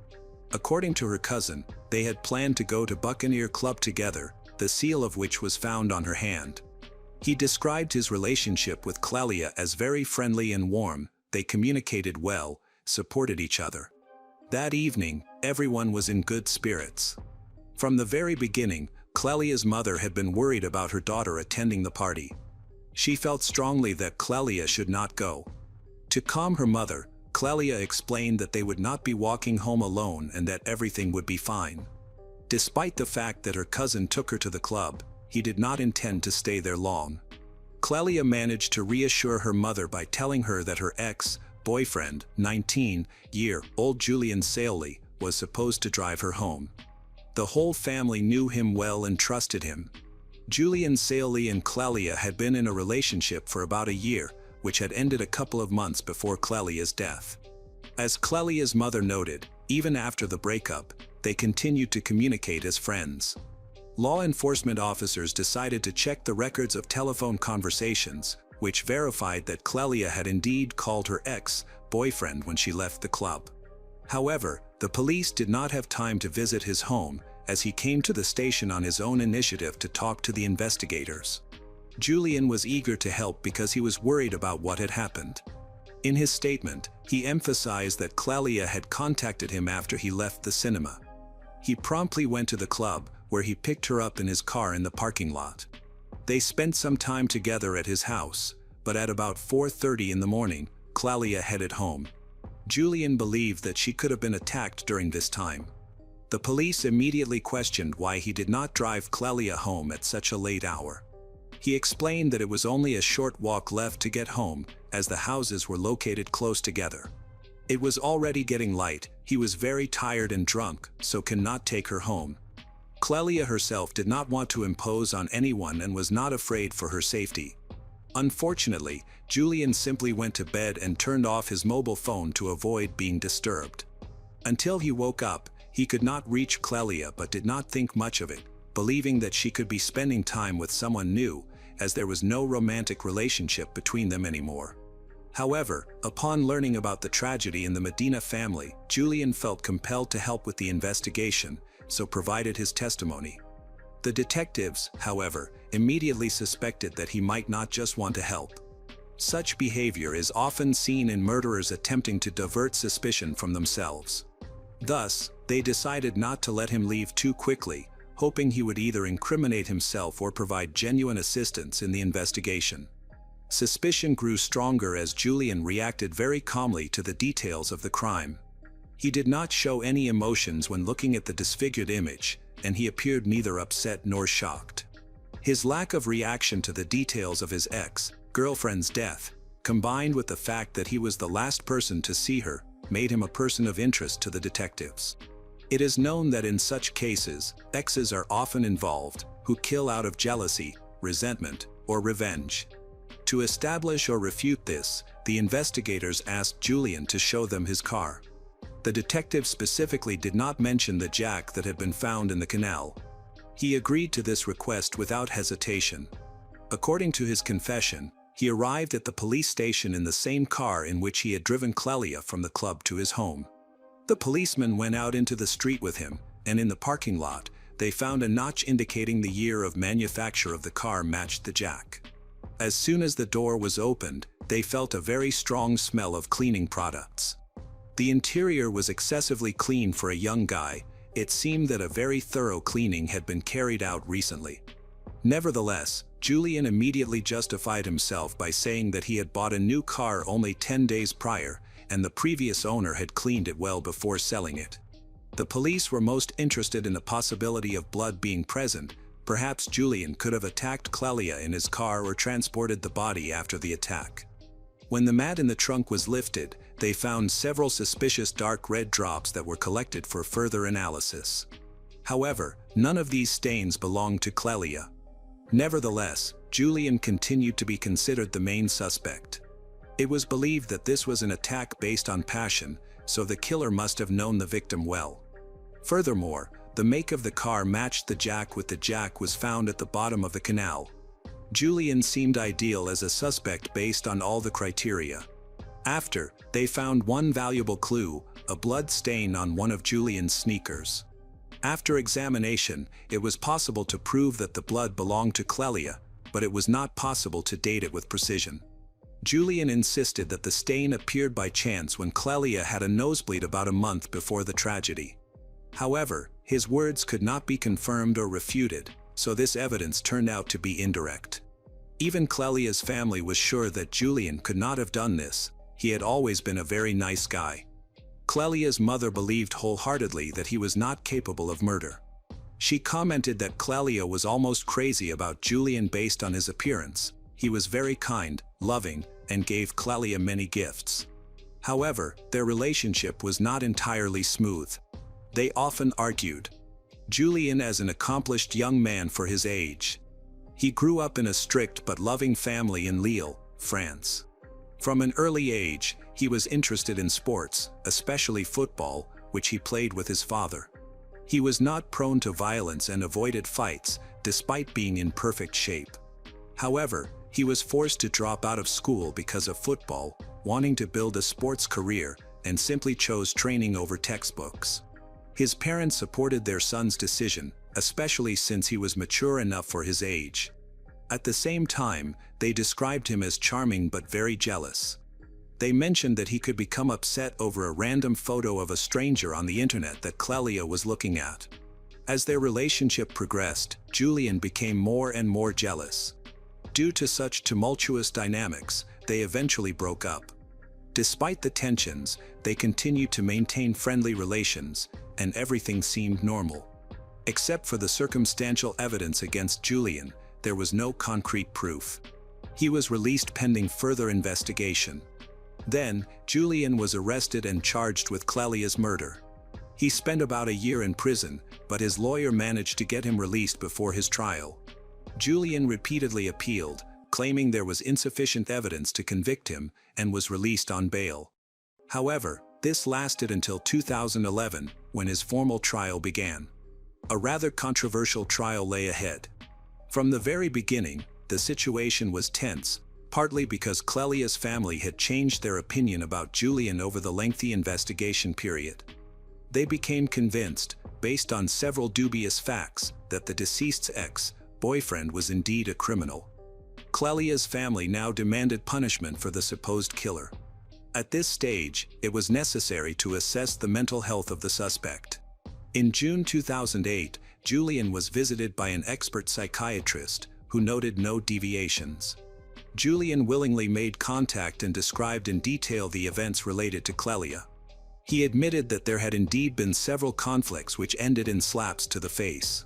Speaker 1: According to her cousin, they had planned to go to Buccaneer Club together, the seal of which was found on her hand. He described his relationship with Clelia as very friendly and warm. They communicated well, supported each other. That evening, everyone was in good spirits. From the very beginning, Clelia's mother had been worried about her daughter attending the party. She felt strongly that Clelia should not go. To calm her mother, Clelia explained that they would not be walking home alone and that everything would be fine. Despite the fact that her cousin took her to the club, he did not intend to stay there long. Clelia managed to reassure her mother by telling her that her ex-boyfriend, 19-year-old Julian Saley, was supposed to drive her home. The whole family knew him well and trusted him. Julian Saley and Clelia had been in a relationship for about a year, which had ended a couple of months before Clelia's death. As Clelia's mother noted, even after the breakup, they continued to communicate as friends. Law enforcement officers decided to check the records of telephone conversations, which verified that Clelia had indeed called her ex-boyfriend when she left the club. However, the police did not have time to visit his home, as he came to the station on his own initiative to talk to the investigators. Julian was eager to help because he was worried about what had happened. In his statement, he emphasized that Clelia had contacted him after he left the cinema. He promptly went to the club, where he picked her up in his car in the parking lot. They spent some time together at his house, but at about 4:30 in the morning, Clelia headed home. Julian believed that she could have been attacked during this time. The police immediately questioned why he did not drive Clelia home at such a late hour. He explained that it was only a short walk left to get home, as the houses were located close together. It was already getting light, he was very tired and drunk, so cannot take her home. Clelia herself did not want to impose on anyone and was not afraid for her safety. Unfortunately, Julian simply went to bed and turned off his mobile phone to avoid being disturbed. Until he woke up, he could not reach Clelia but did not think much of it, believing that she could be spending time with someone new, as there was no romantic relationship between them anymore. However, upon learning about the tragedy in the Medina family, Julian felt compelled to help with the investigation, so provided his testimony. The detectives, however, immediately suspected that he might not just want to help. Such behavior is often seen in murderers attempting to divert suspicion from themselves. Thus, they decided not to let him leave too quickly, hoping he would either incriminate himself or provide genuine assistance in the investigation. Suspicion grew stronger as Julian reacted very calmly to the details of the crime. He did not show any emotions when looking at the disfigured image, and he appeared neither upset nor shocked. His lack of reaction to the details of his ex-girlfriend's death, combined with the fact that he was the last person to see her, made him a person of interest to the detectives. It is known that in such cases, exes are often involved, who kill out of jealousy, resentment, or revenge. To establish or refute this, the investigators asked Julian to show them his car. The detective specifically did not mention the jack that had been found in the canal. He agreed to this request without hesitation. According to his confession, he arrived at the police station in the same car in which he had driven Clelia from the club to his home. The policeman went out into the street with him, and in the parking lot, they found a notch indicating the year of manufacture of the car matched the jack. As soon as the door was opened, they felt a very strong smell of cleaning products. The interior was excessively clean for a young guy. It seemed that a very thorough cleaning had been carried out recently. Nevertheless, Julian immediately justified himself by saying that he had bought a new car only 10 days prior, and the previous owner had cleaned it well before selling it. The police were most interested in the possibility of blood being present. Perhaps Julian could have attacked Clelia in his car or transported the body after the attack. When the mat in the trunk was lifted, they found several suspicious dark red drops that were collected for further analysis. However, none of these stains belonged to Clelia. Nevertheless, Julian continued to be considered the main suspect. It was believed that this was an attack based on passion, so the killer must have known the victim well. Furthermore, the make of the car matched the jack with the jack was found at the bottom of the canal. Julian seemed ideal as a suspect based on all the criteria. After, they found one valuable clue, a blood stain on one of Julian's sneakers. After examination, it was possible to prove that the blood belonged to Clelia, but it was not possible to date it with precision. Julian insisted that the stain appeared by chance when Clelia had a nosebleed about a month before the tragedy. However, his words could not be confirmed or refuted, so this evidence turned out to be indirect. Even Clelia's family was sure that Julian could not have done this. He had always been a very nice guy. Clelia's mother believed wholeheartedly that he was not capable of murder. She commented that Clelia was almost crazy about Julian based on his appearance. He was very kind, loving, and gave Clelia many gifts. However, their relationship was not entirely smooth. They often argued. Julian as an accomplished young man for his age. He grew up in a strict but loving family in Lille, France. From an early age, he was interested in sports, especially football, which he played with his father. He was not prone to violence and avoided fights, despite being in perfect shape. However, he was forced to drop out of school because of football, wanting to build a sports career, and simply chose training over textbooks. His parents supported their son's decision, especially since he was mature enough for his age. At the same time, they described him as charming but very jealous. They mentioned that he could become upset over a random photo of a stranger on the internet that Clelia was looking at. As their relationship progressed, Julian became more and more jealous. Due to such tumultuous dynamics, they eventually broke up. Despite the tensions, they continued to maintain friendly relations, and everything seemed normal. Except for the circumstantial evidence against Julian, there was no concrete proof. He was released pending further investigation. Then, Julian was arrested and charged with Clelia's murder. He spent about a year in prison, but his lawyer managed to get him released before his trial. Julian repeatedly appealed, claiming there was insufficient evidence to convict him, and was released on bail. However, this lasted until 2011, when his formal trial began. A rather controversial trial lay ahead. From the very beginning, the situation was tense, partly because Clelia's family had changed their opinion about Julian over the lengthy investigation period. They became convinced, based on several dubious facts, that the deceased's ex-boyfriend was indeed a criminal. Clelia's family now demanded punishment for the supposed killer. At this stage, it was necessary to assess the mental health of the suspect. In June 2008, Julian was visited by an expert psychiatrist, who noted no deviations. Julian willingly made contact and described in detail the events related to Clelia. He admitted that there had indeed been several conflicts which ended in slaps to the face.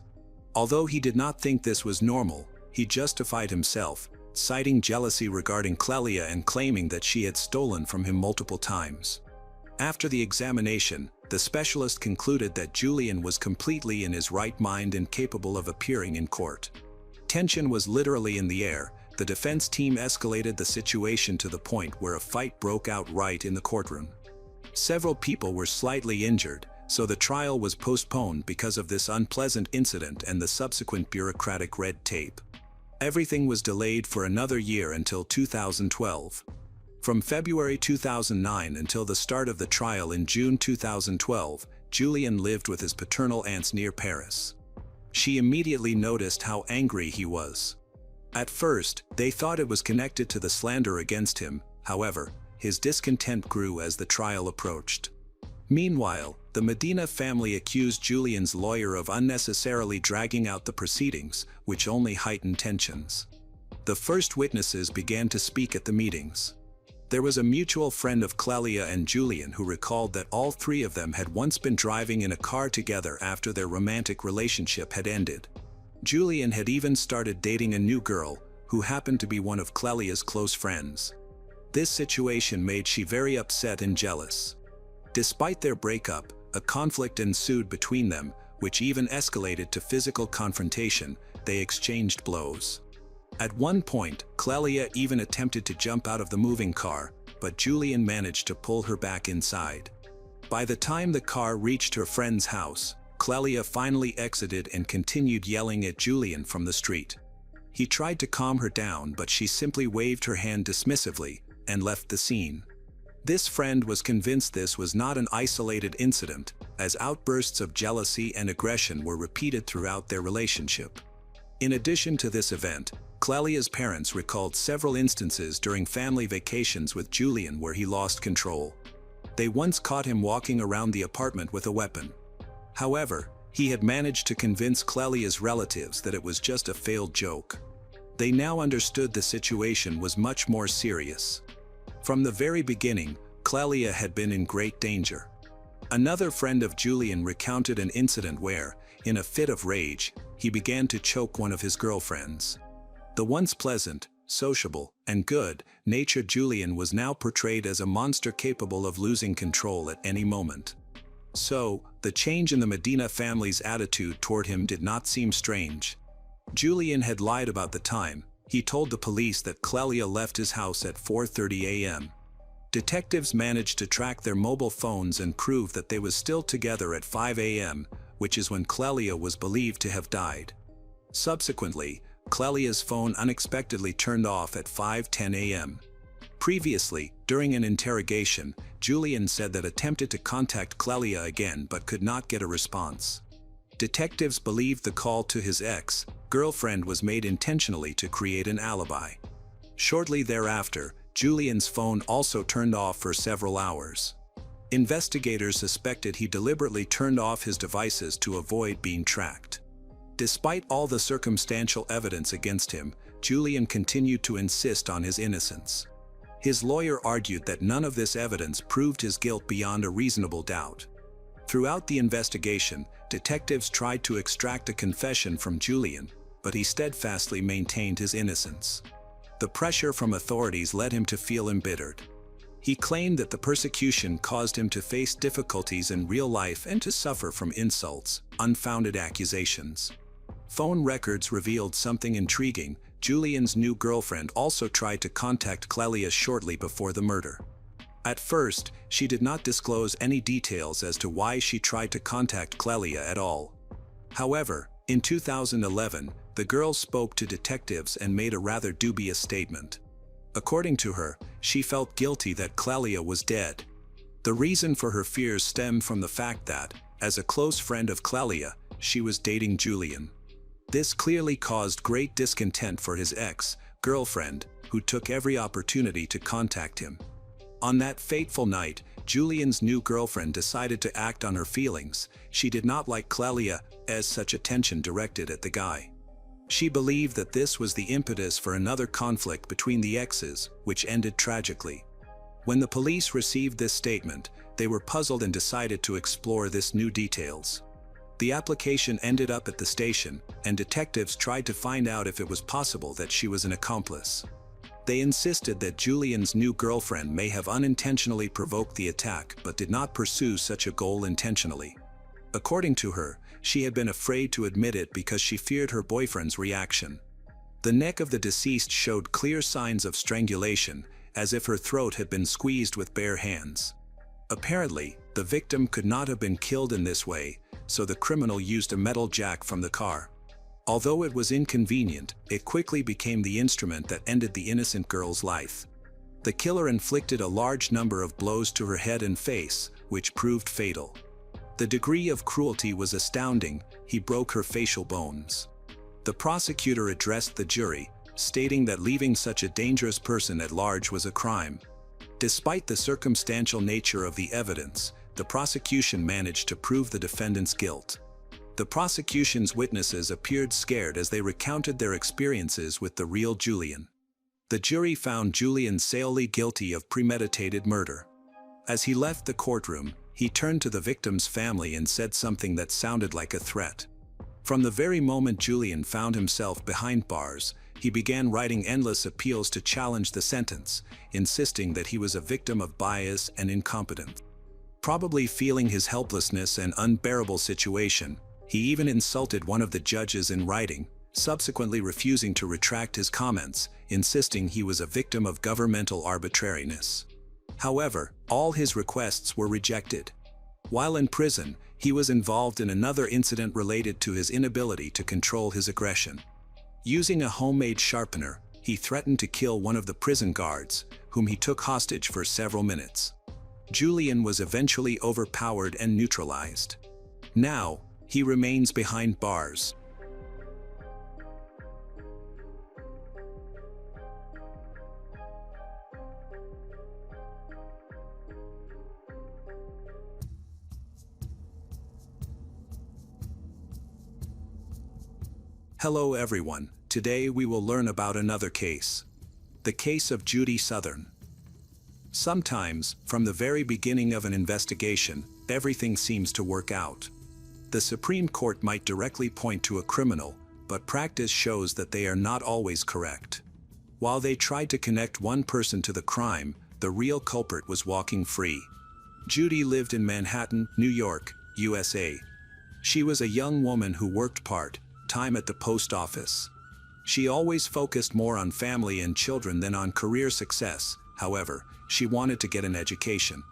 Speaker 1: Although he did not think this was normal, he justified himself, citing jealousy regarding Clelia and claiming that she had stolen from him multiple times. After the examination, the specialist concluded that Julian was completely in his right mind and capable of appearing in court. Tension was literally in the air. The defense team escalated the situation to the point where a fight broke out right in the courtroom. Several people were slightly injured, so the trial was postponed because of this unpleasant incident and the subsequent bureaucratic red tape. Everything was delayed for another year until 2012. From February 2009 until the start of the trial in June 2012, Julian lived with his paternal aunts near Paris. She immediately noticed how angry he was. At first, they thought it was connected to the slander against him. However, his discontent grew as the trial approached. Meanwhile, the Medina family accused Julian's lawyer of unnecessarily dragging out the proceedings, which only heightened tensions. The first witnesses began to speak at the meetings. There was a mutual friend of Clelia and Julian who recalled that all three of them had once been driving in a car together after their romantic relationship had ended. Julian had even started dating a new girl, who happened to be one of Clelia's close friends. This situation made she very upset and jealous. Despite their breakup, a conflict ensued between them, which even escalated to physical confrontation. They exchanged blows. At one point, Clelia even attempted to jump out of the moving car, but Julian managed to pull her back inside. By the time the car reached her friend's house, Clelia finally exited and continued yelling at Julian from the street. He tried to calm her down, but she simply waved her hand dismissively and left the scene. This friend was convinced this was not an isolated incident, as outbursts of jealousy and aggression were repeated throughout their relationship. In addition to this event, Clelia's parents recalled several instances during family vacations with Julian where he lost control. They once caught him walking around the apartment with a weapon. However, he had managed to convince Clelia's relatives that it was just a failed joke. They now understood the situation was much more serious. From the very beginning, Clelia had been in great danger. Another friend of Julian recounted an incident where, in a fit of rage, he began to choke one of his girlfriends. The once pleasant, sociable, and good-natured Julian was now portrayed as a monster capable of losing control at any moment. So, the change in the Medina family's attitude toward him did not seem strange. Julian had lied about the time. He told the police that Clelia left his house at 4:30 a.m. Detectives managed to track their mobile phones and prove that they were still together at 5 a.m., which is when Clelia was believed to have died. Subsequently, Clelia's phone unexpectedly turned off at 5:10 a.m. Previously, during an interrogation, Julian said that attempted to contact Clelia again but could not get a response. Detectives believed the call to his ex-girlfriend was made intentionally to create an alibi. Shortly thereafter, Julian's phone also turned off for several hours. Investigators suspected he deliberately turned off his devices to avoid being tracked. Despite all the circumstantial evidence against him, Julian continued to insist on his innocence. His lawyer argued that none of this evidence proved his guilt beyond a reasonable doubt. Throughout the investigation, detectives tried to extract a confession from Julian, but he steadfastly maintained his innocence. The pressure from authorities led him to feel embittered. He claimed that the persecution caused him to face difficulties in real life and to suffer from insults, unfounded accusations. Phone records revealed something intriguing. Julian's new girlfriend also tried to contact Clelia shortly before the murder. At first, she did not disclose any details as to why she tried to contact Clelia at all. However, in 2011, the girl spoke to detectives and made a rather dubious statement. According to her, she felt guilty that Clelia was dead. The reason for her fears stemmed from the fact that, as a close friend of Clelia, she was dating Julian. This clearly caused great discontent for his ex-girlfriend, who took every opportunity to contact him. On that fateful night, Julian's new girlfriend decided to act on her feelings. She did not like Clelia as such attention directed at the guy. She believed that this was the impetus for another conflict between the exes, which ended tragically. When the police received this statement, they were puzzled and decided to explore this new details. The application ended up at the station, and detectives tried to find out if it was possible that she was an accomplice. They insisted that Julian's new girlfriend may have unintentionally provoked the attack but did not pursue such a goal intentionally. According to her, she had been afraid to admit it because she feared her boyfriend's reaction. The neck of the deceased showed clear signs of strangulation, as if her throat had been squeezed with bare hands. Apparently, the victim could not have been killed in this way, so the criminal used a metal jack from the car. Although it was inconvenient, it quickly became the instrument that ended the innocent girl's life. The killer inflicted a large number of blows to her head and face, which proved fatal. The degree of cruelty was astounding. He broke her facial bones. The prosecutor addressed the jury, stating that leaving such a dangerous person at large was a crime. Despite the circumstantial nature of the evidence, the prosecution managed to prove the defendant's guilt. The prosecution's witnesses appeared scared as they recounted their experiences with the real Julian. The jury found Julian solely guilty of premeditated murder. As he left the courtroom, he turned to the victim's family and said something that sounded like a threat. From the very moment Julian found himself behind bars, he began writing endless appeals to challenge the sentence, insisting that he was a victim of bias and incompetence. Probably feeling his helplessness and unbearable situation, he even insulted one of the judges in writing, subsequently refusing to retract his comments, insisting he was a victim of governmental arbitrariness. However, all his requests were rejected. While in prison, he was involved in another incident related to his inability to control his aggression. Using a homemade sharpener, he threatened to kill one of the prison guards, whom he took hostage for several minutes. Julian was eventually overpowered and neutralized. Now, he remains behind bars. Hello everyone, today we will learn about another case. The case of Judy Southern. Sometimes, from the very beginning of an investigation, everything seems to work out. The Supreme Court might directly point to a criminal, but practice shows that they are not always correct. While they tried to connect one person to the crime, the real culprit was walking free. Judy lived in Manhattan, New York, USA. She was a young woman who worked part-time at the post office. She always focused more on family and children than on career success. However, she wanted to get an education.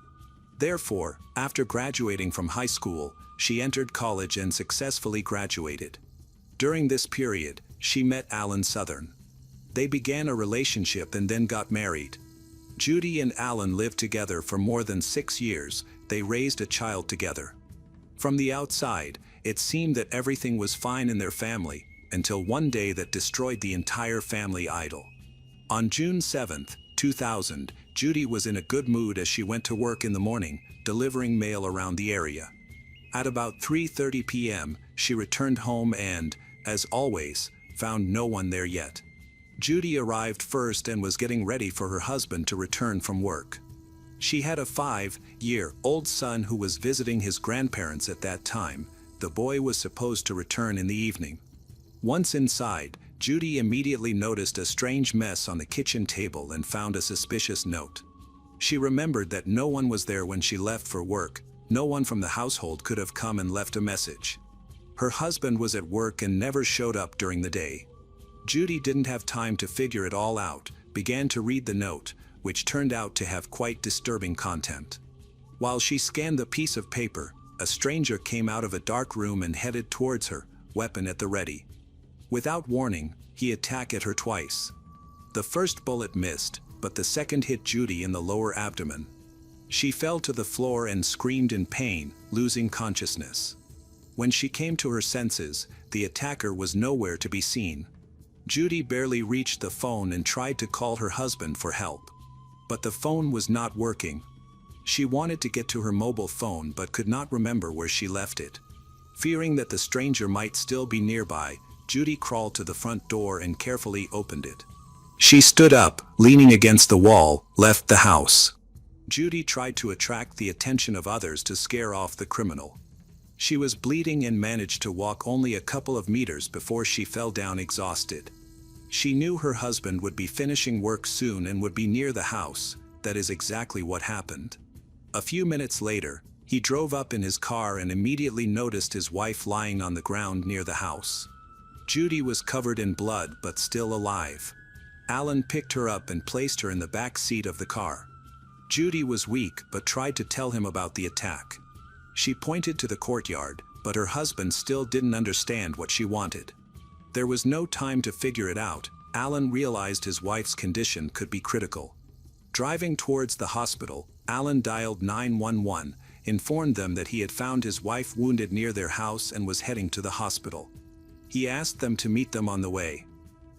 Speaker 1: Therefore, after graduating from high school, she entered college and successfully graduated. During this period, she met Alan Southern. They began a relationship and then got married. Judy and Alan lived together for more than 6 years. They raised a child together. From the outside, it seemed that everything was fine in their family, until one day that destroyed the entire family idol. On June 7, 2000, Judy was in a good mood as she went to work in the morning, delivering mail around the area. At about 3:30 p.m., she returned home and, as always, found no one there yet. Judy arrived first and was getting ready for her husband to return from work. She had a 5-year-old son who was visiting his grandparents at that time. The boy was supposed to return in the evening. Once inside, Judy immediately noticed a strange mess on the kitchen table and found a suspicious note. She remembered that no one was there when she left for work. No one from the household could have come and left a message. Her husband was at work and never showed up during the day. Judy didn't have time to figure it all out, began to read the note, which turned out to have quite disturbing content. While she scanned the piece of paper, a stranger came out of a dark room and headed towards her, weapon at the ready. Without warning, he attacked her twice. The first bullet missed, but the second hit Judy in the lower abdomen. She fell to the floor and screamed in pain, losing consciousness. When she came to her senses, the attacker was nowhere to be seen. Judy barely reached the phone and tried to call her husband for help. But the phone was not working. She wanted to get to her mobile phone but could not remember where she left it. Fearing that the stranger might still be nearby, Judy crawled to the front door and carefully opened it. She stood up, leaning against the wall, left the house. Judy tried to attract the attention of others to scare off the criminal. She was bleeding and managed to walk only a couple of meters before she fell down exhausted. She knew her husband would be finishing work soon and would be near the house. That is exactly what happened. A few minutes later, he drove up in his car and immediately noticed his wife lying on the ground near the house. Judy was covered in blood but still alive. Alan picked her up and placed her in the back seat of the car. Judy was weak but tried to tell him about the attack. She pointed to the courtyard, but her husband still didn't understand what she wanted. There was no time to figure it out. Alan realized his wife's condition could be critical. Driving towards the hospital, Alan dialed 911, informed them that he had found his wife wounded near their house and was heading to the hospital. He asked them to meet them on the way.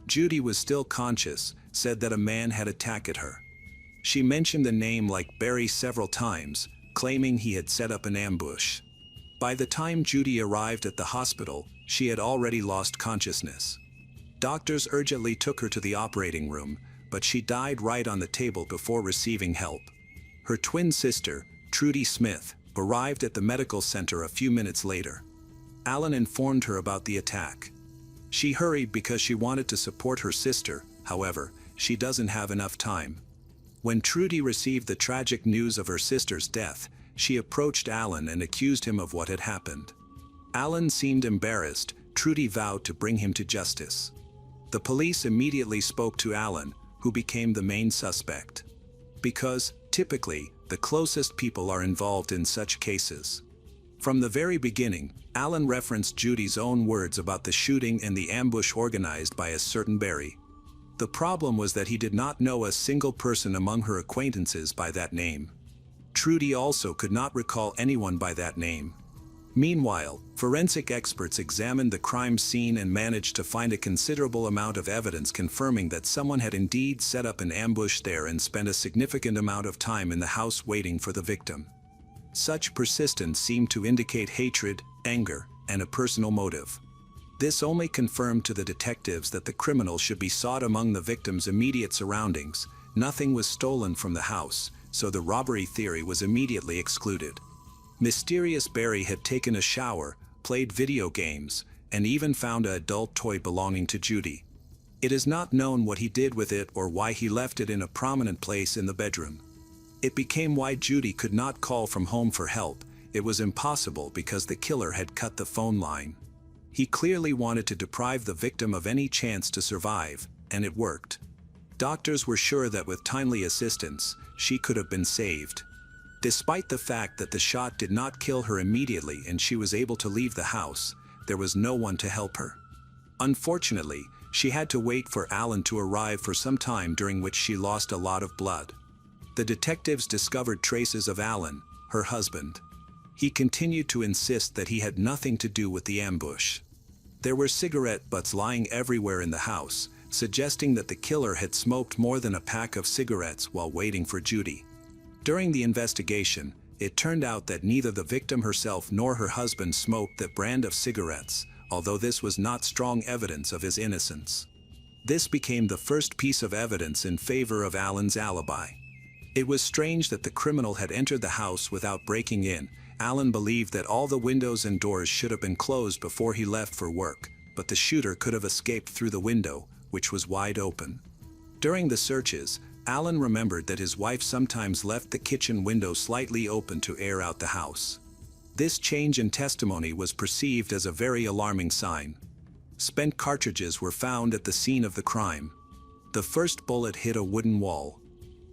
Speaker 1: Judy was still conscious, said that a man had attacked her. She mentioned the name like Barry several times, claiming he had set up an ambush. By the time Judy arrived at the hospital, she had already lost consciousness. Doctors urgently took her to the operating room, but she died right on the table before receiving help. Her twin sister, Trudy Smith, arrived at the medical center a few minutes later. Alan informed her about the attack. She hurried because she wanted to support her sister. However, she doesn't have enough time. When Trudy received the tragic news of her sister's death, she approached Alan and accused him of what had happened. Alan seemed embarrassed. Trudy vowed to bring him to justice. The police immediately spoke to Alan, who became the main suspect. Because, typically, the closest people are involved in such cases. From the very beginning, Alan referenced Judy's own words about the shooting and the ambush organized by a certain Barry. The problem was that he did not know a single person among her acquaintances by that name. Trudy also could not recall anyone by that name. Meanwhile, forensic experts examined the crime scene and managed to find a considerable amount of evidence confirming that someone had indeed set up an ambush there and spent a significant amount of time in the house waiting for the victim. Such persistence seemed to indicate hatred, anger, and a personal motive. This only confirmed to the detectives that the criminal should be sought among the victim's immediate surroundings. Nothing was stolen from the house, so the robbery theory was immediately excluded. Mysterious Barry had taken a shower, played video games, and even found an adult toy belonging to Judy. It is not known what he did with it or why he left it in a prominent place in the bedroom. It became why Judy could not call from home for help. It was impossible because the killer had cut the phone line. He clearly wanted to deprive the victim of any chance to survive, and it worked. Doctors were sure that with timely assistance, she could have been saved. Despite the fact that the shot did not kill her immediately and she was able to leave the house, there was no one to help her. Unfortunately, she had to wait for Alan to arrive for some time, during which she lost a lot of blood. The detectives discovered traces of Alan, her husband. He continued to insist that he had nothing to do with the ambush. There were cigarette butts lying everywhere in the house, suggesting that the killer had smoked more than a pack of cigarettes while waiting for Judy. During the investigation, it turned out that neither the victim herself nor her husband smoked that brand of cigarettes, although this was not strong evidence of his innocence. This became the first piece of evidence in favor of Alan's alibi. It was strange that the criminal had entered the house without breaking in. Alan believed that all the windows and doors should have been closed before he left for work, but the shooter could have escaped through the window, which was wide open. During the searches, Alan remembered that his wife sometimes left the kitchen window slightly open to air out the house. This change in testimony was perceived as a very alarming sign. Spent cartridges were found at the scene of the crime. The first bullet hit a wooden wall.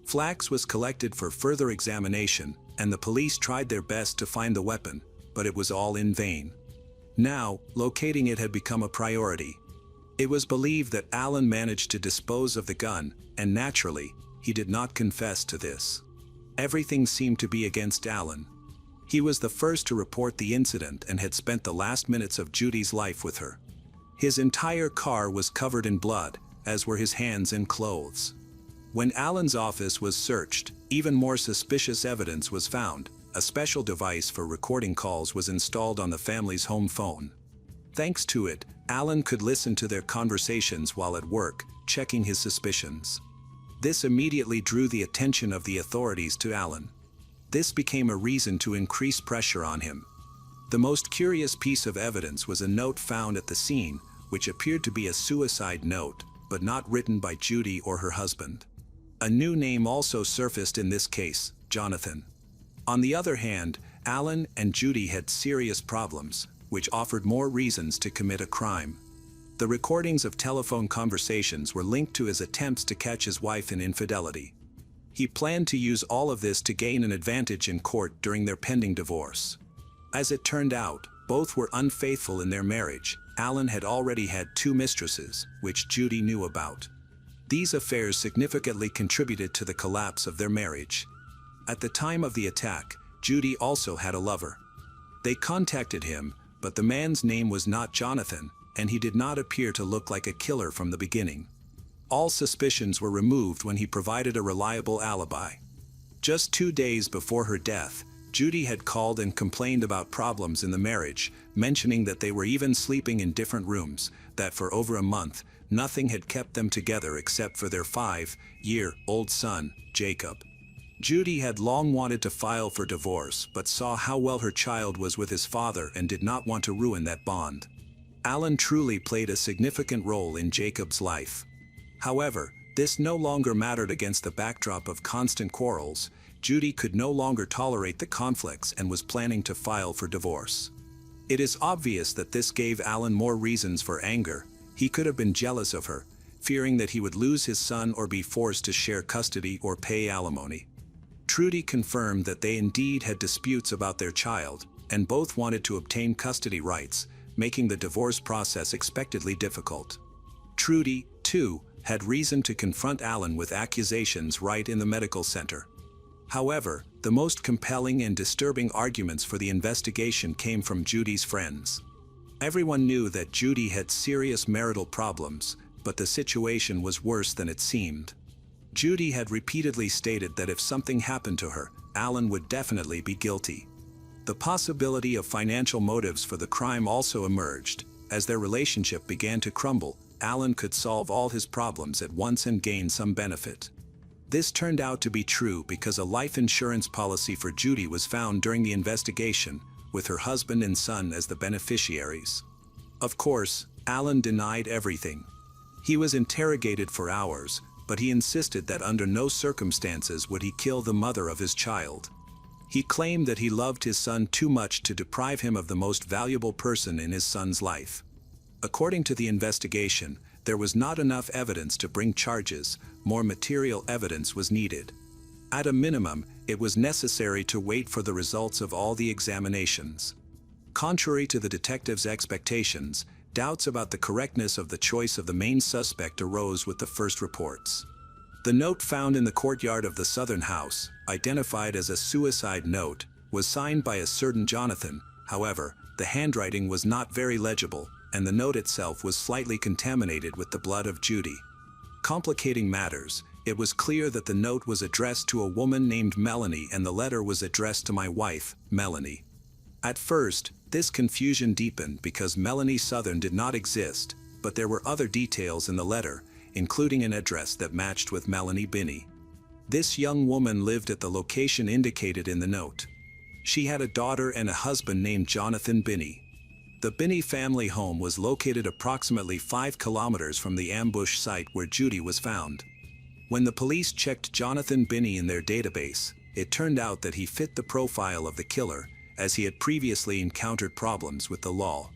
Speaker 1: Flax was collected for further examination, and the police tried their best to find the weapon, but it was all in vain. Now, locating it had become a priority. It was believed that Alan managed to dispose of the gun, and naturally, he did not confess to this. Everything seemed to be against Alan. He was the first to report the incident and had spent the last minutes of Judy's life with her. His entire car was covered in blood, as were his hands and clothes. When Alan's office was searched, even more suspicious evidence was found. A special device for recording calls was installed on the family's home phone. Thanks to it, Alan could listen to their conversations while at work, checking his suspicions. This immediately drew the attention of the authorities to Alan. This became a reason to increase pressure on him. The most curious piece of evidence was a note found at the scene, which appeared to be a suicide note, but not written by Judy or her husband. A new name also surfaced in this case, Jonathan. On the other hand, Alan and Judy had serious problems, which offered more reasons to commit a crime. The recordings of telephone conversations were linked to his attempts to catch his wife in infidelity. He planned to use all of this to gain an advantage in court during their pending divorce. As it turned out, both were unfaithful in their marriage. Alan had already had 2 mistresses, which Judy knew about. These affairs significantly contributed to the collapse of their marriage. At the time of the attack, Judy also had a lover. They contacted him, but the man's name was not Jonathan, and he did not appear to look like a killer from the beginning. All suspicions were removed when he provided a reliable alibi. Just 2 days before her death, Judy had called and complained about problems in the marriage, mentioning that they were even sleeping in different rooms, that for over a month, nothing had kept them together except for their 5-year-old son, Jacob. Judy had long wanted to file for divorce but saw how well her child was with his father and did not want to ruin that bond. Alan truly played a significant role in Jacob's life. However, this no longer mattered against the backdrop of constant quarrels. Judy could no longer tolerate the conflicts and was planning to file for divorce. It is obvious that this gave Alan more reasons for anger. He could have been jealous of her, fearing that he would lose his son or be forced to share custody or pay alimony. Trudy confirmed that they indeed had disputes about their child, and both wanted to obtain custody rights, making the divorce process expectedly difficult. Trudy, too, had reason to confront Alan with accusations right in the medical center. However, the most compelling and disturbing arguments for the investigation came from Judy's friends. Everyone knew that Judy had serious marital problems, but the situation was worse than it seemed. Judy had repeatedly stated that if something happened to her, Alan would definitely be guilty. The possibility of financial motives for the crime also emerged. as their relationship began to crumble, Alan could solve all his problems at once and gain some benefit. This turned out to be true because a life insurance policy for Judy was found during the investigation, with her husband and son as the beneficiaries. Of course, Alan denied everything. He was interrogated for hours, but he insisted that under no circumstances would he kill the mother of his child. He claimed that he loved his son too much to deprive him of the most valuable person in his son's life. According to the investigation, there was not enough evidence to bring charges. More material evidence was needed. At a minimum, it was necessary to wait for the results of all the examinations. Contrary to the detectives' expectations, doubts about the correctness of the choice of the main suspect arose with the first reports. The note found in the courtyard of the Southern house, identified as a suicide note, was signed by a certain Jonathan. However, the handwriting was not very legible, and the note itself was slightly contaminated with the blood of Judy. Complicating matters, it was clear that the note was addressed to a woman named Melanie and the letter was addressed to my wife, Melanie. At first, this confusion deepened because Melanie Southern did not exist, but there were other details in the letter, including an address that matched with Melanie Binney. This young woman lived at the location indicated in the note. She had a daughter and a husband named Jonathan Binney. The Binney family home was located approximately 5 kilometers from the ambush site where Judy was found. When the police checked Jonathan Binney in their database, it turned out that he fit the profile of the killer, as he had previously encountered problems with the law.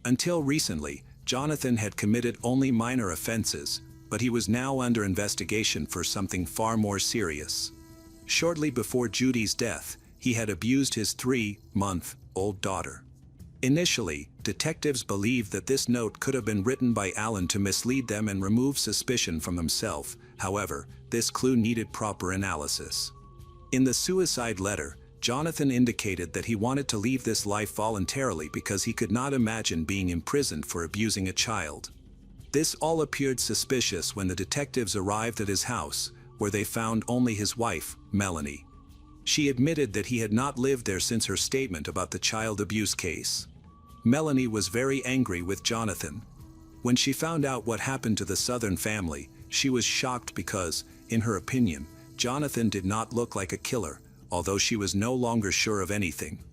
Speaker 1: Until recently, Jonathan had committed only minor offenses, but he was now under investigation for something far more serious. Shortly before Judy's death, he had abused his 3-month-old daughter. Initially, detectives believed that this note could have been written by Alan to mislead them and remove suspicion from himself. However, this clue needed proper analysis. In the suicide letter, Jonathan indicated that he wanted to leave this life voluntarily because he could not imagine being imprisoned for abusing a child. This all appeared suspicious when the detectives arrived at his house, where they found only his wife, Melanie. She admitted that he had not lived there since her statement about the child abuse case. Melanie was very angry with Jonathan. When she found out what happened to the Southern family, she was shocked because, in her opinion, Jonathan did not look like a killer, although she was no longer sure of anything.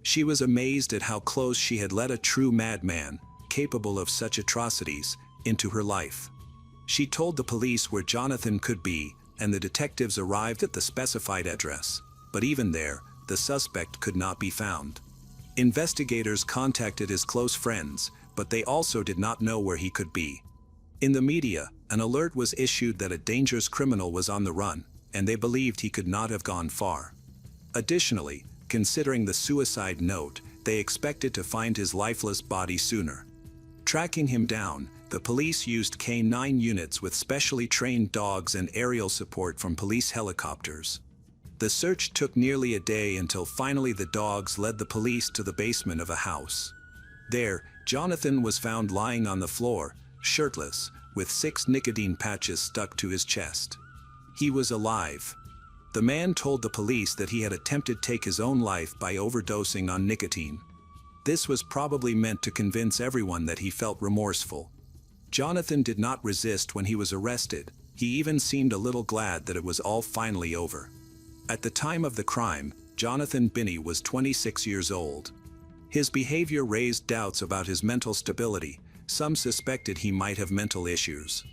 Speaker 1: She was amazed at how close she had let a true madman, capable of such atrocities, into her life. She told the police where Jonathan could be, and the detectives arrived at the specified address, but even there, the suspect could not be found. Investigators contacted his close friends, but they also did not know where he could be. In the media, an alert was issued that a dangerous criminal was on the run, and they believed he could not have gone far. Additionally, considering the suicide note, they expected to find his lifeless body sooner. Tracking him down, the police used K-9 units with specially trained dogs and aerial support from police helicopters. The search took nearly a day until finally the dogs led the police to the basement of a house. There, Jonathan was found lying on the floor, shirtless, with 6 nicotine patches stuck to his chest. He was alive. The man told the police that he had attempted to take his own life by overdosing on nicotine. This was probably meant to convince everyone that he felt remorseful. Jonathan did not resist when he was arrested. He even seemed a little glad that it was all finally over. At the time of the crime, Jonathan Binney was 26 years old. His behavior raised doubts about his mental stability. Some suspected he might have mental issues.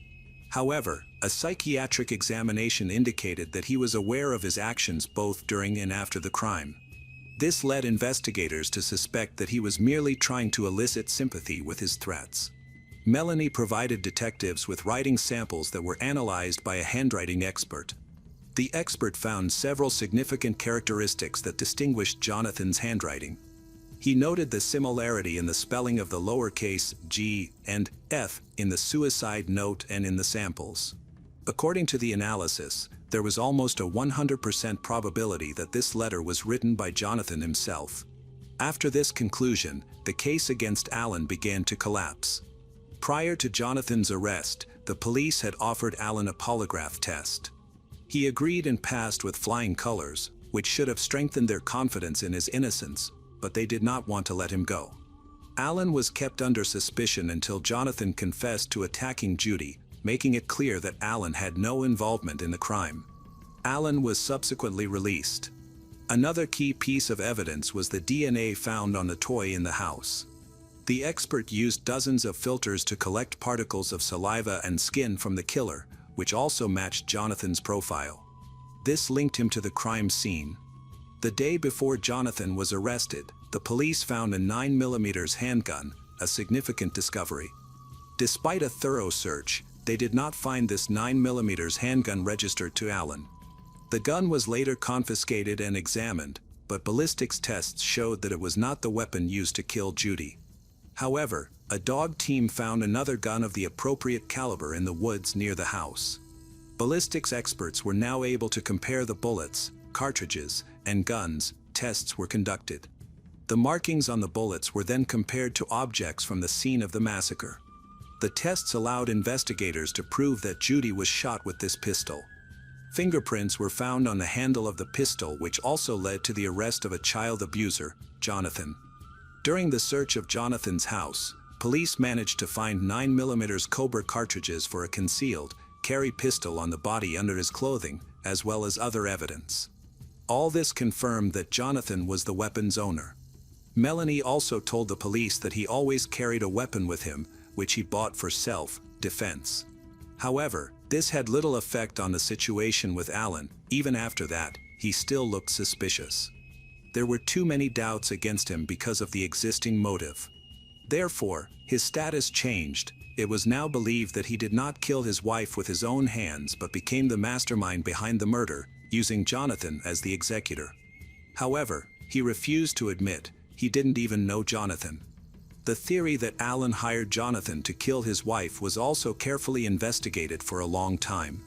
Speaker 1: However, a psychiatric examination indicated that he was aware of his actions both during and after the crime. This led investigators to suspect that he was merely trying to elicit sympathy with his threats. Melanie provided detectives with writing samples that were analyzed by a handwriting expert. The expert found several significant characteristics that distinguished Jonathan's handwriting. He noted the similarity in the spelling of the lowercase g and f in the suicide note and in the samples. According to the analysis, there was almost a 100% probability that this letter was written by Jonathan himself. After this conclusion, the case against Alan began to collapse. Prior to Jonathan's arrest, the police had offered Alan a polygraph test. He agreed and passed with flying colors, which should have strengthened their confidence in his innocence, but they did not want to let him go. Alan was kept under suspicion until Jonathan confessed to attacking Judy, making it clear that Alan had no involvement in the crime. Alan was subsequently released. Another key piece of evidence was the DNA found on the toy in the house. The expert used dozens of filters to collect particles of saliva and skin from the killer, which also matched Jonathan's profile. This linked him to the crime scene. The day before Jonathan was arrested, the police found a 9mm handgun, a significant discovery. Despite a thorough search, they did not find this 9mm handgun registered to Alan. The gun was later confiscated and examined, but ballistics tests showed that it was not the weapon used to kill Judy. However, a dog team found another gun of the appropriate caliber in the woods near the house. Ballistics experts were now able to compare the bullets, cartridges, and guns. Tests were conducted. The markings on the bullets were then compared to objects from the scene of the massacre. The tests allowed investigators to prove that Judy was shot with this pistol. Fingerprints were found on the handle of the pistol, which also led to the arrest of a child abuser, Jonathan. During the search of Jonathan's house, police managed to find 9mm Cobra cartridges for a concealed carry pistol on the body under his clothing, as well as other evidence. All this confirmed that Jonathan was the weapon's owner. Melanie also told the police that he always carried a weapon with him, which he bought for self-defense. However, this had little effect on the situation with Alan. Even after that, he still looked suspicious. There were too many doubts against him because of the existing motive. Therefore, his status changed. It was now believed that he did not kill his wife with his own hands but became the mastermind behind the murder, using Jonathan as the executor. However, he refused to admit he didn't even know Jonathan. The theory that Alan hired Jonathan to kill his wife was also carefully investigated for a long time.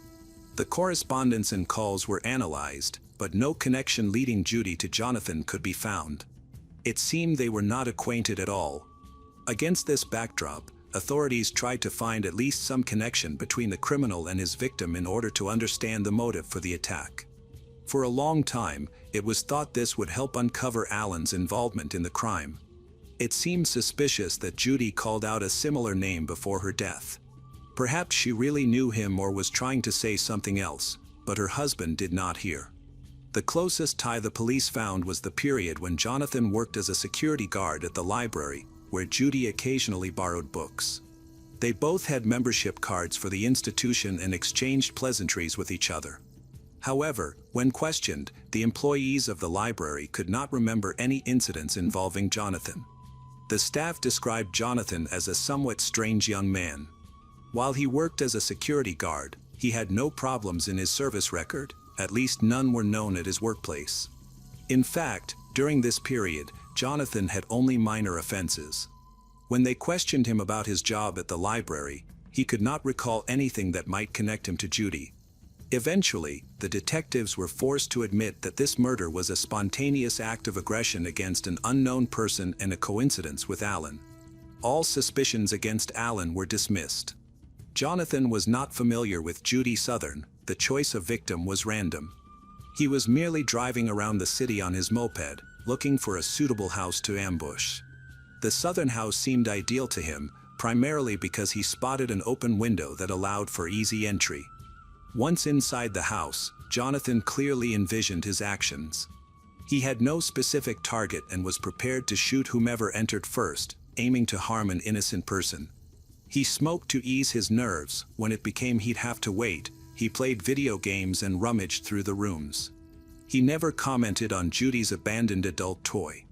Speaker 1: The correspondence and calls were analyzed, but no connection leading Judy to Jonathan could be found. It seemed they were not acquainted at all. Against this backdrop, authorities tried to find at least some connection between the criminal and his victim in order to understand the motive for the attack. For a long time, it was thought this would help uncover Alan's involvement in the crime. It seemed suspicious that Judy called out a similar name before her death. Perhaps she really knew him or was trying to say something else, but her husband did not hear. The closest tie the police found was the period when Jonathan worked as a security guard at the library, where Judy occasionally borrowed books. They both had membership cards for the institution and exchanged pleasantries with each other. However, when questioned, the employees of the library could not remember any incidents involving Jonathan. The staff described Jonathan as a somewhat strange young man. While he worked as a security guard, he had no problems in his service record, at least none were known at his workplace. In fact, during this period, Jonathan had only minor offenses. When they questioned him about his job at the library, he could not recall anything that might connect him to Judy. Eventually, the detectives were forced to admit that this murder was a spontaneous act of aggression against an unknown person and a coincidence with Alan. All suspicions against Alan were dismissed. Jonathan was not familiar with Judy Southern. The choice of victim was random. He was merely driving around the city on his moped, looking for a suitable house to ambush. The Southern house seemed ideal to him, primarily because he spotted an open window that allowed for easy entry. Once inside the house, Jonathan clearly envisioned his actions. He had no specific target and was prepared to shoot whomever entered first, aiming to harm an innocent person. He smoked to ease his nerves. When it became he'd have to wait, he played video games and rummaged through the rooms. He never commented on Judy's abandoned adult toy.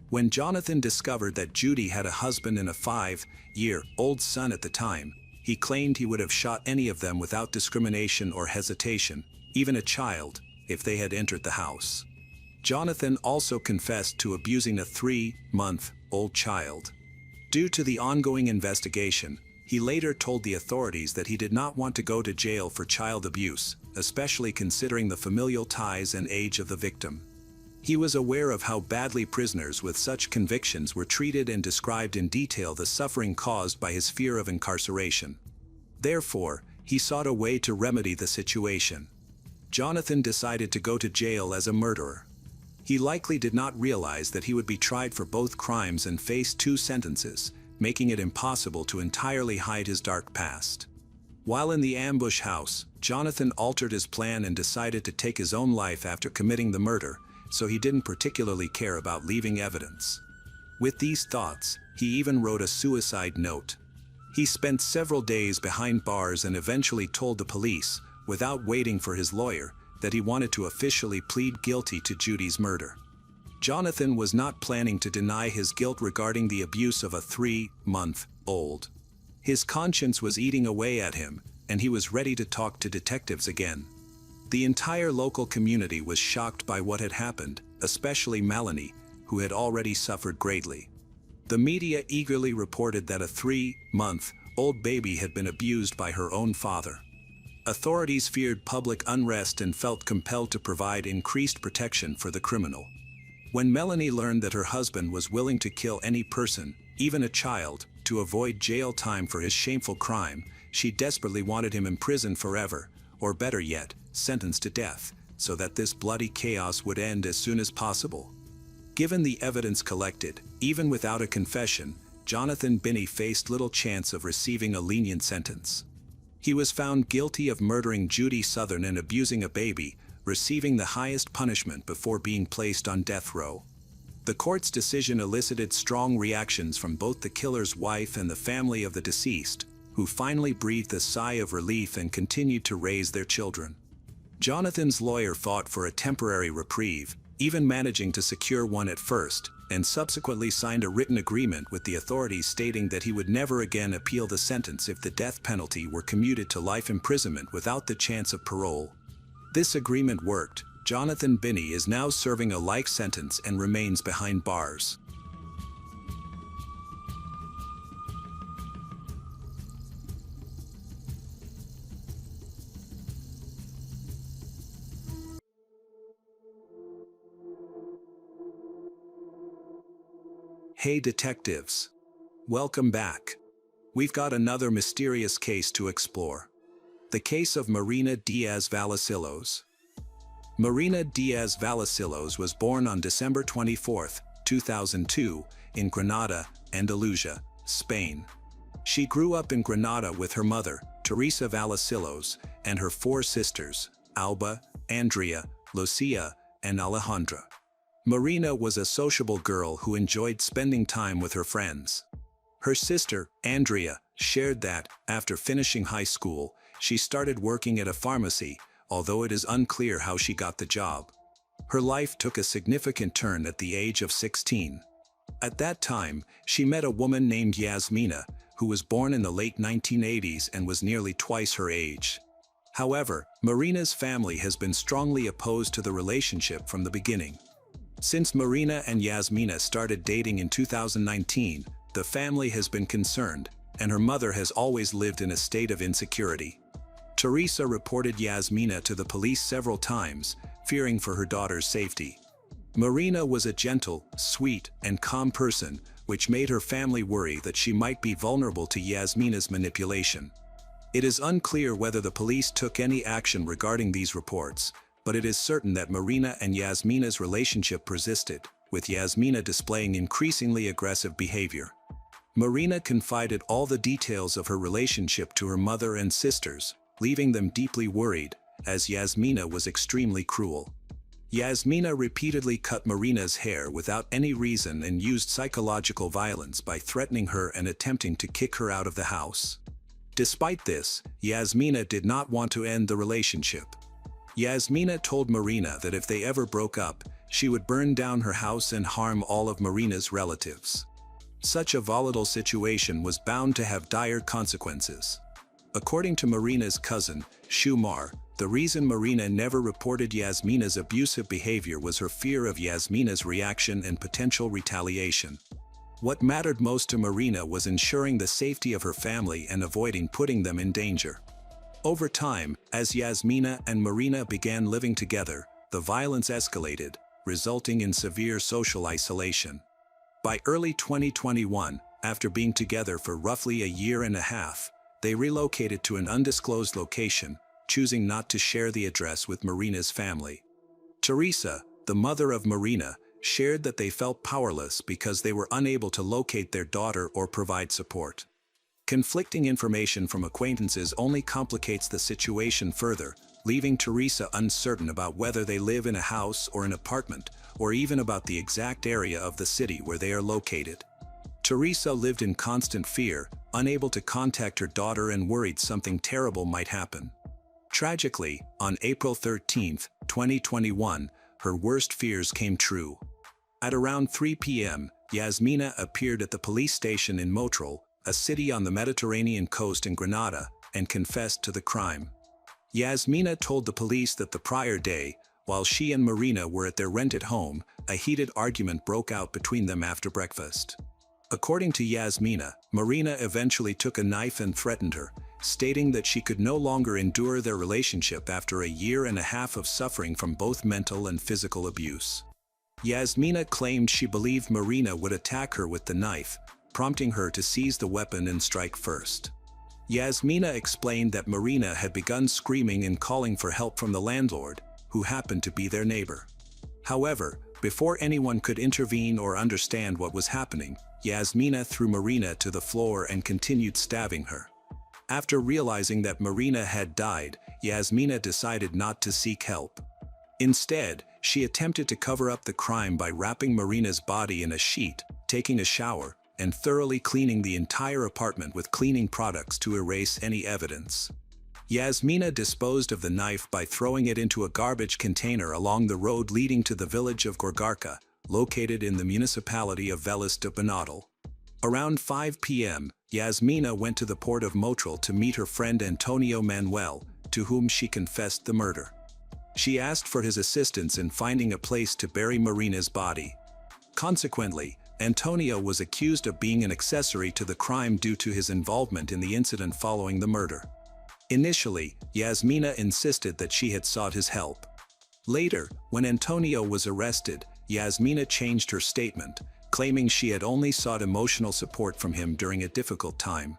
Speaker 1: When Jonathan discovered that Judy had a husband and a 5-year-old son at the time, he claimed he would have shot any of them without discrimination or hesitation, even a child, if they had entered the house. Jonathan also confessed to abusing a 3-month-old child. Due to the ongoing investigation, he later told the authorities that he did not want to go to jail for child abuse, especially considering the familial ties and age of the victim. He was aware of how badly prisoners with such convictions were treated and described in detail the suffering caused by his fear of incarceration. Therefore, he sought a way to remedy the situation. Jonathan decided to go to jail as a murderer. He likely did not realize that he would be tried for both crimes and face 2 sentences, making it impossible to entirely hide his dark past. While in the ambush house, Jonathan altered his plan and decided to take his own life after committing the murder, so he didn't particularly care about leaving evidence. With these thoughts, he even wrote a suicide note. He spent several days behind bars and eventually told the police, without waiting for his lawyer, that he wanted to officially plead guilty to Judy's murder. Jonathan was not planning to deny his guilt regarding the abuse of a 3-month-old. His conscience was eating away at him, and he was ready to talk to detectives again. The entire local community was shocked by what had happened, especially Melanie, who had already suffered greatly. The media eagerly reported that a 3-month-old baby had been abused by her own father. Authorities feared public unrest and felt compelled to provide increased protection for the criminal. When Melanie learned that her husband was willing to kill any person, even a child, to avoid jail time for his shameful crime, she desperately wanted him imprisoned forever, or better yet, sentenced to death, so that this bloody chaos would end as soon as possible. Given the evidence collected, even without a confession, Jonathan Binney faced little chance of receiving a lenient sentence. He was found guilty of murdering Judy Southern and abusing a baby, receiving the highest punishment before being placed on death row. The court's decision elicited strong reactions from both the killer's wife and the family of the deceased, who finally breathed a sigh of relief and continued to raise their children. Jonathan's lawyer fought for a temporary reprieve, even managing to secure one at first, and subsequently signed a written agreement with the authorities stating that he would never again appeal the sentence if the death penalty were commuted to life imprisonment without the chance of parole. This agreement worked. Jonathan Binney is now serving a life sentence and remains behind bars. Hey detectives! Welcome back. We've got another mysterious case to explore. The case of Marina Diaz-Vallecillos. Marina Diaz-Vallecillos was born on December 24, 2002, in Granada, Andalusia, Spain. She grew up in Granada with her mother, Teresa Vallecillos, and her 4 sisters, Alba, Andrea, Lucia, and Alejandra. Marina was a sociable girl who enjoyed spending time with her friends. Her sister, Andrea, shared that, after finishing high school, she started working at a pharmacy, although it is unclear how she got the job. Her life took a significant turn at the age of 16. At that time, she met a woman named Yasmina, who was born in the late 1980s and was nearly twice her age. However, Marina's family has been strongly opposed to the relationship from the beginning. Since Marina and Yasmina started dating in 2019, the family has been concerned, and her mother has always lived in a state of insecurity. Teresa reported Yasmina to the police several times, fearing for her daughter's safety. Marina was a gentle, sweet, and calm person, which made her family worry that she might be vulnerable to Yasmina's manipulation. It is unclear whether the police took any action regarding these reports, but it is certain that Marina and Yasmina's relationship persisted, with Yasmina displaying increasingly aggressive behavior. Marina confided all the details of her relationship to her mother and sisters, leaving them deeply worried, as Yasmina was extremely cruel. Yasmina repeatedly cut Marina's hair without any reason and used psychological violence by threatening her and attempting to kick her out of the house. Despite this, Yasmina did not want to end the relationship. Yasmina told Marina that if they ever broke up, she would burn down her house and harm all of Marina's relatives. Such a volatile situation was bound to have dire consequences. According to Marina's cousin, Shumar, the reason Marina never reported Yasmina's abusive behavior was her fear of Yasmina's reaction and potential retaliation. What mattered most to Marina was ensuring the safety of her family and avoiding putting them in danger. Over time, as Yasmina and Marina began living together, the violence escalated, resulting in severe social isolation. By early 2021, after being together for roughly a year and a half, they relocated to an undisclosed location, choosing not to share the address with Marina's family. Teresa, the mother of Marina, shared that they felt powerless because they were unable to locate their daughter or provide support. Conflicting information from acquaintances only complicates the situation further, leaving Teresa uncertain about whether they live in a house or an apartment, or even about the exact area of the city where they are located. Teresa lived in constant fear, unable to contact her daughter and worried something terrible might happen. Tragically, on April 13, 2021, her worst fears came true. At around 3 p.m., Yasmina appeared at the police station in Motril, a city on the Mediterranean coast in Granada, and confessed to the crime. Yasmina told the police that the prior day, while she and Marina were at their rented home, a heated argument broke out between them after breakfast. According to Yasmina, Marina eventually took a knife and threatened her, stating that she could no longer endure their relationship after a year and a half of suffering from both mental and physical abuse. Yasmina claimed she believed Marina would attack her with the knife, prompting her to seize the weapon and strike first. Yasmina explained that Marina had begun screaming and calling for help from the landlord, who happened to be their neighbor. However, before anyone could intervene or understand what was happening, Yasmina threw Marina to the floor and continued stabbing her. After realizing that Marina had died, Yasmina decided not to seek help. Instead, she attempted to cover up the crime by wrapping Marina's body in a sheet, taking a shower, and thoroughly cleaning the entire apartment with cleaning products to erase any evidence. Yasmina disposed of the knife by throwing it into a garbage container along the road leading to the village of Gorgarca, located in the municipality of Veles de Benadal. Around 5 p.m., Yasmina went to the port of Motril to meet her friend Antonio Manuel, to whom she confessed the murder. She asked for his assistance in finding a place to bury Marina's body. Consequently, Antonio was accused of being an accessory to the crime due to his involvement in the incident following the murder. Initially, Yasmina insisted that she had sought his help. Later, when Antonio was arrested, Yasmina changed her statement, claiming she had only sought emotional support from him during a difficult time.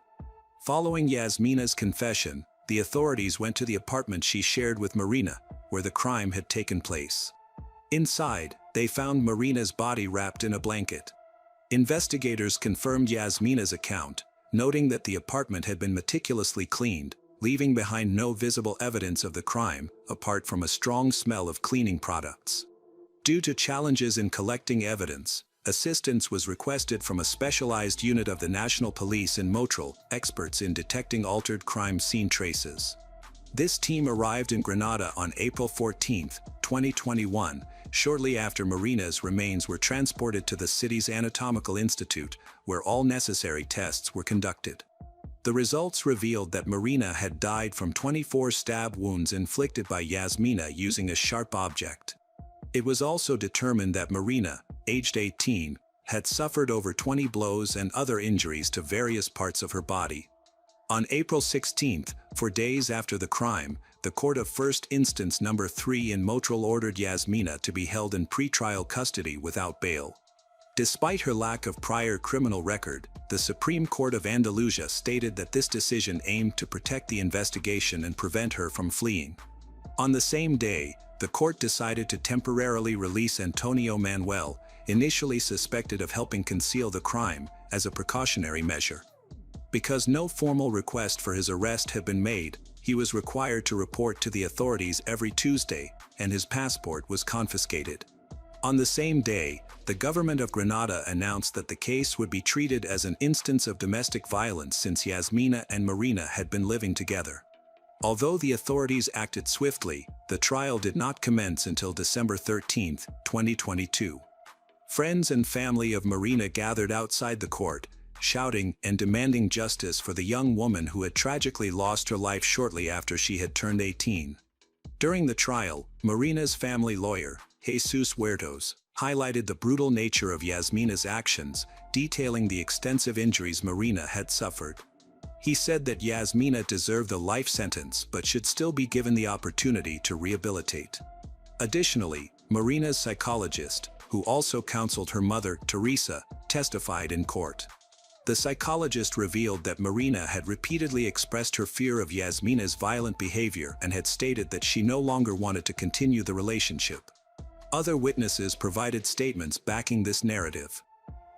Speaker 1: Following Yasmina's confession, the authorities went to the apartment she shared with Marina, where the crime had taken place. Inside, they found Marina's body wrapped in a blanket. Investigators confirmed Yasmina's account, noting that the apartment had been meticulously cleaned, leaving behind no visible evidence of the crime, apart from a strong smell of cleaning products. Due to challenges in collecting evidence, assistance was requested from a specialized unit of the National Police in Motril, experts in detecting altered crime scene traces. This team arrived in Granada on April 14, 2021, shortly after Marina's remains were transported to the city's Anatomical Institute, where all necessary tests were conducted. The results revealed that Marina had died from 24 stab wounds inflicted by Yasmina using a sharp object. It was also determined that Marina, aged 18, had suffered over 20 blows and other injuries to various parts of her body. On April 16, 4 days after the crime, the Court of First Instance No. 3 in Motril ordered Yasmina to be held in pretrial custody without bail. Despite her lack of prior criminal record, the Supreme Court of Andalusia stated that this decision aimed to protect the investigation and prevent her from fleeing. On the same day, the court decided to temporarily release Antonio Manuel, initially suspected of helping conceal the crime, as a precautionary measure. Because no formal request for his arrest had been made, he was required to report to the authorities every Tuesday, and his passport was confiscated. On the same day, the government of Granada announced that the case would be treated as an instance of domestic violence since Yasmina and Marina had been living together. Although the authorities acted swiftly, the trial did not commence until December 13, 2022. Friends and family of Marina gathered outside the court, shouting and demanding justice for the young woman who had tragically lost her life shortly after she had turned 18. During the trial, Marina's family lawyer, Jesus Huertos, highlighted the brutal nature of Yasmina's actions, detailing the extensive injuries Marina had suffered. He said that Yasmina deserved a life sentence but should still be given the opportunity to rehabilitate. Additionally, Marina's psychologist, who also counseled her mother, Teresa, testified in court. The psychologist revealed that Marina had repeatedly expressed her fear of Yasmina's violent behavior and had stated that she no longer wanted to continue the relationship. Other witnesses provided statements backing this narrative.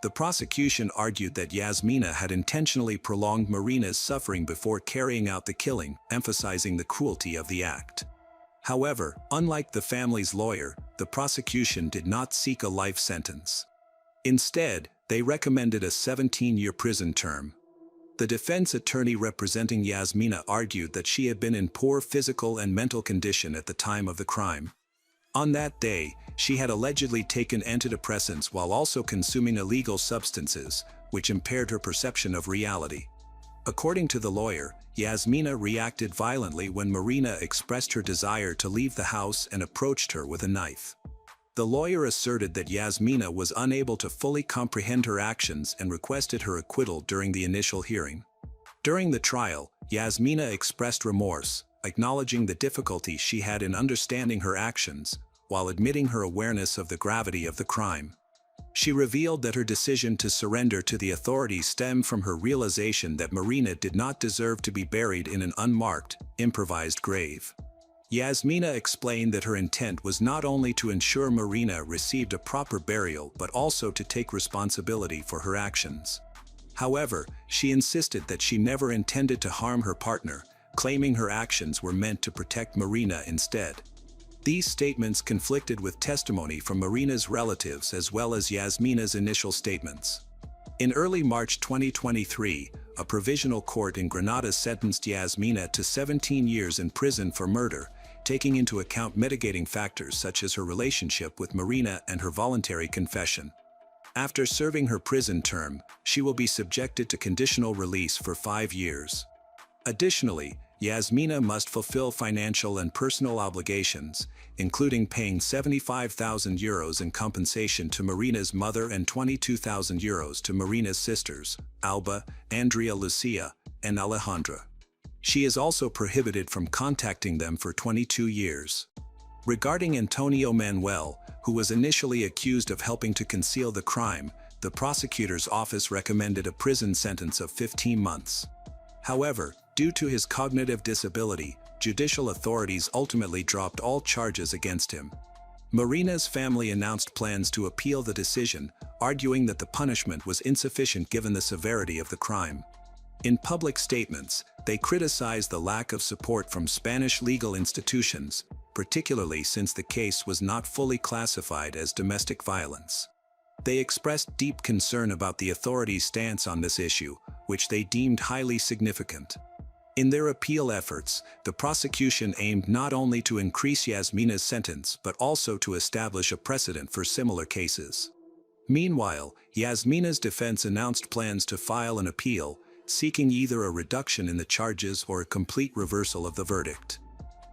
Speaker 1: The prosecution argued that Yasmina had intentionally prolonged Marina's suffering before carrying out the killing, emphasizing the cruelty of the act. However, unlike the family's lawyer, the prosecution did not seek a life sentence. Instead, they recommended a 17-year prison term. The defense attorney representing Yasmina argued that she had been in poor physical and mental condition at the time of the crime. On that day, she had allegedly taken antidepressants while also consuming illegal substances, which impaired her perception of reality. According to the lawyer, Yasmina reacted violently when Marina expressed her desire to leave the house and approached her with a knife. The lawyer asserted that Yasmina was unable to fully comprehend her actions and requested her acquittal during the initial hearing. During the trial, Yasmina expressed remorse, acknowledging the difficulty she had in understanding her actions, while admitting her awareness of the gravity of the crime. She revealed that her decision to surrender to the authorities stemmed from her realization that Marina did not deserve to be buried in an unmarked, improvised grave. Yasmina explained that her intent was not only to ensure Marina received a proper burial but also to take responsibility for her actions. However, she insisted that she never intended to harm her partner, claiming her actions were meant to protect Marina instead. These statements conflicted with testimony from Marina's relatives as well as Yasmina's initial statements. In early March 2023, a provisional court in Granada sentenced Yasmina to 17 years in prison for murder, taking into account mitigating factors such as her relationship with Marina and her voluntary confession. After serving her prison term, she will be subjected to conditional release for 5 years. Additionally, Yasmina must fulfill financial and personal obligations, including paying €75,000 in compensation to Marina's mother and €22,000 to Marina's sisters, Alba, Andrea Lucia, and Alejandra. She is also prohibited from contacting them for 22 years. Regarding Antonio Manuel, who was initially accused of helping to conceal the crime, the prosecutor's office recommended a prison sentence of 15 months. However, due to his cognitive disability, judicial authorities ultimately dropped all charges against him. Marina's family announced plans to appeal the decision, arguing that the punishment was insufficient given the severity of the crime. In public statements, they criticized the lack of support from Spanish legal institutions, particularly since the case was not fully classified as domestic violence. They expressed deep concern about the authorities' stance on this issue, which they deemed highly significant. In their appeal efforts, the prosecution aimed not only to increase Yasmina's sentence but also to establish a precedent for similar cases. Meanwhile, Yasmina's defense announced plans to file an appeal, seeking either a reduction in the charges or a complete reversal of the verdict.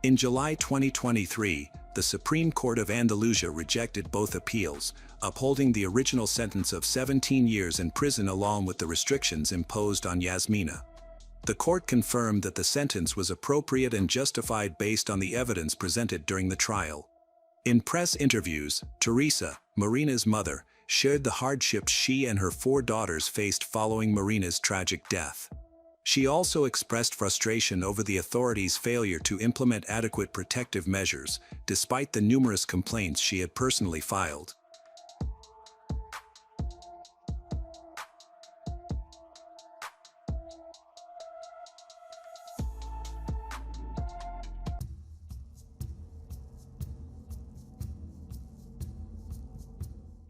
Speaker 1: In July 2023, the Supreme Court of Andalusia rejected both appeals, upholding the original sentence of 17 years in prison along with the restrictions imposed on Yasmina. The court confirmed that the sentence was appropriate and justified based on the evidence presented during the trial. In press interviews, Teresa, Marina's mother, shared the hardships she and her 4 daughters faced following Marina's tragic death. She also expressed frustration over the authorities' failure to implement adequate protective measures, despite the numerous complaints she had personally filed.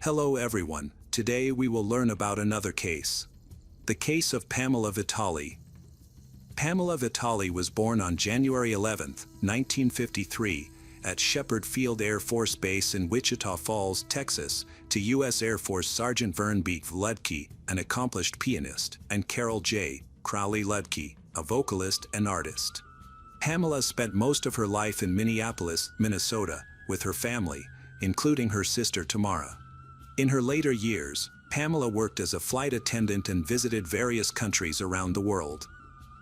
Speaker 1: Hello everyone, today we will learn about another case. The case of Pamela Vitali. Pamela Vitali was born on January 11, 1953, at Shepherd Field Air Force Base in Wichita Falls, Texas, to U.S. Air Force Sergeant Vern B. Ludke, an accomplished pianist, and Carol J. Crowley Ludke, a vocalist and artist. Pamela spent most of her life in Minneapolis, Minnesota, with her family, including her sister Tamara. In her later years, Pamela worked as a flight attendant and visited various countries around the world.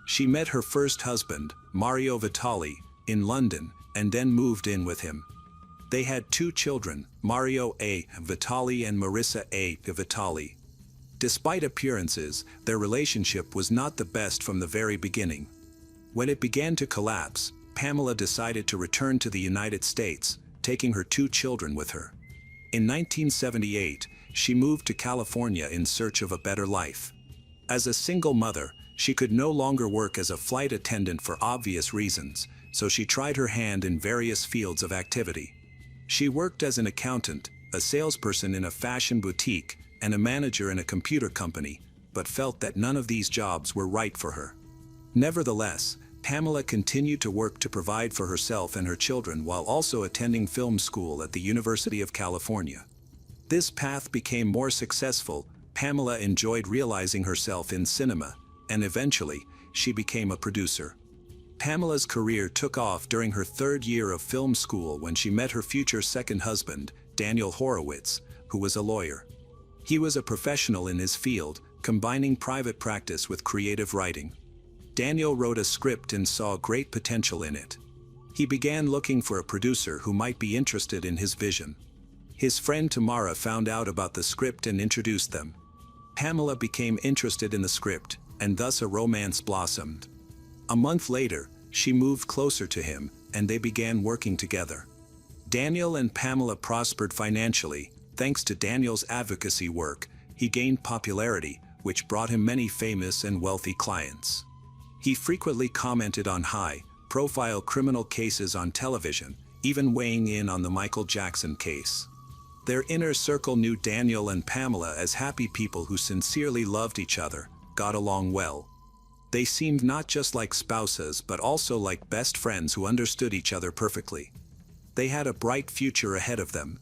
Speaker 1: She met her first husband, Mario Vitali, in London, and then moved in with him. They had 2 children, Mario A. Vitali and Marissa A. Vitali. Despite appearances, their relationship was not the best from the very beginning. When it began to collapse, Pamela decided to return to the United States, taking her 2 children with her. In 1978, she moved to California in search of a better life. As a single mother, she could no longer work as a flight attendant for obvious reasons, so she tried her hand in various fields of activity. She worked as an accountant, a salesperson in a fashion boutique, and a manager in a computer company, but felt that none of these jobs were right for her. Nevertheless, Pamela continued to work to provide for herself and her children while also attending film school at the University of California. This path became more successful. Pamela enjoyed realizing herself in cinema, and eventually, she became a producer. Pamela's career took off during her third year of film school when she met her future second husband, Daniel Horowitz, who was a lawyer. He was a professional in his field, combining private practice with creative writing. Daniel wrote a script and saw great potential in it. He began looking for a producer who might be interested in his vision. His friend Tamara found out about the script and introduced them. Pamela became interested in the script, and thus a romance blossomed. A month later, she moved closer to him, and they began working together. Daniel and Pamela prospered financially. Thanks to Daniel's advocacy work, he gained popularity, which brought him many famous and wealthy clients. He frequently commented on high-profile criminal cases on television, even weighing in on the Michael Jackson case. Their inner circle knew Daniel and Pamela as happy people who sincerely loved each other, got along well. They seemed not just like spouses but also like best friends who understood each other perfectly. They had a bright future ahead of them.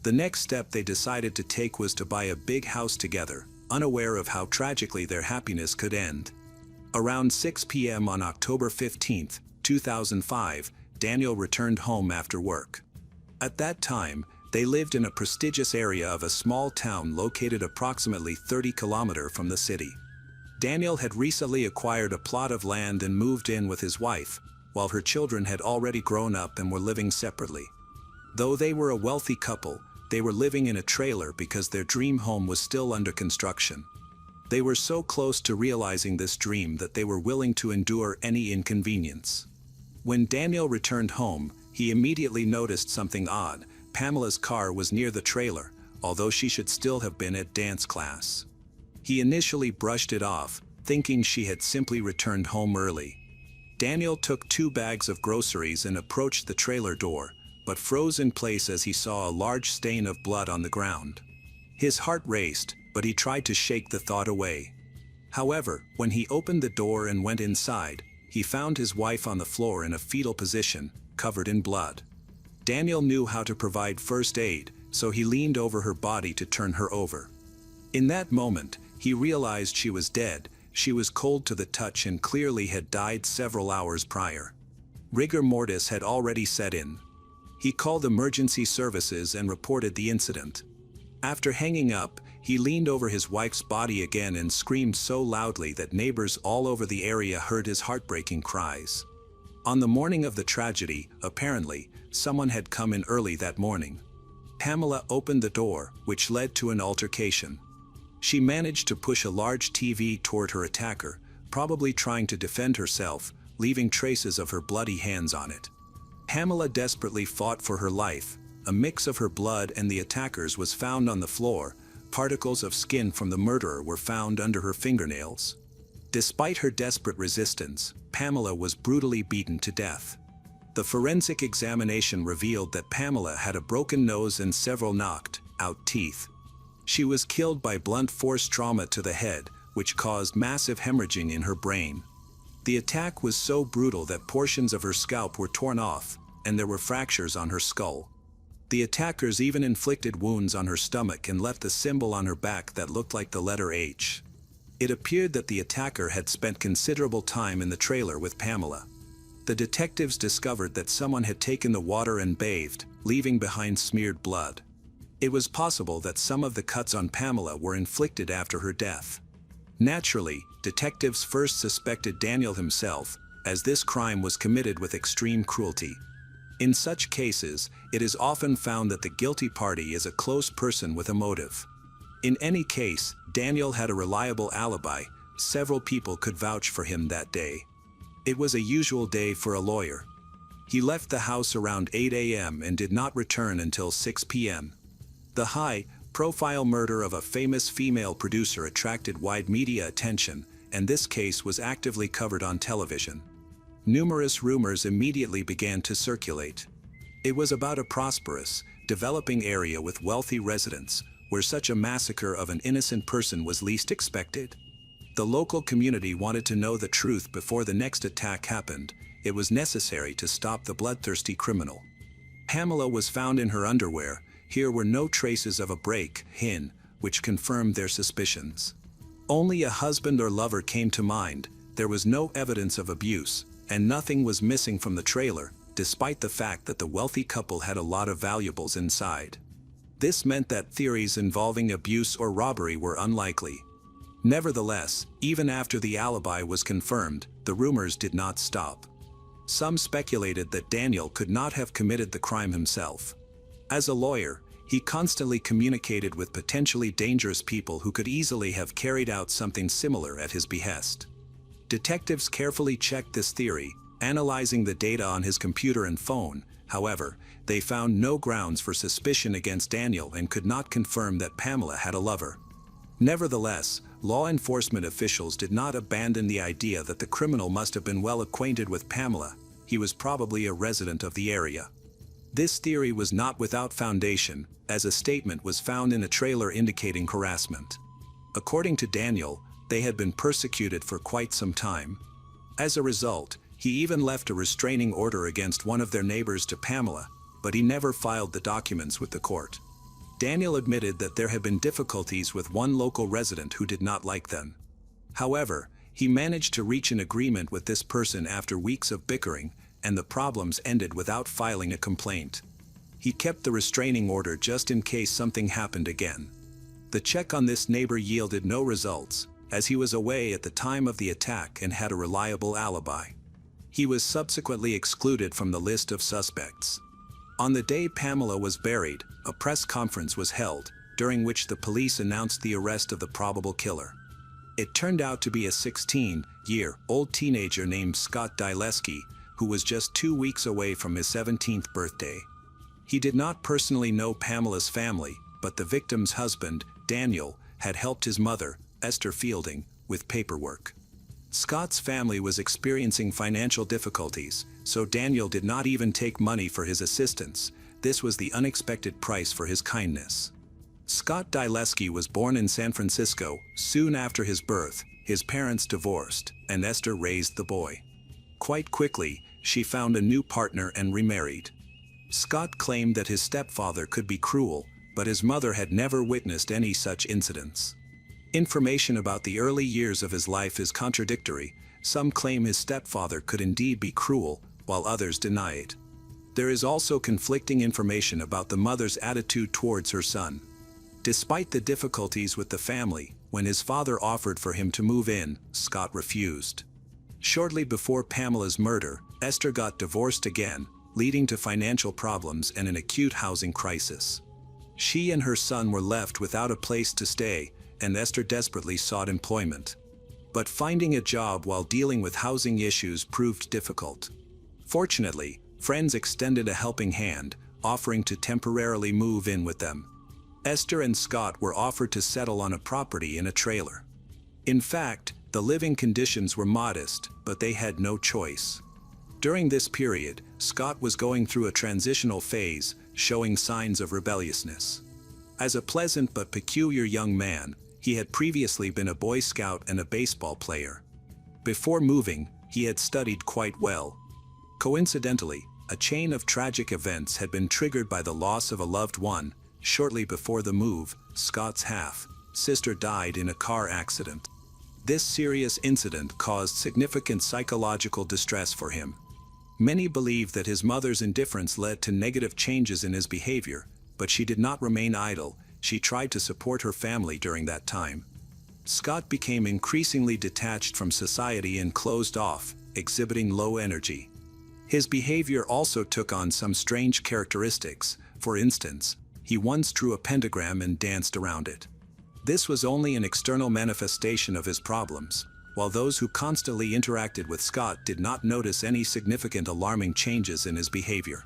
Speaker 1: The next step they decided to take was to buy a big house together, unaware of how tragically their happiness could end. Around 6 p.m. on October 15, 2005, Daniel returned home after work. At that time, they lived in a prestigious area of a small town located approximately 30 kilometers from the city. Daniel had recently acquired a plot of land and moved in with his wife, while her children had already grown up and were living separately. Though they were a wealthy couple, they were living in a trailer because their dream home was still under construction. They were so close to realizing this dream that they were willing to endure any inconvenience. When Daniel returned home, he immediately noticed something odd. Pamela's car was near the trailer, although she should still have been at dance class. He initially brushed it off, thinking she had simply returned home early. Daniel took 2 bags of groceries and approached the trailer door, but froze in place as he saw a large stain of blood on the ground. His heart raced, but he tried to shake the thought away. However, when he opened the door and went inside, he found his wife on the floor in a fetal position, covered in blood. Daniel knew how to provide first aid, so he leaned over her body to turn her over. In that moment, he realized she was dead. She was cold to the touch and clearly had died several hours prior. Rigor mortis had already set in. He called emergency services and reported the incident. After hanging up, he leaned over his wife's body again and screamed so loudly that neighbors all over the area heard his heartbreaking cries. On the morning of the tragedy, apparently, someone had come in early that morning. Pamela opened the door, which led to an altercation. She managed to push a large TV toward her attacker, probably trying to defend herself, leaving traces of her bloody hands on it. Pamela desperately fought for her life. A mix of her blood and the attacker's was found on the floor. Particles of skin from the murderer were found under her fingernails. Despite her desperate resistance, Pamela was brutally beaten to death. The forensic examination revealed that Pamela had a broken nose and several knocked-out teeth. She was killed by blunt force trauma to the head, which caused massive hemorrhaging in her brain. The attack was so brutal that portions of her scalp were torn off, and there were fractures on her skull. The attackers even inflicted wounds on her stomach and left a symbol on her back that looked like the letter H. It appeared that the attacker had spent considerable time in the trailer with Pamela. The detectives discovered that someone had taken the water and bathed, leaving behind smeared blood. It was possible that some of the cuts on Pamela were inflicted after her death. Naturally, detectives first suspected Daniel himself, as this crime was committed with extreme cruelty. In such cases, it is often found that the guilty party is a close person with a motive. In any case, Daniel had a reliable alibi. Several people could vouch for him that day. It was a usual day for a lawyer. He left the house around 8 a.m. and did not return until 6 p.m. The high-profile murder of a famous female producer attracted wide media attention, and this case was actively covered on television. Numerous rumors immediately began to circulate. It was about a prosperous, developing area with wealthy residents, where such a massacre of an innocent person was least expected. The local community wanted to know the truth before the next attack happened. It was necessary to stop the bloodthirsty criminal. Pamela was found in her underwear. Here were no traces of a break-in, which confirmed their suspicions. Only a husband or lover came to mind. There was no evidence of abuse, and nothing was missing from the trailer, despite the fact that the wealthy couple had a lot of valuables inside. This meant that theories involving abuse or robbery were unlikely. Nevertheless, even after the alibi was confirmed, the rumors did not stop. Some speculated that Daniel could not have committed the crime himself. As a lawyer, he constantly communicated with potentially dangerous people who could easily have carried out something similar at his behest. Detectives carefully checked this theory, analyzing the data on his computer and phone. However, they found no grounds for suspicion against Daniel and could not confirm that Pamela had a lover. Nevertheless, law enforcement officials did not abandon the idea that the criminal must have been well acquainted with Pamela. He was probably a resident of the area. This theory was not without foundation, as a statement was found in a trailer indicating harassment. According to Daniel, they had been persecuted for quite some time. As a result, he even left a restraining order against one of their neighbors to Pamela, but he never filed the documents with the court. Daniel admitted that there had been difficulties with one local resident who did not like them. However, he managed to reach an agreement with this person after weeks of bickering, and the problems ended without filing a complaint. He kept the restraining order just in case something happened again. The check on this neighbor yielded no results, as he was away at the time of the attack and had a reliable alibi. He was subsequently excluded from the list of suspects. On the day Pamela was buried, a press conference was held, during which the police announced the arrest of the probable killer. It turned out to be a 16-year-old teenager named Scott Dileski, who was just 2 weeks away from his 17th birthday. He did not personally know Pamela's family, but the victim's husband, Daniel, had helped his mother, Esther Fielding, with paperwork. Scott's family was experiencing financial difficulties, so Daniel did not even take money for his assistance. This was the unexpected price for his kindness. Scott Dileski was born in San Francisco. Soon after his birth, his parents divorced, and Esther raised the boy. Quite quickly, she found a new partner and remarried. Scott claimed that his stepfather could be cruel, but his mother had never witnessed any such incidents. Information about the early years of his life is contradictory. Some claim his stepfather could indeed be cruel, while others deny it. There is also conflicting information about the mother's attitude towards her son. Despite the difficulties with the family, when his father offered for him to move in, Scott refused. Shortly before Pamela's murder, Esther got divorced again, leading to financial problems and an acute housing crisis. She and her son were left without a place to stay, and Esther desperately sought employment. But finding a job while dealing with housing issues proved difficult. Fortunately, friends extended a helping hand, offering to temporarily move in with them. Esther and Scott were offered to settle on a property in a trailer. In fact, the living conditions were modest, but they had no choice. During this period, Scott was going through a transitional phase, showing signs of rebelliousness. As a pleasant but peculiar young man, he had previously been a Boy Scout and a baseball player. Before moving, he had studied quite well. Coincidentally, a chain of tragic events had been triggered by the loss of a loved one. Shortly before the move, Scott's half-sister died in a car accident. This serious incident caused significant psychological distress for him. Many believe that his mother's indifference led to negative changes in his behavior, but she did not remain idle. She tried to support her family during that time. Scott became increasingly detached from society and closed off, exhibiting low energy. His behavior also took on some strange characteristics. For instance, he once drew a pentagram and danced around it. This was only an external manifestation of his problems, while those who constantly interacted with Scott did not notice any significant alarming changes in his behavior.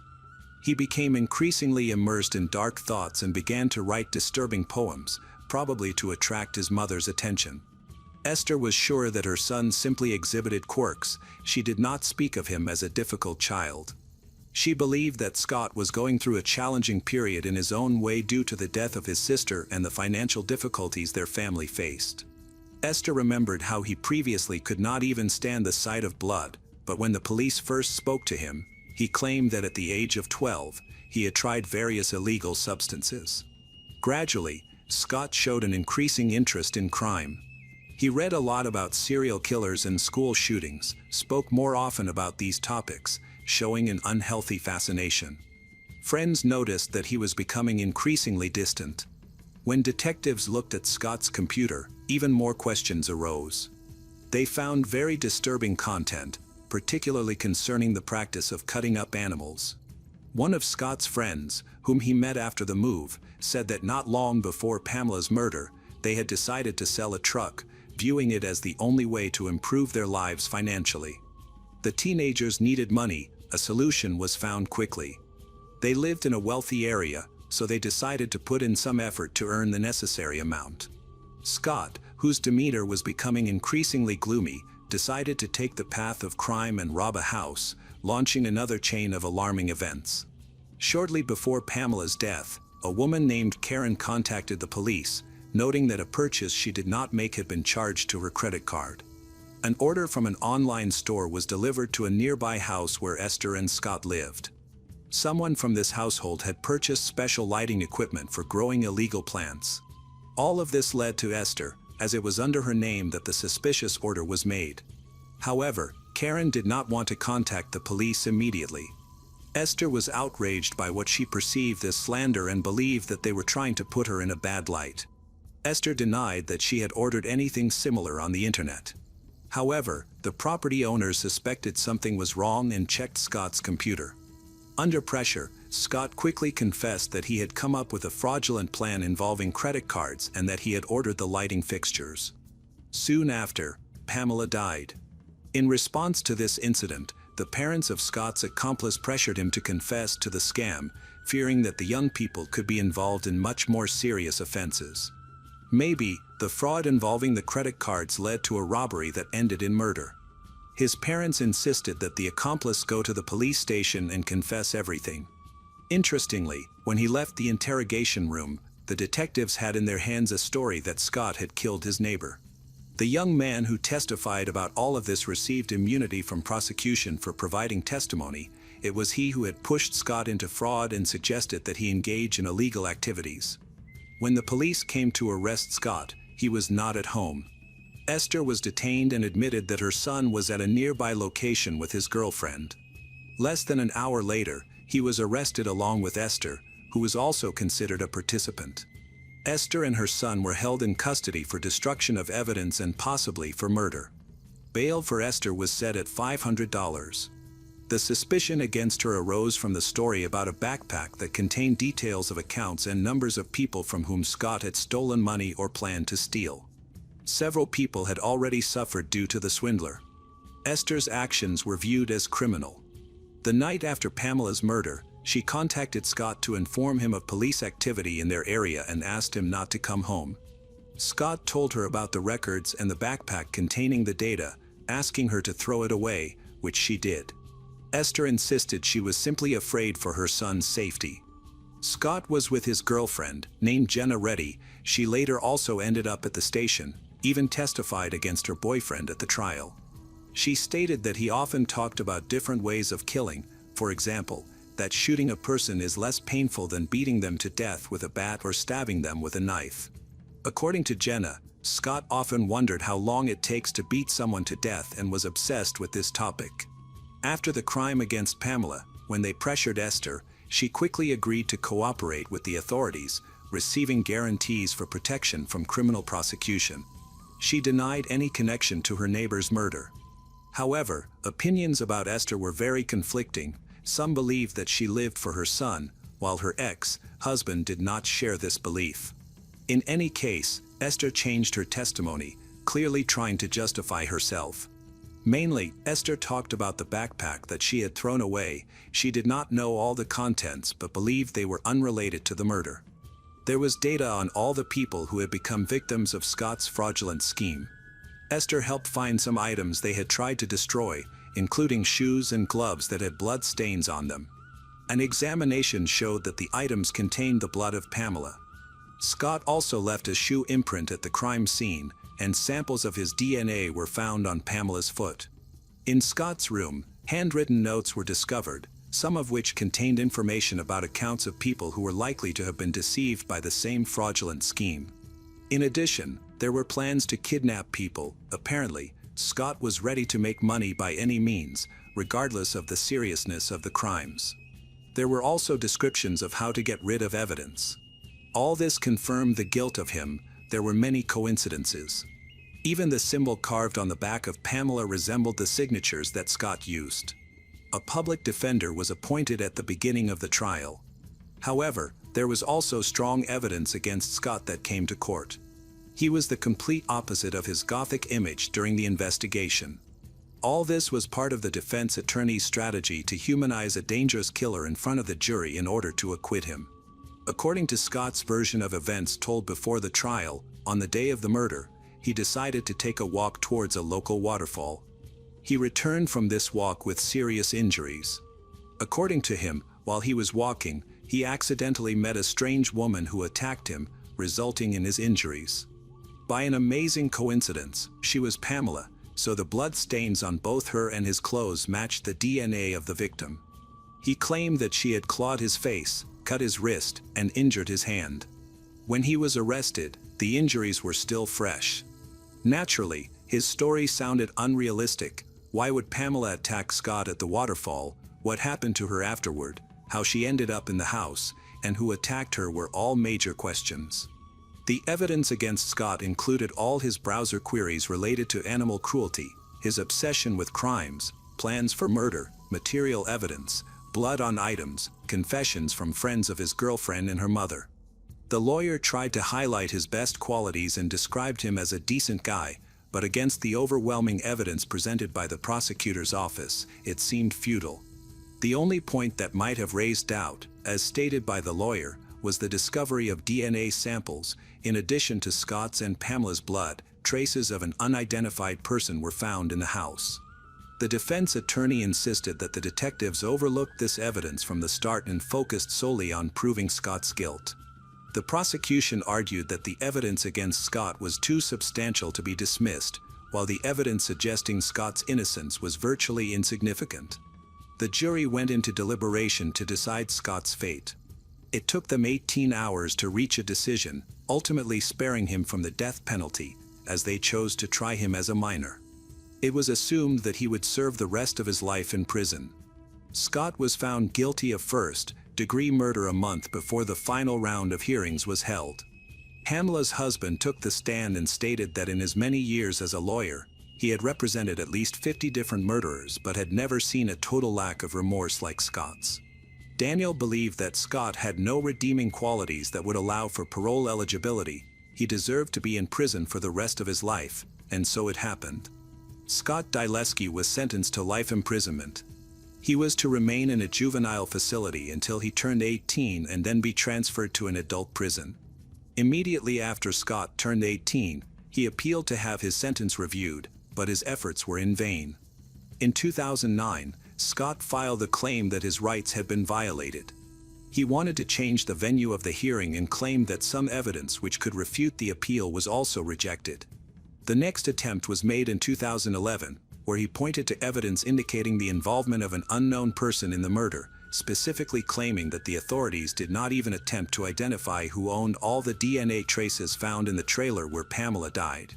Speaker 1: He became increasingly immersed in dark thoughts and began to write disturbing poems, probably to attract his mother's attention. Esther was sure that her son simply exhibited quirks. She did not speak of him as a difficult child. She believed that Scott was going through a challenging period in his own way due to the death of his sister and the financial difficulties their family faced. Esther remembered how he previously could not even stand the sight of blood, but when the police first spoke to him, he claimed that at the age of 12, he had tried various illegal substances. Gradually, Scott showed an increasing interest in crime. He read a lot about serial killers and school shootings, spoke more often about these topics, showing an unhealthy fascination. Friends noticed that he was becoming increasingly distant. When detectives looked at Scott's computer, even more questions arose. They found very disturbing content, particularly concerning the practice of cutting up animals. One of Scott's friends, whom he met after the move, said that not long before Pamela's murder, they had decided to sell a truck, viewing it as the only way to improve their lives financially. The teenagers needed money. A solution was found quickly. They lived in a wealthy area, so they decided to put in some effort to earn the necessary amount. Scott, whose demeanor was becoming increasingly gloomy, decided to take the path of crime and rob a house, launching another chain of alarming events. Shortly before Pamela's death, a woman named Karen contacted the police, noting that a purchase she did not make had been charged to her credit card. An order from an online store was delivered to a nearby house where Esther and Scott lived. Someone from this household had purchased special lighting equipment for growing illegal plants. All of this led to Esther, as it was under her name that the suspicious order was made. However, Karen did not want to contact the police immediately. Esther was outraged by what she perceived as slander and believed that they were trying to put her in a bad light. Esther denied that she had ordered anything similar on the internet. However, the property owners suspected something was wrong and checked Scott's computer. Under pressure, Scott quickly confessed that he had come up with a fraudulent plan involving credit cards and that he had ordered the lighting fixtures. Soon after, Pamela died. In response to this incident, the parents of Scott's accomplice pressured him to confess to the scam, fearing that the young people could be involved in much more serious offenses. Maybe, the fraud involving the credit cards led to a robbery that ended in murder. His parents insisted that the accomplice go to the police station and confess everything. Interestingly, when he left the interrogation room, the detectives had in their hands a story that Scott had killed his neighbor. The young man who testified about all of this received immunity from prosecution for providing testimony. It was he who had pushed Scott into fraud and suggested that he engage in illegal activities. When the police came to arrest Scott, he was not at home. Esther was detained and admitted that her son was at a nearby location with his girlfriend. Less than an hour later, he was arrested along with Esther, who was also considered a participant. Esther and her son were held in custody for destruction of evidence and possibly for murder. Bail for Esther was set at $500. The suspicion against her arose from the story about a backpack that contained details of accounts and numbers of people from whom Scott had stolen money or planned to steal. Several people had already suffered due to the swindler. Esther's actions were viewed as criminal. The night after Pamela's murder, she contacted Scott to inform him of police activity in their area and asked him not to come home. Scott told her about the records and the backpack containing the data, asking her to throw it away, which she did. Esther insisted she was simply afraid for her son's safety. Scott was with his girlfriend, named Jenna Reddy. She later also ended up at the station, even testified against her boyfriend at the trial. She stated that he often talked about different ways of killing, for example, that shooting a person is less painful than beating them to death with a bat or stabbing them with a knife. According to Jenna, Scott often wondered how long it takes to beat someone to death and was obsessed with this topic. After the crime against Pamela, when they pressured Esther, she quickly agreed to cooperate with the authorities, receiving guarantees for protection from criminal prosecution. She denied any connection to her neighbor's murder. However, opinions about Esther were very conflicting. Some believed that she lived for her son, while her ex-husband did not share this belief. In any case, Esther changed her testimony, clearly trying to justify herself. Mainly, Esther talked about the backpack that she had thrown away. She did not know all the contents but believed they were unrelated to the murder. There was data on all the people who had become victims of Scott's fraudulent scheme. Esther helped find some items they had tried to destroy, including shoes and gloves that had blood stains on them. An examination showed that the items contained the blood of Pamela. Scott also left a shoe imprint at the crime scene, and samples of his DNA were found on Pamela's foot. In Scott's room, handwritten notes were discovered, some of which contained information about accounts of people who were likely to have been deceived by the same fraudulent scheme. In addition, there were plans to kidnap people. Apparently, Scott was ready to make money by any means, regardless of the seriousness of the crimes. There were also descriptions of how to get rid of evidence. All this confirmed the guilt of him. There were many coincidences. Even the symbol carved on the back of Pamela resembled the signatures that Scott used. A public defender was appointed at the beginning of the trial. However, there was also strong evidence against Scott that came to court. He was the complete opposite of his Gothic image during the investigation. All this was part of the defense attorney's strategy to humanize a dangerous killer in front of the jury in order to acquit him. According to Scott's version of events told before the trial, on the day of the murder, he decided to take a walk towards a local waterfall. He returned from this walk with serious injuries. According to him, while he was walking, he accidentally met a strange woman who attacked him, resulting in his injuries. By an amazing coincidence, she was Pamela, so the blood stains on both her and his clothes matched the DNA of the victim. He claimed that she had clawed his face, cut his wrist, and injured his hand. When he was arrested, the injuries were still fresh. Naturally, his story sounded unrealistic. Why would Pamela attack Scott at the waterfall? What happened to her afterward? How she ended up in the house, and who attacked her were all major questions. The evidence against Scott included all his browser queries related to animal cruelty, his obsession with crimes, plans for murder, material evidence, blood on items, confessions from friends of his girlfriend and her mother. The lawyer tried to highlight his best qualities and described him as a decent guy, but against the overwhelming evidence presented by the prosecutor's office, it seemed futile. The only point that might have raised doubt, as stated by the lawyer, was the discovery of DNA samples. In addition to Scott's and Pamela's blood, traces of an unidentified person were found in the house. The defense attorney insisted that the detectives overlooked this evidence from the start and focused solely on proving Scott's guilt. The prosecution argued that the evidence against Scott was too substantial to be dismissed, while the evidence suggesting Scott's innocence was virtually insignificant. The jury went into deliberation to decide Scott's fate. It took them 18 hours to reach a decision, ultimately sparing him from the death penalty, as they chose to try him as a minor. It was assumed that he would serve the rest of his life in prison. Scott was found guilty of first-degree murder a month before the final round of hearings was held. Pamela's husband took the stand and stated that in his many years as a lawyer, he had represented at least 50 different murderers but had never seen a total lack of remorse like Scott's. Daniel believed that Scott had no redeeming qualities that would allow for parole eligibility. He deserved to be in prison for the rest of his life, and so it happened. Scott Dileski was sentenced to life imprisonment. He was to remain in a juvenile facility until he turned 18 and then be transferred to an adult prison. Immediately after Scott turned 18, he appealed to have his sentence reviewed, but his efforts were in vain. In 2009, Scott filed a claim that his rights had been violated. He wanted to change the venue of the hearing and claimed that some evidence which could refute the appeal was also rejected. The next attempt was made in 2011, where he pointed to evidence indicating the involvement of an unknown person in the murder, specifically claiming that the authorities did not even attempt to identify who owned all the DNA traces found in the trailer where Pamela died.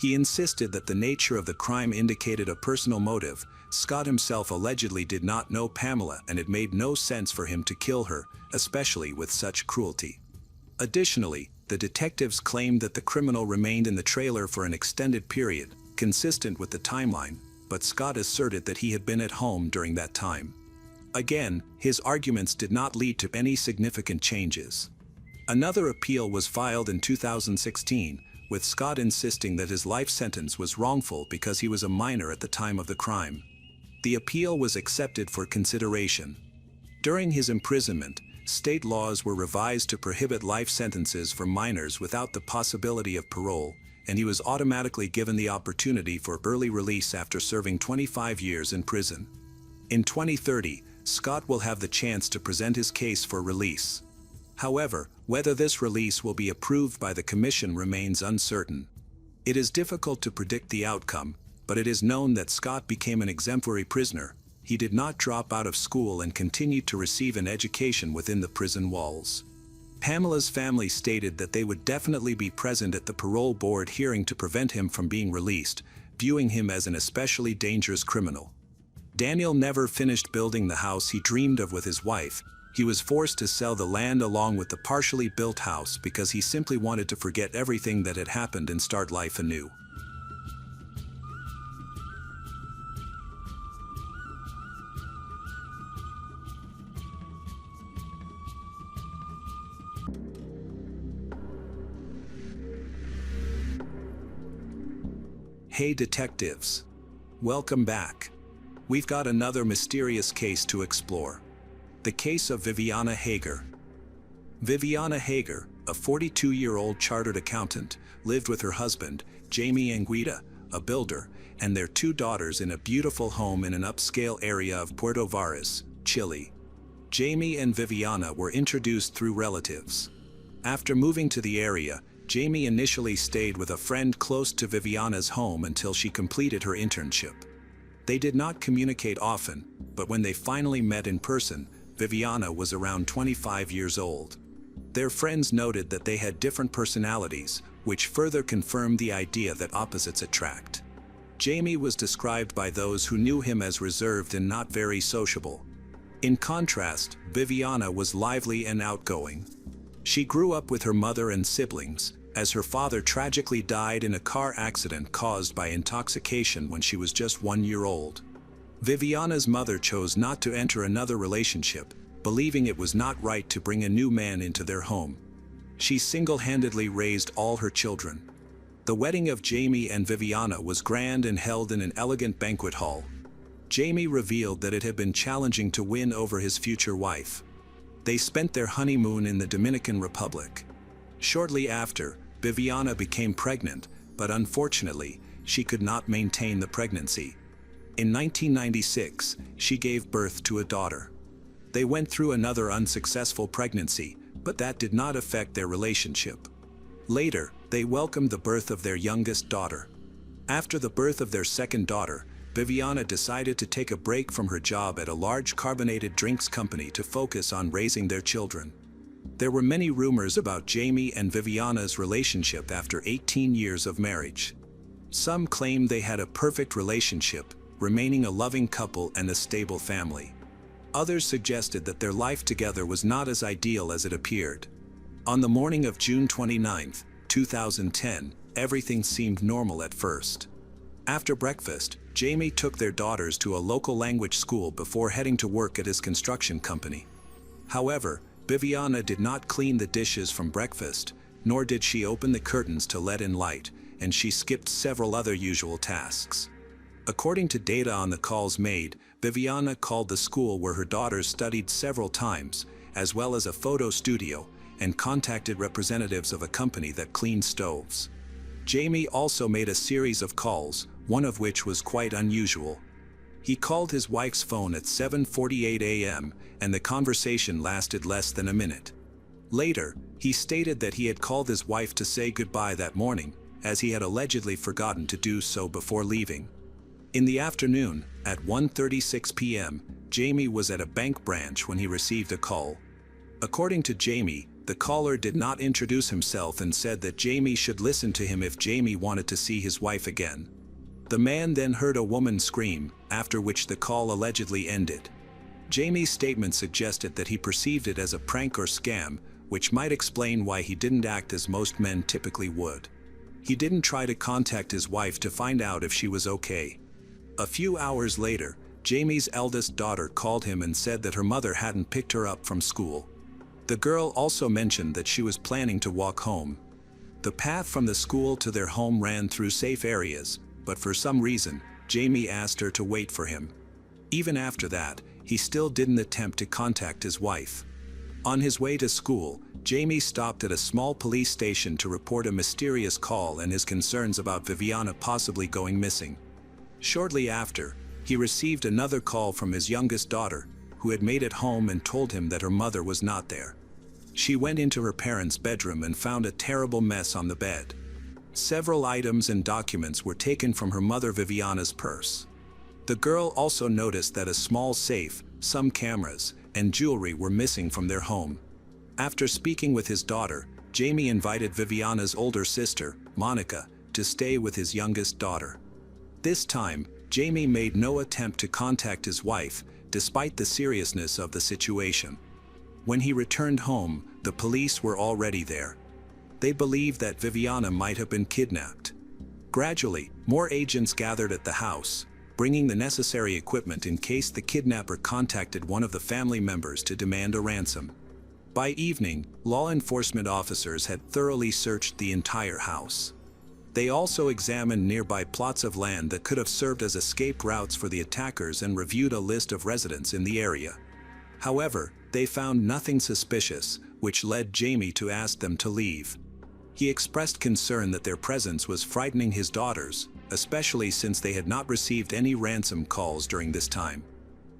Speaker 1: He insisted that the nature of the crime indicated a personal motive. Scott himself allegedly did not know Pamela, and it made no sense for him to kill her, especially with such cruelty. Additionally, the detectives claimed that the criminal remained in the trailer for an extended period, consistent with the timeline, but Scott asserted that he had been at home during that time. Again, his arguments did not lead to any significant changes. Another appeal was filed in 2016, with Scott insisting that his life sentence was wrongful because he was a minor at the time of the crime. The appeal was accepted for consideration. During his imprisonment, state laws were revised to prohibit life sentences for minors without the possibility of parole, and he was automatically given the opportunity for early release after serving 25 years in prison. In 2030, Scott will have the chance to present his case for release. However, whether this release will be approved by the Commission remains uncertain. It is difficult to predict the outcome, but it is known that Scott became an exemplary prisoner. He did not drop out of school and continued to receive an education within the prison walls. Pamela's family stated that they would definitely be present at the parole board hearing to prevent him from being released, viewing him as an especially dangerous criminal. Daniel never finished building the house he dreamed of with his wife. He was forced to sell the land along with the partially built house because he simply wanted to forget everything that had happened and start life anew. Hey detectives! Welcome back. We've got another mysterious case to explore. The case of Viviana Hager. Viviana Hager, a 42-year-old chartered accountant, lived with her husband, Jamie Anguita, a builder, and their 2 daughters in a beautiful home in an upscale area of Puerto Varas, Chile. Jamie and Viviana were introduced through relatives. After moving to the area, Jamie initially stayed with a friend close to Viviana's home until she completed her internship. They did not communicate often, but when they finally met in person, Viviana was around 25 years old. Their friends noted that they had different personalities, which further confirmed the idea that opposites attract. Jamie was described by those who knew him as reserved and not very sociable. In contrast, Viviana was lively and outgoing. She grew up with her mother and siblings, as her father tragically died in a car accident caused by intoxication when she was just 1 year old. Viviana's mother chose not to enter another relationship, believing it was not right to bring a new man into their home. She single-handedly raised all her children. The wedding of Jamie and Viviana was grand and held in an elegant banquet hall. Jamie revealed that it had been challenging to win over his future wife. They spent their honeymoon in the Dominican Republic. Shortly after, Viviana became pregnant, but unfortunately, she could not maintain the pregnancy. In 1996, she gave birth to a daughter. They went through another unsuccessful pregnancy, but that did not affect their relationship. Later, they welcomed the birth of their youngest daughter. After the birth of their second daughter, Viviana decided to take a break from her job at a large carbonated drinks company to focus on raising their children. There were many rumors about Jamie and Viviana's relationship after 18 years of marriage. Some claimed they had a perfect relationship, remaining a loving couple and a stable family. Others suggested that their life together was not as ideal as it appeared. On the morning of June 29, 2010, everything seemed normal at first. After breakfast, Jamie took their daughters to a local language school before heading to work at his construction company. However, Viviana did not clean the dishes from breakfast, nor did she open the curtains to let in light, and she skipped several other usual tasks. According to data on the calls made, Viviana called the school where her daughters studied several times, as well as a photo studio, and contacted representatives of a company that cleaned stoves. Jamie also made a series of calls, one of which was quite unusual. He called his wife's phone at 7:48 a.m., and the conversation lasted less than a minute. Later, he stated that he had called his wife to say goodbye that morning, as he had allegedly forgotten to do so before leaving. In the afternoon, at 1:36 p.m., Jamie was at a bank branch when he received a call. According to Jamie, the caller did not introduce himself and said that Jamie should listen to him if Jamie wanted to see his wife again. The man then heard a woman scream, after which the call allegedly ended. Jamie's statement suggested that he perceived it as a prank or scam, which might explain why he didn't act as most men typically would. He didn't try to contact his wife to find out if she was okay. A few hours later, Jamie's eldest daughter called him and said that her mother hadn't picked her up from school. The girl also mentioned that she was planning to walk home. The path from the school to their home ran through safe areas, but for some reason, Jamie asked her to wait for him. Even after that, he still didn't attempt to contact his wife. On his way to school, Jamie stopped at a small police station to report a mysterious call and his concerns about Viviana possibly going missing. Shortly after, he received another call from his youngest daughter, who had made it home and told him that her mother was not there. She went into her parents' bedroom and found a terrible mess on the bed. Several items and documents were taken from her mother Viviana's purse. The girl also noticed that a small safe, some cameras, and jewelry were missing from their home. After speaking with his daughter, Jamie invited Viviana's older sister, Monica, to stay with his youngest daughter. This time, Jamie made no attempt to contact his wife, despite the seriousness of the situation. When he returned home, the police were already there. They believed that Viviana might have been kidnapped. Gradually, more agents gathered at the house, bringing the necessary equipment in case the kidnapper contacted one of the family members to demand a ransom. By evening, law enforcement officers had thoroughly searched the entire house. They also examined nearby plots of land that could have served as escape routes for the attackers and reviewed a list of residents in the area. However, they found nothing suspicious, which led Jamie to ask them to leave. He expressed concern that their presence was frightening his daughters, especially since they had not received any ransom calls during this time.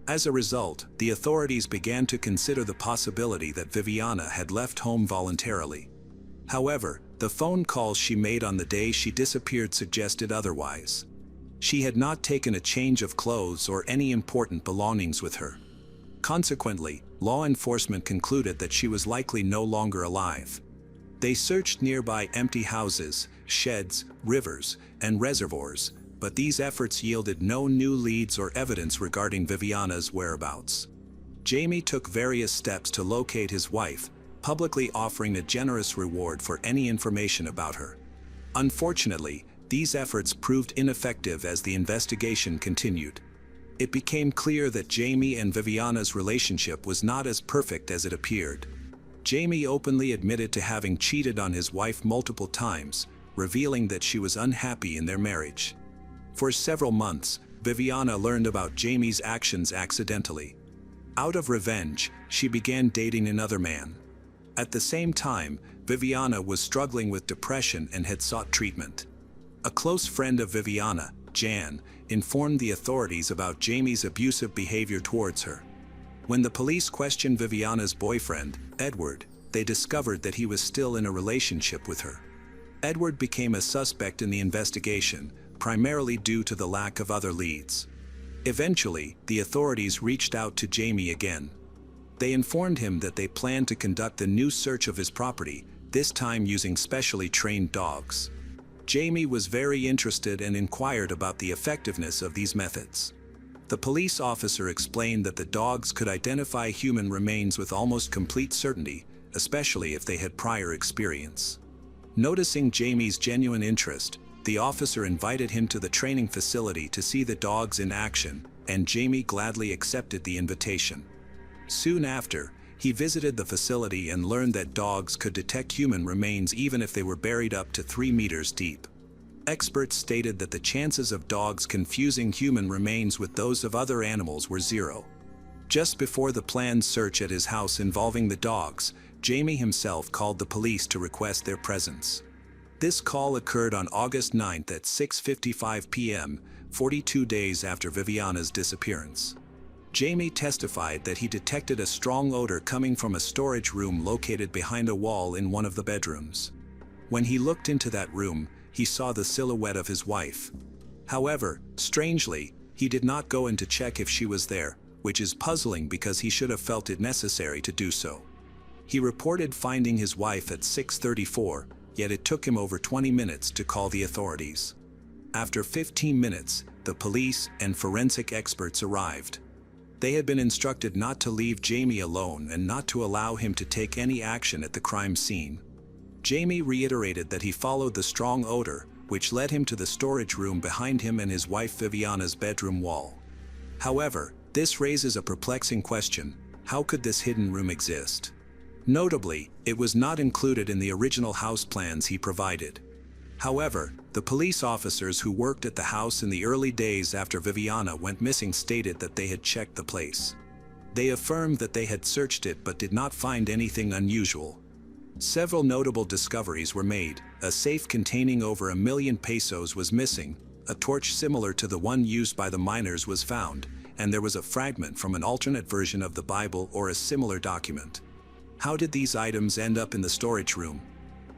Speaker 1: As a result, the authorities began to consider the possibility that Viviana had left home voluntarily. However, the phone calls she made on the day she disappeared suggested otherwise. She had not taken a change of clothes or any important belongings with her. Consequently, law enforcement concluded that she was likely no longer alive. They searched nearby empty houses, sheds, rivers, and reservoirs, but these efforts yielded no new leads or evidence regarding Viviana's whereabouts. Jamie took various steps to locate his wife, publicly offering a generous reward for any information about her. Unfortunately, these efforts proved ineffective as the investigation continued. It became clear that Jamie and Viviana's relationship was not as perfect as it appeared. Jamie openly admitted to having cheated on his wife multiple times, revealing that she was unhappy in their marriage. For several months, Viviana learned about Jamie's actions accidentally. Out of revenge, she began dating another man. At the same time, Viviana was struggling with depression and had sought treatment. A close friend of Viviana, Jan, informed the authorities about Jamie's abusive behavior towards her. When the police questioned Viviana's boyfriend, Edward, they discovered that he was still in a relationship with her. Edward became a suspect in the investigation, primarily due to the lack of other leads. Eventually, the authorities reached out to Jamie again. They informed him that they planned to conduct a new search of his property, this time using specially trained dogs. Jamie was very interested and inquired about the effectiveness of these methods. The police officer explained that the dogs could identify human remains with almost complete certainty, especially if they had prior experience. Noticing Jamie's genuine interest, the officer invited him to the training facility to see the dogs in action, and Jamie gladly accepted the invitation. Soon after, he visited the facility and learned that dogs could detect human remains even if they were buried up to 3 meters deep. Experts stated that the chances of dogs confusing human remains with those of other animals were zero. Just before the planned search at his house involving the dogs, Jamie himself called the police to request their presence. This call occurred on August 9th at 6:55 p.m., 42 days after Viviana's disappearance. Jamie testified that he detected a strong odor coming from a storage room located behind a wall in one of the bedrooms. When he looked into that room, he saw the silhouette of his wife. However, strangely, he did not go in to check if she was there, which is puzzling because he should have felt it necessary to do so. He reported finding his wife at 6:34, yet it took him over 20 minutes to call the authorities. After 15 minutes, the police and forensic experts arrived. They had been instructed not to leave Jamie alone and not to allow him to take any action at the crime scene. Jamie reiterated that he followed the strong odor, which led him to the storage room behind him and his wife Viviana's bedroom wall. However, this raises a perplexing question: how could this hidden room exist? Notably, it was not included in the original house plans he provided. However, the police officers who worked at the house in the early days after Viviana went missing stated that they had checked the place. They affirmed that they had searched it but did not find anything unusual. Several notable discoveries were made. A safe containing over 1 million pesos was missing, a torch similar to the one used by the miners was found, and there was a fragment from an alternate version of the Bible or a similar document. How did these items end up in the storage room?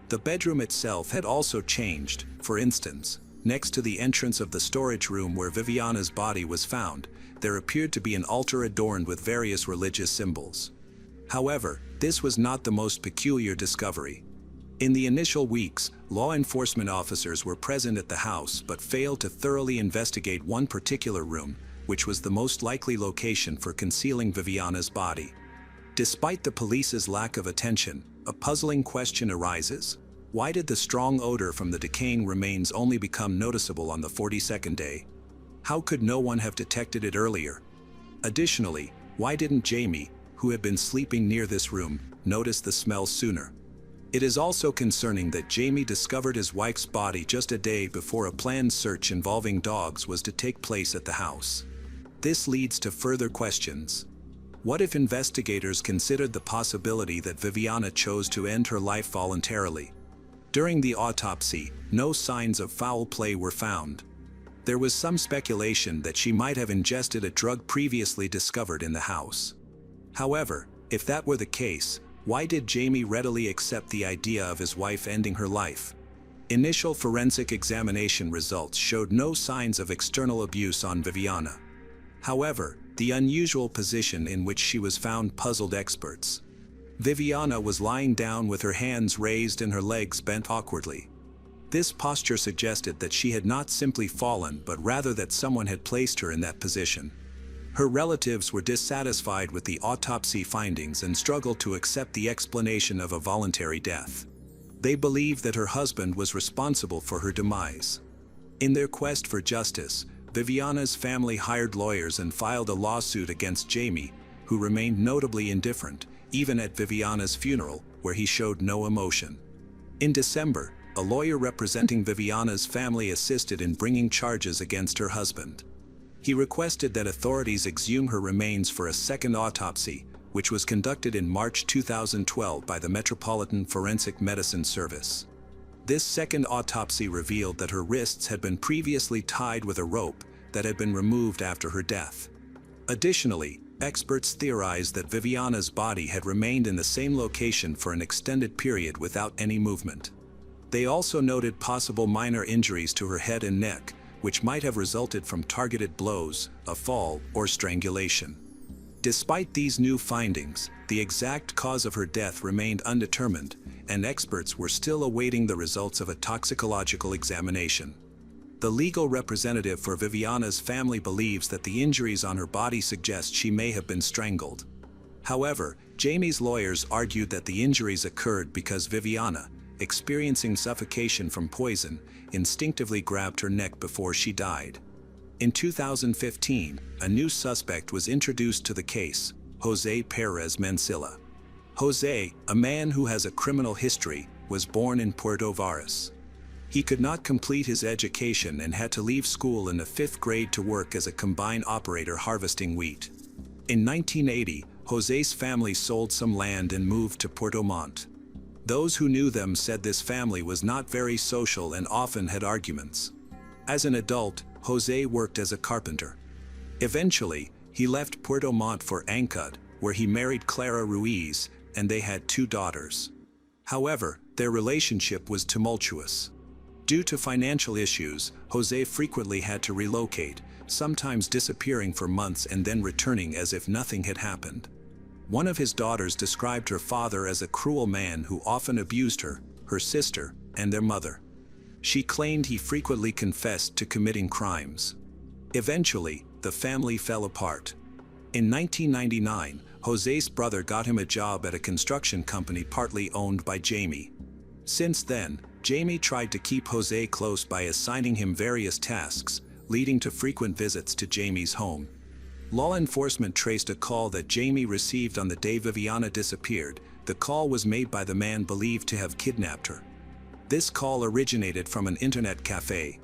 Speaker 1: The bedroom itself had also changed. For instance, next to the entrance of the storage room where Viviana's body was found, there appeared to be an altar adorned with various religious symbols. However, this was not the most peculiar discovery. In the initial weeks, law enforcement officers were present at the house but failed to thoroughly investigate one particular room, which was the most likely location for concealing Viviana's body. Despite the police's lack of attention, a puzzling question arises. Why did the strong odor from the decaying remains only become noticeable on the 42nd day? How could no one have detected it earlier? Additionally, why didn't Jamie, who had been sleeping near this room, notice the smell sooner? It is also concerning that Jamie discovered his wife's body just a day before a planned search involving dogs was to take place at the house. This leads to further questions. What if investigators considered the possibility that Viviana chose to end her life voluntarily? During the autopsy, no signs of foul play were found. There was some speculation that she might have ingested a drug previously discovered in the house. However, if that were the case, why did Jamie readily accept the idea of his wife ending her life? Initial forensic examination results showed no signs of external abuse on Viviana. However, the unusual position in which she was found puzzled experts. Viviana was lying down with her hands raised and her legs bent awkwardly. This posture suggested that she had not simply fallen but rather that someone had placed her in that position. Her relatives were dissatisfied with the autopsy findings and struggled to accept the explanation of a voluntary death. They believed that her husband was responsible for her demise. In their quest for justice, Viviana's family hired lawyers and filed a lawsuit against Jamie, who remained notably indifferent, even at Viviana's funeral, where he showed no emotion. In December, a lawyer representing Viviana's family assisted in bringing charges against her husband. He requested that authorities exhume her remains for a second autopsy, which was conducted in March 2012 by the Metropolitan Forensic Medicine Service. This second autopsy revealed that her wrists had been previously tied with a rope that had been removed after her death. Additionally, experts theorized that Viviana's body had remained in the same location for an extended period without any movement. They also noted possible minor injuries to her head and neck, which might have resulted from targeted blows, a fall, or strangulation. Despite these new findings, the exact cause of her death remained undetermined, and experts were still awaiting the results of a toxicological examination. The legal representative for Viviana's family believes that the injuries on her body suggest she may have been strangled. However, Jamie's lawyers argued that the injuries occurred because Viviana, experiencing suffocation from poison, instinctively grabbed her neck before she died. In 2015, a new suspect was introduced to the case, Jose Perez Mancilla. Jose, a man who has a criminal history, was born in Puerto Varas. He could not complete his education and had to leave school in the 5th grade to work as a combine operator harvesting wheat. In 1980, Jose's family sold some land and moved to Puerto Montt. Those who knew them said this family was not very social and often had arguments. As an adult, Jose worked as a carpenter. Eventually, he left Puerto Montt for Ancud, where he married Clara Ruiz, and they had 2 daughters. However, their relationship was tumultuous. Due to financial issues, Jose frequently had to relocate, sometimes disappearing for months and then returning as if nothing had happened. One of his daughters described her father as a cruel man who often abused her, her sister, and their mother. She claimed he frequently confessed to committing crimes. Eventually, the family fell apart. In 1999, Jose's brother got him a job at a construction company partly owned by Jamie. Since then, Jamie tried to keep Jose close by assigning him various tasks, leading to frequent visits to Jamie's home. Law enforcement traced a call that Jamie received on the day Viviana disappeared, The call was made by the man believed to have kidnapped her. This call originated from an internet cafe.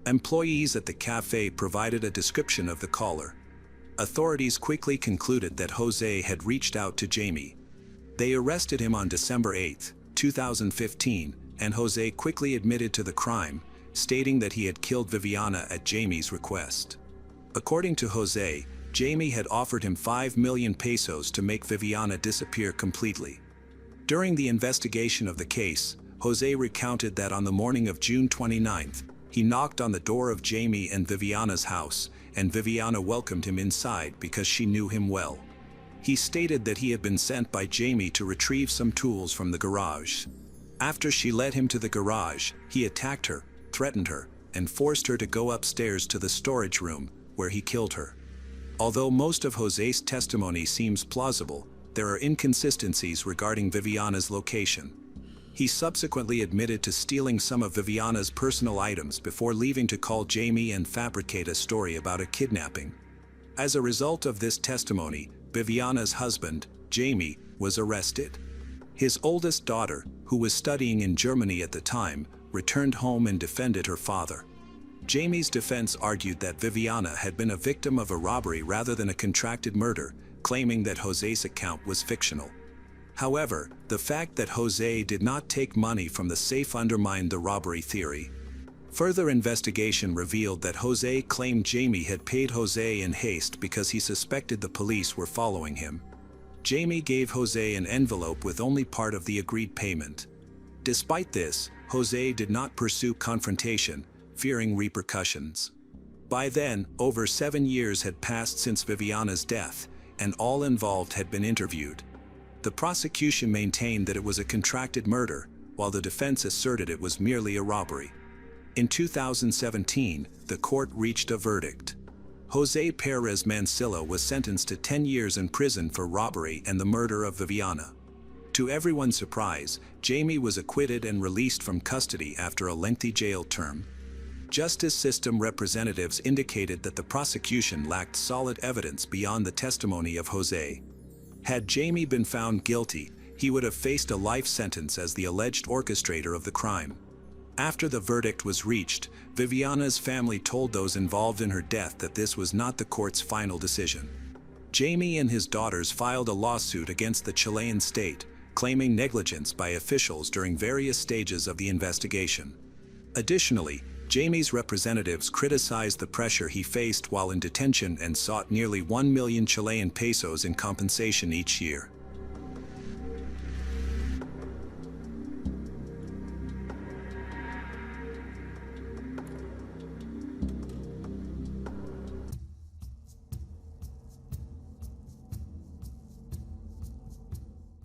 Speaker 1: Employees at the cafe provided a description of the caller. Authorities quickly concluded that Jose had reached out to Jamie. They arrested him on December 8, 2015, and Jose quickly admitted to the crime, stating that he had killed Viviana at Jamie's request. According to Jose, Jamie had offered him 5 million pesos to make Viviana disappear completely. During the investigation of the case, Jose recounted that on the morning of June 29, he knocked on the door of Jamie and Viviana's house, and Viviana welcomed him inside because she knew him well. He stated that he had been sent by Jamie to retrieve some tools from the garage. After she led him to the garage, he attacked her, threatened her, and forced her to go upstairs to the storage room, where he killed her. Although most of Jose's testimony seems plausible, there are inconsistencies regarding Viviana's location. He subsequently admitted to stealing some of Viviana's personal items before leaving to call Jamie and fabricate a story about a kidnapping. As a result of this testimony, Viviana's husband, Jamie, was arrested. His oldest daughter, who was studying in Germany at the time, returned home and defended her father. Jamie's defense argued that Viviana had been a victim of a robbery rather than a contracted murder, claiming that Jose's account was fictional. However, the fact that Jose did not take money from the safe undermined the robbery theory. Further investigation revealed that Jose claimed Jamie had paid Jose in haste because he suspected the police were following him. Jamie gave Jose an envelope with only part of the agreed payment. Despite this, Jose did not pursue confrontation, fearing repercussions. By then, over 7 years had passed since Viviana's death, and all involved had been interviewed. The prosecution maintained that it was a contracted murder, while the defense asserted it was merely a robbery. In 2017, the court reached a verdict. Jose Perez Mancilla was sentenced to 10 years in prison for robbery and the murder of Viviana. To everyone's surprise, Jamie was acquitted and released from custody after a lengthy jail term. Justice system representatives indicated that the prosecution lacked solid evidence beyond the testimony of Jose. Had Jamie been found guilty, he would have faced a life sentence as the alleged orchestrator of the crime. After the verdict was reached, Viviana's family told those involved in her death that this was not the court's final decision. Jamie and his daughters filed a lawsuit against the Chilean state, claiming negligence by officials during various stages of the investigation. Additionally, Jamie's representatives criticized the pressure he faced while in detention and sought nearly 1 million Chilean pesos in compensation each year.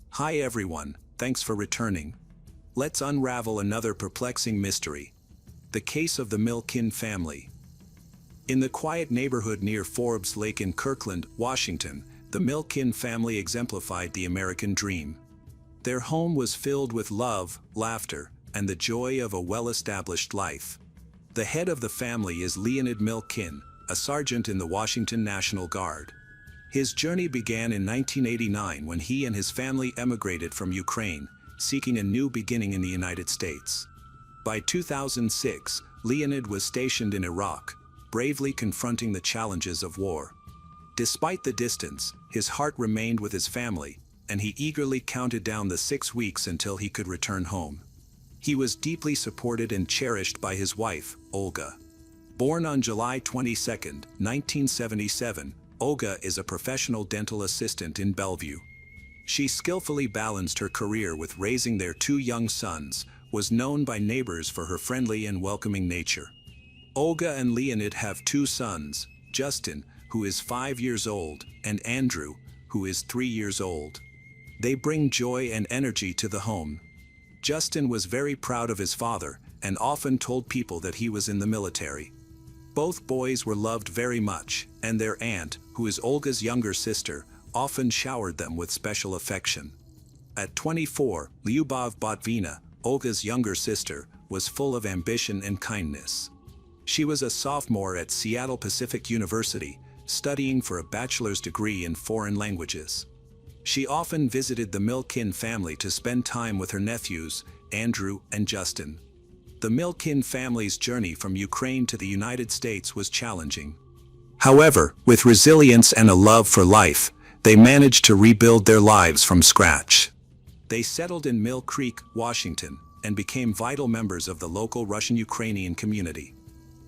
Speaker 1: Hi everyone, thanks for returning. Let's unravel another perplexing mystery. The case of the Milken family. In the quiet neighborhood near Forbes Lake in Kirkland, Washington, the Milken family exemplified the American dream. Their home was filled with love, laughter, and the joy of a well-established life. The head of the family is Leonid Milken, a sergeant in the Washington National Guard. His journey began in 1989 when he and his family emigrated from Ukraine, seeking a new beginning in the United States. By 2006, Leonid was stationed in Iraq, bravely confronting the challenges of war. Despite the distance, his heart remained with his family, and he eagerly counted down the 6 weeks until he could return home. He was deeply supported and cherished by his wife, Olga. Born on July 22, 1977, Olga is a professional dental assistant in Bellevue. She skillfully balanced her career with raising their 2 young sons, was known by neighbors for her friendly and welcoming nature. Olga and Leonid have 2 sons, Justin, who is 5 years old, and Andrew, who is 3 years old. They bring joy and energy to the home. Justin was very proud of his father, and often told people that he was in the military. Both boys were loved very much, and their aunt, who is Olga's younger sister, often showered them with special affection. At 24, Lyubov Botvina, Olga's younger sister, was full of ambition and kindness. She was a sophomore at Seattle Pacific University, studying for a bachelor's degree in foreign languages. She often visited the Milkin family to spend time with her nephews, Andrew and Justin. The Milkin family's journey from Ukraine to the United States was challenging. However, with resilience and a love for life, they managed to rebuild their lives from scratch. They settled in Mill Creek, Washington, and became vital members of the local Russian-Ukrainian community.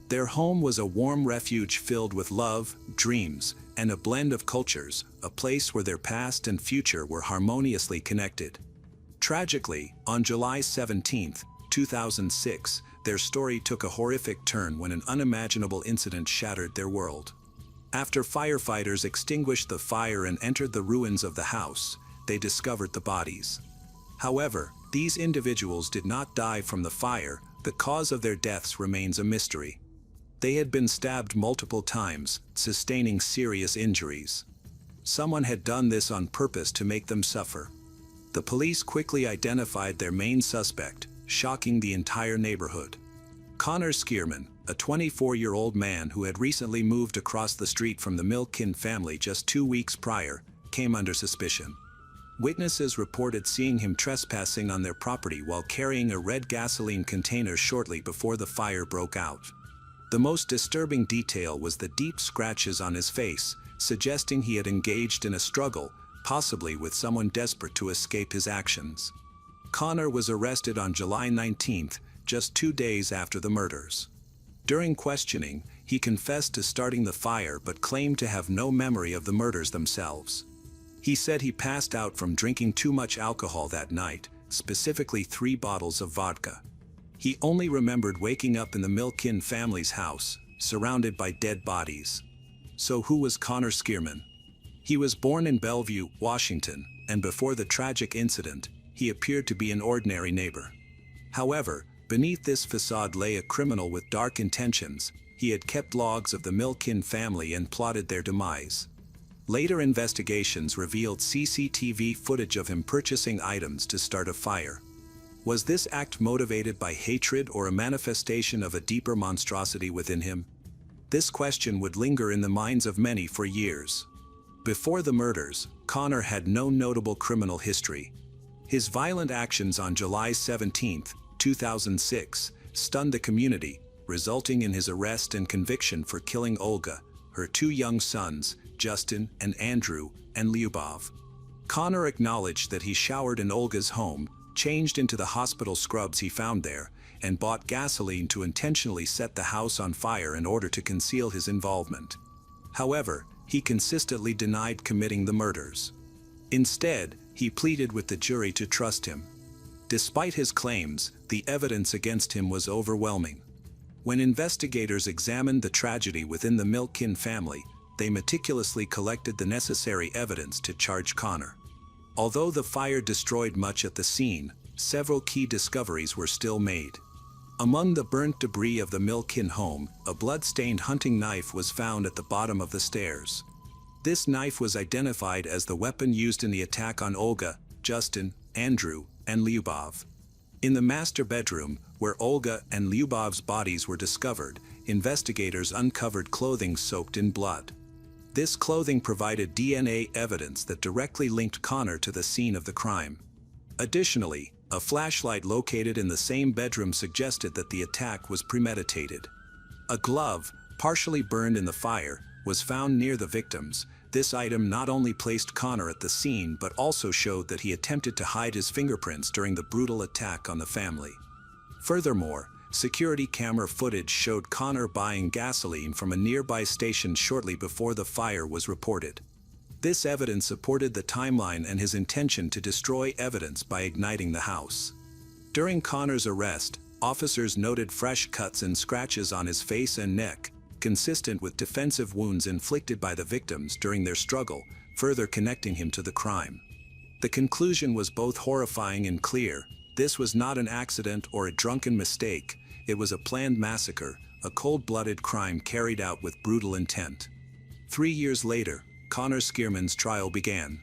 Speaker 1: Their home was a warm refuge filled with love, dreams, and a blend of cultures, a place where their past and future were harmoniously connected. Tragically, on July 17, 2006, their story took a horrific turn when an unimaginable incident shattered their world. After firefighters extinguished the fire and entered the ruins of the house, they discovered the bodies. However, these individuals did not die from the fire. The cause of their deaths remains a mystery. They had been stabbed multiple times, sustaining serious injuries. Someone had done this on purpose to make them suffer. The police quickly identified their main suspect, shocking the entire neighborhood. Connor Skierman, a 24-year-old man who had recently moved across the street from the Milkin family just 2 weeks prior, came under suspicion. Witnesses reported seeing him trespassing on their property while carrying a red gasoline container shortly before the fire broke out. The most disturbing detail was the deep scratches on his face, suggesting he had engaged in a struggle, possibly with someone desperate to escape his actions. Connor was arrested on July 19, just 2 days after the murders. During questioning, he confessed to starting the fire but claimed to have no memory of the murders themselves. He said he passed out from drinking too much alcohol that night, specifically 3 bottles of vodka. He only remembered waking up in the Milkin family's house, surrounded by dead bodies. So who was Connor Skierman? He was born in Bellevue, Washington, and before the tragic incident, he appeared to be an ordinary neighbor. However, beneath this facade lay a criminal with dark intentions. He had kept logs of the Milkin family and plotted their demise. Later investigations revealed CCTV footage of him purchasing items to start a fire. Was this act motivated by hatred or a manifestation of a deeper monstrosity within him? This question would linger in the minds of many for years. Before the murders, Connor had no notable criminal history. His violent actions on July 17, 2006, stunned the community, resulting in his arrest and conviction for killing Olga, her 2 young sons, Justin and Andrew, and Lyubov. Connor acknowledged that he showered in Olga's home, changed into the hospital scrubs he found there, and bought gasoline to intentionally set the house on fire in order to conceal his involvement. However, he consistently denied committing the murders. Instead, he pleaded with the jury to trust him. Despite his claims, the evidence against him was overwhelming. When investigators examined the tragedy within the Milkin family, they meticulously collected the necessary evidence to charge Connor. Although the fire destroyed much at the scene, several key discoveries were still made. Among the burnt debris of the Milkin home, a blood-stained hunting knife was found at the bottom of the stairs. This knife was identified as the weapon used in the attack on Olga, Justin, Andrew, and Lyubov. In the master bedroom, where Olga and Lyubov's bodies were discovered, investigators uncovered clothing soaked in blood. This clothing provided DNA evidence that directly linked Connor to the scene of the crime. Additionally, a flashlight located in the same bedroom suggested that the attack was premeditated. A glove, partially burned in the fire, was found near the victims. This item not only placed Connor at the scene but also showed that he attempted to hide his fingerprints during the brutal attack on the family. Furthermore, security camera footage showed Connor buying gasoline from a nearby station shortly before the fire was reported. This evidence supported the timeline and his intention to destroy evidence by igniting the house. During Connor's arrest, officers noted fresh cuts and scratches on his face and neck, consistent with defensive wounds inflicted by the victims during their struggle, further connecting him to the crime. The conclusion was both horrifying and clear. This was not an accident or a drunken mistake. It was a planned massacre, a cold-blooded crime carried out with brutal intent. 3 years later, Connor Skierman's trial began.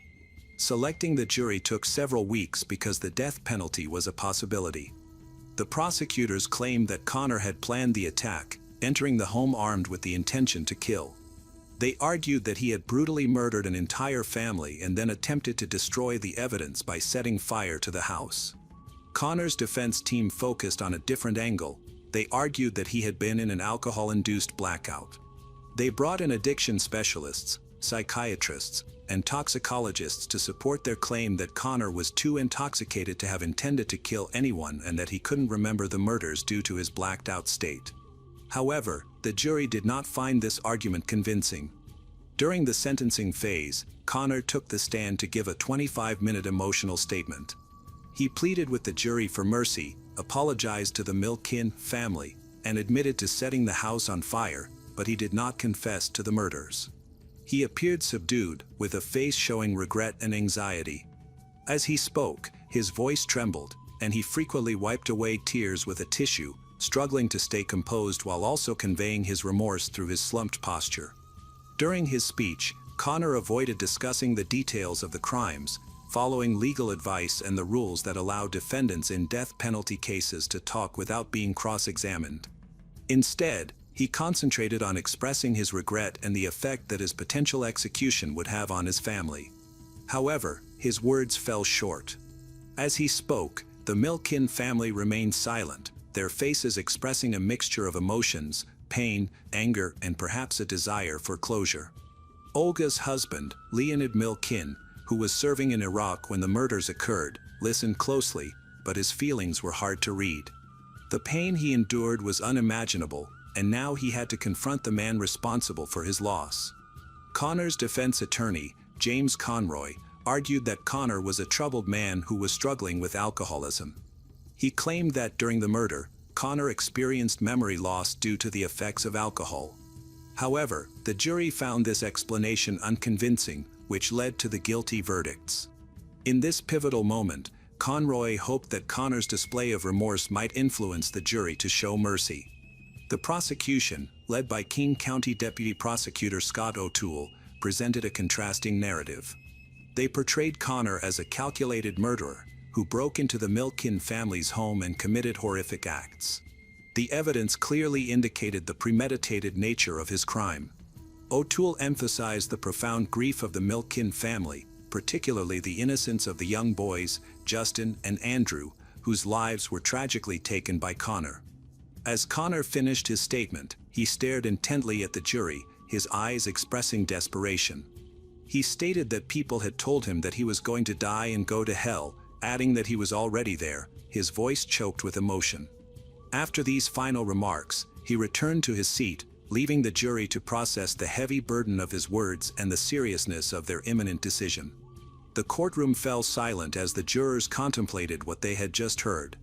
Speaker 1: Selecting the jury took several weeks because the death penalty was a possibility. The prosecutors claimed that Connor had planned the attack, entering the home armed with the intention to kill. They argued that he had brutally murdered an entire family and then attempted to destroy the evidence by setting fire to the house. Connor's defense team focused on a different angle. They argued that he had been in an alcohol-induced blackout. They brought in addiction specialists, psychiatrists, and toxicologists to support their claim that Connor was too intoxicated to have intended to kill anyone and that he couldn't remember the murders due to his blacked-out state. However, the jury did not find this argument convincing. During the sentencing phase, Connor took the stand to give a 25-minute emotional statement. He pleaded with the jury for mercy, apologized to the Milkin family, and admitted to setting the house on fire, but he did not confess to the murders. He appeared subdued, with a face showing regret and anxiety. As he spoke, his voice trembled, and he frequently wiped away tears with a tissue, struggling to stay composed while also conveying his remorse through his slumped posture. During his speech, Connor avoided discussing the details of the crimes, following legal advice and the rules that allow defendants in death penalty cases to talk without being cross-examined. Instead, he concentrated on expressing his regret and the effect that his potential execution would have on his family. However, his words fell short. As he spoke, the Milkin family remained silent, their faces expressing a mixture of emotions, pain, anger, and perhaps a desire for closure. Olga's husband, Leonid Milkin, who was serving in Iraq when the murders occurred, listened closely, but his feelings were hard to read. The pain he endured was unimaginable, and now he had to confront the man responsible for his loss. Connor's defense attorney, James Conroy, argued that Connor was a troubled man who was struggling with alcoholism. He claimed that during the murder, Connor experienced memory loss due to the effects of alcohol. However, the jury found this explanation unconvincing, which led to the guilty verdicts. In this pivotal moment, Conroy hoped that Connor's display of remorse might influence the jury to show mercy. The prosecution, led by King County Deputy Prosecutor Scott O'Toole, presented a contrasting narrative. They portrayed Connor as a calculated murderer who broke into the Milkin family's home and committed horrific acts. The evidence clearly indicated the premeditated nature of his crime. O'Toole emphasized the profound grief of the Milkin family, particularly the innocence of the young boys, Justin and Andrew, whose lives were tragically taken by Connor. As Connor finished his statement, he stared intently at the jury, his eyes expressing desperation. He stated that people had told him that he was going to die and go to hell, adding that he was already there, his voice choked with emotion. After these final remarks, he returned to his seat, leaving the jury to process the heavy burden of his words and the seriousness of their imminent decision. The courtroom fell silent as the jurors contemplated what they had just heard.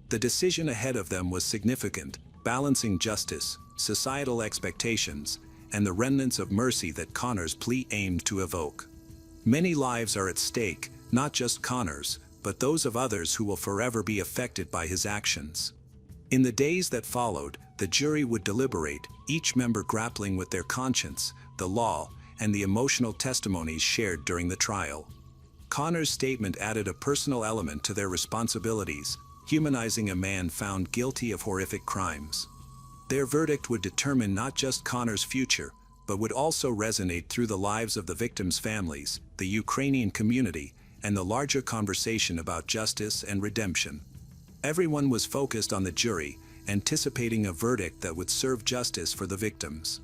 Speaker 1: The decision ahead of them was significant, balancing justice, societal expectations, and the remnants of mercy that Connor's plea aimed to evoke. Many lives are at stake, not just Connor's, but those of others who will forever be affected by his actions. In the days that followed, the jury would deliberate, each member grappling with their conscience, the law, and the emotional testimonies shared during the trial. Connor's statement added a personal element to their responsibilities, humanizing a man found guilty of horrific crimes. Their verdict would determine not just Connor's future, but would also resonate through the lives of the victims' families, the Ukrainian community, and the larger conversation about justice and redemption. Everyone was focused on the jury, anticipating a verdict that would serve justice for the victims.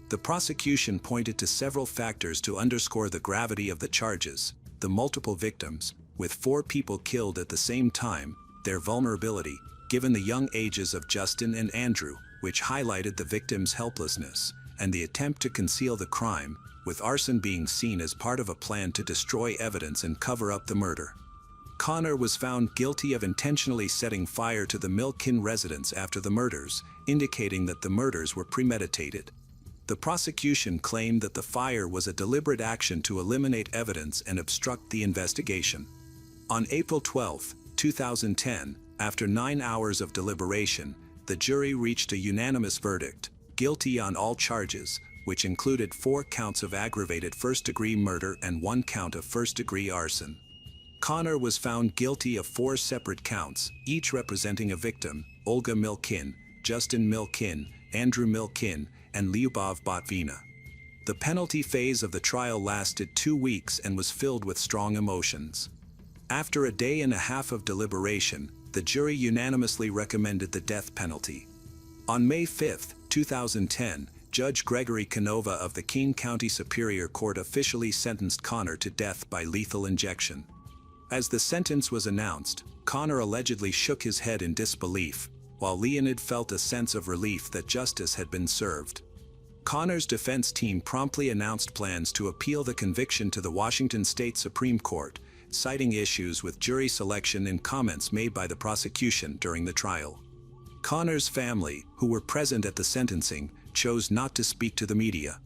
Speaker 1: The prosecution pointed to several factors to underscore the gravity of the charges: the multiple victims, with 4 people killed at the same time, their vulnerability, given the young ages of Justin and Andrew, which highlighted the victims' helplessness, and the attempt to conceal the crime, with arson being seen as part of a plan to destroy evidence and cover up the murder. Connor was found guilty of intentionally setting fire to the Milkin residence after the murders, indicating that the murders were premeditated. The prosecution claimed that the fire was a deliberate action to eliminate evidence and obstruct the investigation. On April 12, 2010, after 9 hours of deliberation, the jury reached a unanimous verdict, guilty on all charges, which included 4 counts of aggravated first-degree murder and 1 count of first-degree arson. Connor was found guilty of 4 separate counts, each representing a victim: Olga Milkin, Justin Milkin, Andrew Milkin, and Lyubov Botvina. The penalty phase of the trial lasted 2 weeks and was filled with strong emotions. After a day and a half of deliberation, the jury unanimously recommended the death penalty. On May 5, 2010, Judge Gregory Canova of the King County Superior Court officially sentenced Connor to death by lethal injection. As the sentence was announced, Connor allegedly shook his head in disbelief, while Leonid felt a sense of relief that justice had been served. Connor's defense team promptly announced plans to appeal the conviction to the Washington State Supreme Court, citing issues with jury selection and comments made by the prosecution during the trial. Connor's family, who were present at the sentencing, chose not to speak to the media.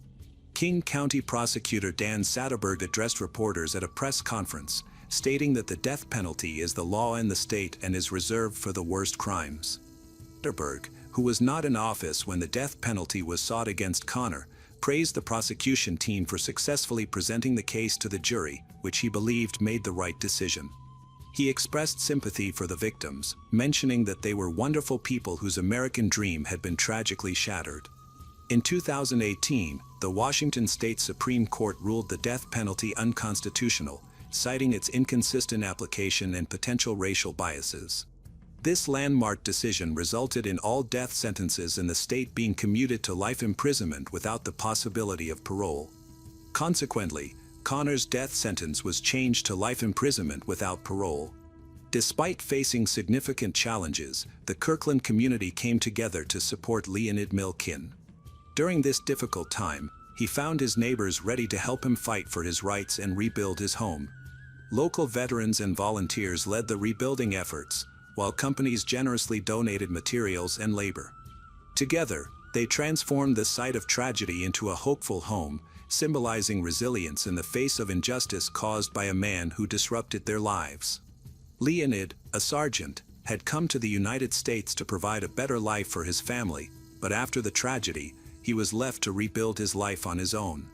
Speaker 1: King County Prosecutor Dan Satterberg addressed reporters at a press conference, stating that the death penalty is the law in the state and is reserved for the worst crimes. Satterberg, who was not in office when the death penalty was sought against Connor, praised the prosecution team for successfully presenting the case to the jury, which he believed made the right decision. He expressed sympathy for the victims, mentioning that they were wonderful people whose American dream had been tragically shattered. In 2018, the Washington State Supreme Court ruled the death penalty unconstitutional, citing its inconsistent application and potential racial biases. This landmark decision resulted in all death sentences in the state being commuted to life imprisonment without the possibility of parole. Consequently, Connor's death sentence was changed to life imprisonment without parole. Despite facing significant challenges, the Kirkland community came together to support Leonid Milkin. During this difficult time, he found his neighbors ready to help him fight for his rights and rebuild his home. Local veterans and volunteers led the rebuilding efforts, while companies generously donated materials and labor. Together, they transformed the site of tragedy into a hopeful home, symbolizing resilience in the face of injustice caused by a man who disrupted their lives. Leonid, a sergeant, had come to the United States to provide a better life for his family, but after the tragedy, he was left to rebuild his life on his own.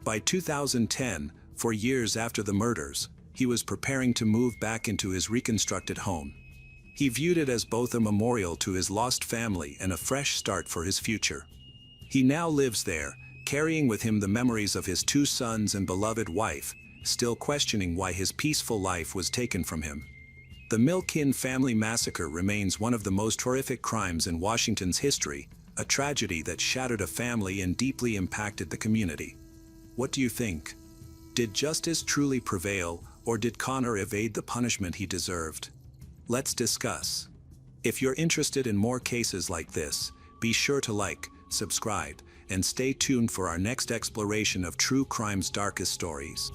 Speaker 1: By 2010, 4 years after the murders, he was preparing to move back into his reconstructed home. He viewed it as both a memorial to his lost family and a fresh start for his future. He now lives there, carrying with him the memories of his 2 sons and beloved wife, still questioning why his peaceful life was taken from him. The Milkin family massacre remains one of the most horrific crimes in Washington's history, a tragedy that shattered a family and deeply impacted the community. What do you think? Did justice truly prevail, or did Connor evade the punishment he deserved? Let's discuss. If you're interested in more cases like this, be sure to like, subscribe, and stay tuned for our next exploration of true crime's darkest stories.